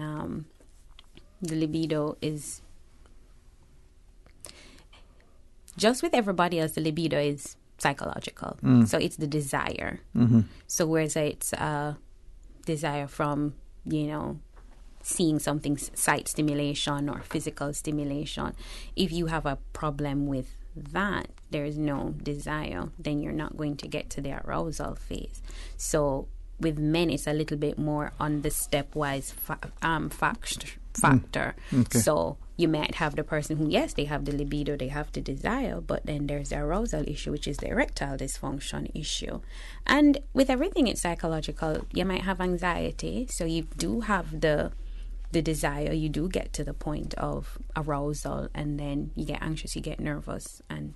libido is just with everybody else. The libido is psychological, so it's the desire. So whereas it's a desire from seeing something, sight stimulation or physical stimulation. If you have a problem with that, there is no desire, then you're not going to get to the arousal phase. So with men, it's a little bit more on the stepwise factor. Okay. So you might have the person who, yes, they have the libido, they have the desire, but then there's the arousal issue, which is the erectile dysfunction issue. And with everything, it's psychological. You might have anxiety, so you do have the desire, you do get to the point of arousal, and then you get anxious, you get nervous, and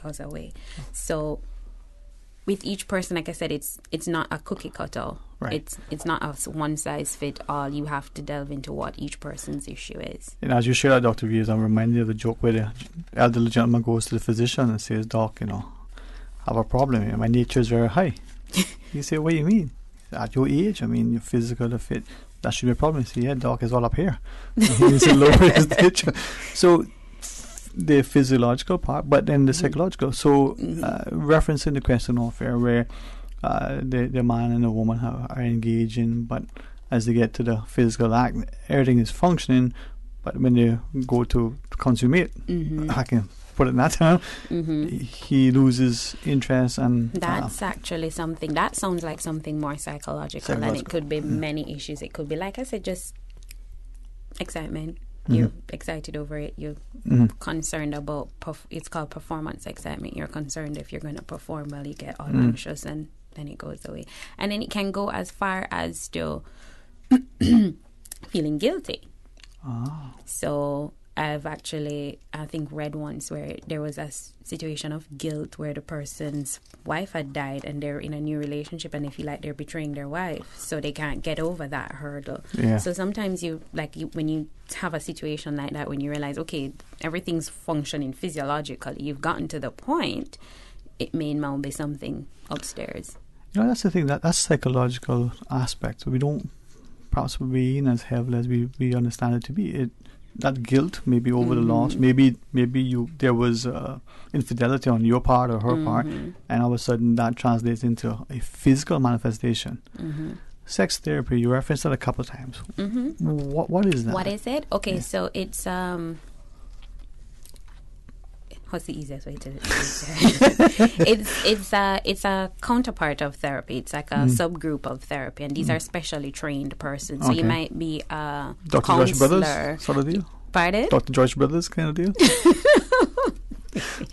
goes away. So with each person, like I said, it's not a cookie cutter. It's not a one size fit all. You have to delve into what each person's issue is. And as you share that, Dr. Views, I'm reminded of the joke where the elderly gentleman goes to the physician and says, "Doc, I have a problem. My nature is very high." You say, "What do you mean? At your age, your physical, the fit, that should be a problem." You say, "Yeah, Doc, it's all up here." He's a lower his nature. So the physiological part, but then the psychological. So referencing the question off air where the man and the woman are engaging, but as they get to the physical act, everything is functioning, but when they go to consummate, I can put it in that term, he loses interest, and that's actually something that sounds like something more psychological, and it could be many issues. It could be, like I said, just excitement. You're excited over it. You're concerned about it's called performance excitement. You're concerned if you're going to perform well. You get all anxious, and then it goes away. And then it can go as far as to feeling guilty. So I've actually, I think, read once where there was a situation of guilt where the person's wife had died and they're in a new relationship and they feel like they're betraying their wife, so they can't get over that hurdle. So sometimes when you have a situation like that, when you realize, okay, everything's functioning physiologically, you've gotten to the point, it may now be something upstairs. That's the thing, that's psychological aspect. So we don't perhaps be in as heavily as we understand it to be. That guilt, maybe over the loss, maybe there was infidelity on your part or her part, and all of a sudden that translates into a physical manifestation. Sex therapy, you referenced it a couple of times. What is that? What is it? Okay, so it's what's the easiest way to it's a counterpart of therapy. It's like a subgroup of therapy, and these are specially trained persons. So you might be a Dr. counselor. Joyce Brothers sort of deal? Pardon? Dr. Joyce Brothers kind of deal?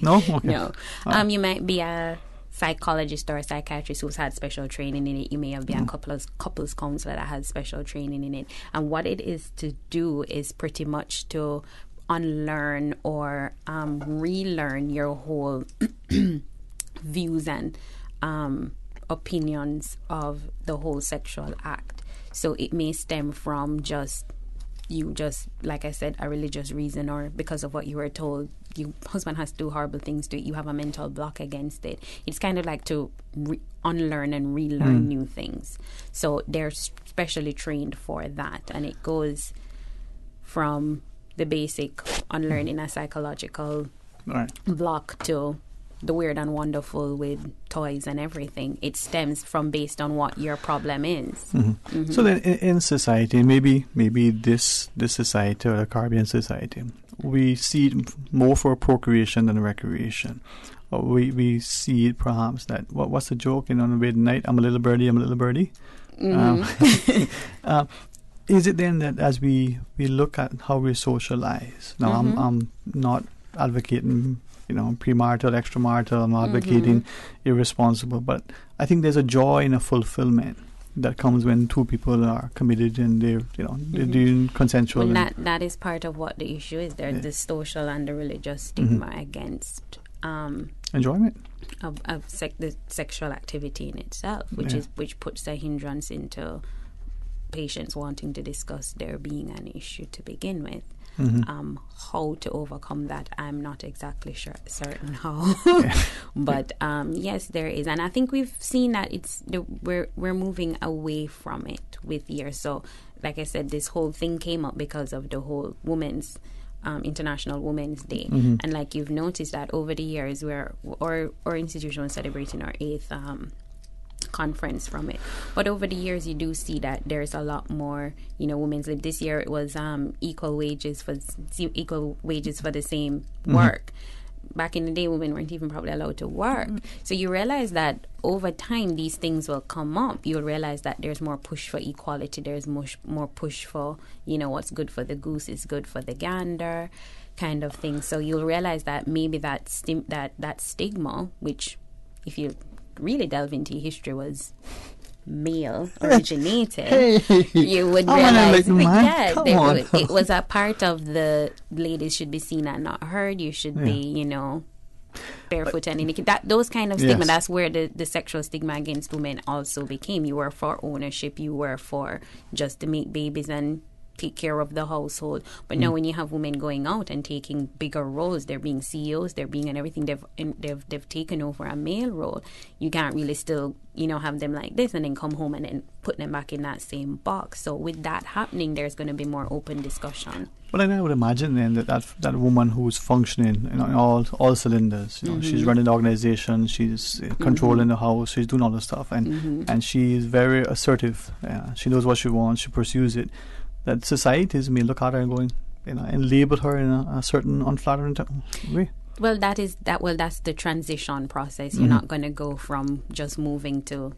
No? Okay. No. You might be a psychologist or a psychiatrist who's had special training in it. You may have been a couples counselor that has special training in it. And what it is to do is pretty much to unlearn or relearn your whole views and opinions of the whole sexual act. So it may stem from just like I said, a religious reason, or because of what you were told, your husband has to do horrible things to it, you have a mental block against it. It's kind of like to unlearn and relearn new things. So they're specially trained for that, and it goes from the basic unlearning a psychological block to the weird and wonderful with toys and everything. It stems from based on what your problem is. So then in society, maybe this society or the Caribbean society, we see it more for procreation than recreation. Or we see it perhaps that, what's the joke on the wedding night? I'm a little birdie, I'm a little birdie. Is it then that as we look at how we socialize, now I'm not advocating premarital, extramarital, I'm not advocating irresponsible, but I think there's a joy and a fulfillment that comes when two people are committed and they're doing consensual. Well, that is part of what the issue is. There's the social and the religious stigma against enjoyment of the sexual activity in itself, which puts a hindrance into patients wanting to discuss there being an issue to begin with. How to overcome that, I'm not exactly certain how, but yes, there is, and I think we've seen that we're moving away from it with years. So, like I said, this whole thing came up because of the whole Women's International Women's Day, and like you've noticed that over the years, our institution was celebrating our 8th conference from it, but over the years you do see that there's a lot more women's lib. This year it was equal wages for the same work. Back in the day, women weren't even probably allowed to work. So you realize that over time these things will come up. You'll realize that there's more push for equality, there's more push for what's good for the goose is good for the gander kind of thing. So you'll realize that maybe that stigma, which if you really delve into history was male originated, you would realize it was a part of the ladies should be seen and not heard. You should be barefoot and naked. Those kind of stigma, that's where the sexual stigma against women also became. You were for ownership, you were for just to make babies and take care of the household. But now when you have women going out and taking bigger roles, they're being CEOs, they're being and everything, they've taken over a male role. You can't really still have them like this and then come home and then put them back in that same box. So with that happening, there's going to be more open discussion. But then I would imagine then that woman who's functioning in all cylinders, she's running the organization, she's controlling the house, she's doing all the stuff, and she's very assertive. She knows what she wants, she pursues it. That societies may look at her and going, and label her in a certain unflattering way. Well, that's the transition process. You're not going to go from just moving to,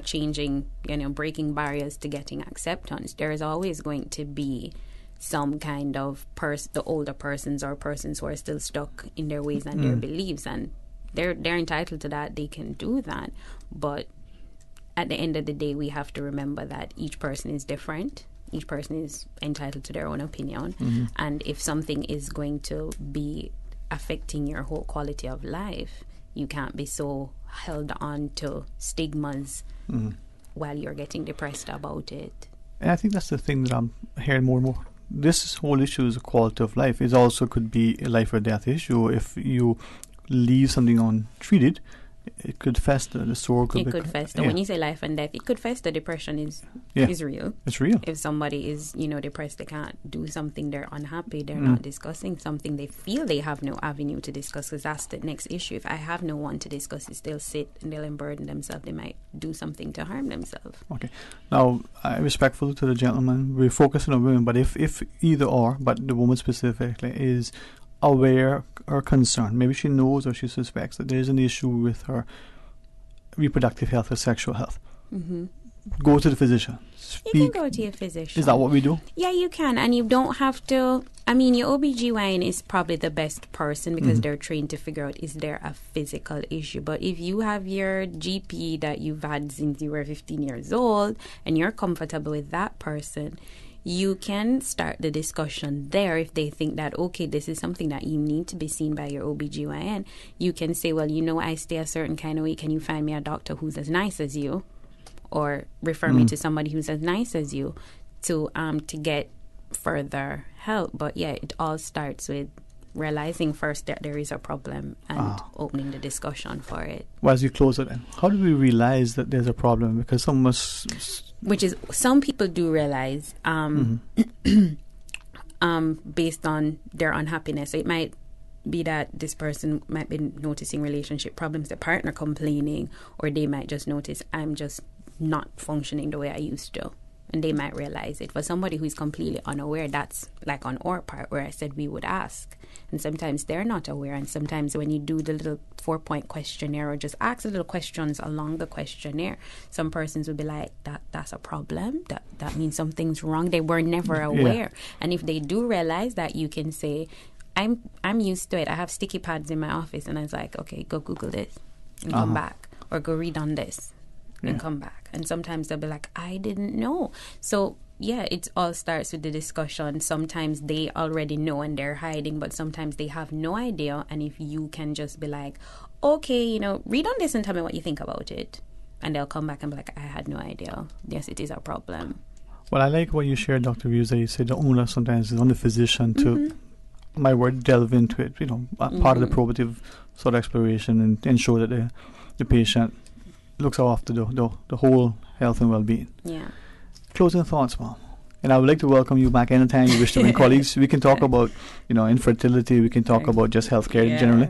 changing, breaking barriers to getting acceptance. There is always going to be some kind of the older persons or persons who are still stuck in their ways and their beliefs, and they're entitled to that. They can do that, but at the end of the day, we have to remember that each person is different. Each person is entitled to their own opinion. And if something is going to be affecting your whole quality of life, you can't be so held on to stigmas while you're getting depressed about it. And I think that's the thing that I'm hearing more and more. This whole issue is a quality of life. It also could be a life or death issue. If you leave something untreated, it could fester. The sore could fester. When you say life and death, it could fester. Depression is real. It's real. If somebody is, depressed, they can't do something, they're unhappy, they're not discussing something, they feel they have no avenue to discuss, because that's the next issue. If I have no one to discuss it, they'll sit and they'll unburden themselves. They might do something to harm themselves. Okay. Now, I'm respectful to the gentleman. We're focusing on women, but if either or, but the woman specifically is aware or concerned, maybe she knows or she suspects that there's an issue with her reproductive health or sexual health, go to the physician? You can go to your physician. Is that what we do? Yeah, you can. And you don't have to. I mean, your OBGYN is probably the best person because they're trained to figure out is there a physical issue. But if you have your GP that you've had since you were 15 years old and you're comfortable with that person, you can start the discussion there. If they think that, okay, this is something that you need to be seen by your OBGYN, you can say, well, I stay a certain kind of way. Can you find me a doctor who's as nice as you? Or refer me to somebody who's as nice as you to get further help. But yeah, it all starts with realizing first that there is a problem and opening the discussion for it. Well, as you close it, how do we realize that there's a problem? Because some people do realize based on their unhappiness. So it might be that this person might be noticing relationship problems, the partner complaining, or they might just notice, I'm just not functioning the way I used to. And they might realize it. For somebody who is completely unaware, that's like on our part where I said we would ask. And sometimes they're not aware. And sometimes when you do the little 4-point questionnaire or just ask the little questions along the questionnaire, some persons will be like, that's a problem. That means something's wrong. They were never aware. Yeah. And if they do realize that, you can say, I'm used to it. I have sticky pads in my office. And I was like, okay, go Google this and come back. Or go read on this. And come back. And sometimes they'll be like, I didn't know. So, yeah, it all starts with the discussion. Sometimes they already know and they're hiding, but sometimes they have no idea. And if you can just be like, okay, read on this and tell me what you think about it. And they'll come back and be like, I had no idea. Yes, it is a problem. Well, I like what you shared, Dr. Views, that you said the owner sometimes is on the physician to, my word, delve into it, part of the probative sort of exploration and ensure that the patient looks after the whole health and well-being. Yeah. Closing thoughts, Mom. And I would like to welcome you back anytime you wish to. My colleagues, we can talk about, infertility. We can talk about just healthcare generally.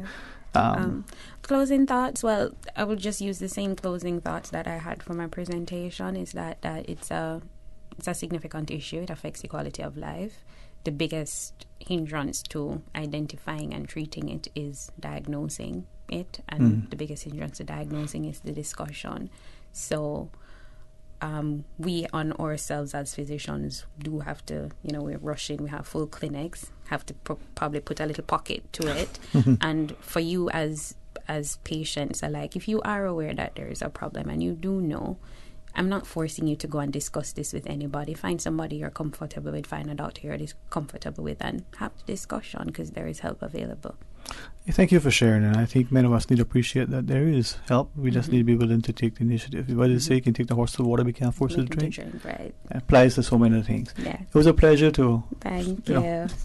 Closing thoughts. Well, I will just use the same closing thoughts that I had for my presentation. Is that it's a significant issue. It affects the quality of life. The biggest hindrance to identifying and treating it is diagnosing it, and the biggest hindrance to diagnosing is the discussion. So we on ourselves as physicians do have to, we're rushing, we have full clinics, have to probably put a little pocket to it. And for you as patients, if you are aware that there is a problem and you do know, I'm not forcing you to go and discuss this with anybody. Find somebody you're comfortable with, find a doctor you're comfortable with, and have the discussion, because there is help available. Thank you for sharing, and I think many of us need to appreciate that there is help. We just need to be willing to take the initiative. What they say, you can take the horse to the water, we can't force it to drink. Right. It applies to so many things. Yeah. It was a pleasure to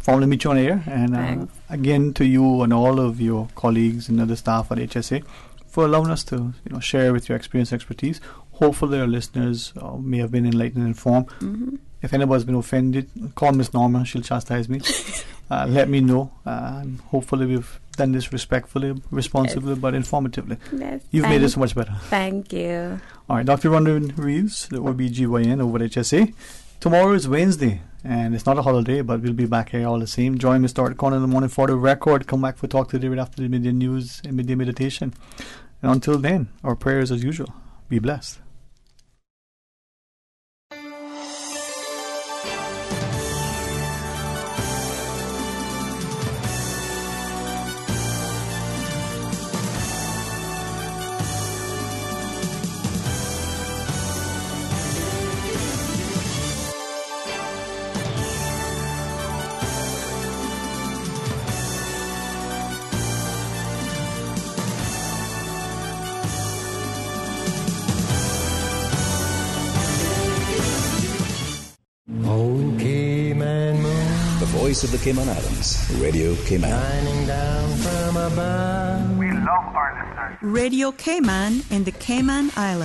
formally meet you on air, and again to you and all of your colleagues and other staff at HSA for allowing us to share with your experience and expertise. Hopefully our listeners may have been enlightened and informed. If anybody's been offended, call Miss Norma, she'll chastise me. Let me know, and hopefully we've done this respectfully, responsibly, but informatively. Yes, You've made it so much better. Thank you. All right, Dr. Rhonda Reeves, the OBGYN over at HSA. Tomorrow is Wednesday, and it's not a holiday, but we'll be back here all the same. Join me, start corner in the morning for the record. Come back for Talk Today right after the midday news and midday meditation. And until then, our prayers as usual. Be blessed. Voice of the Cayman Islands, Radio Cayman. Shining down from above. We love our listeners. Radio Cayman in the Cayman Islands.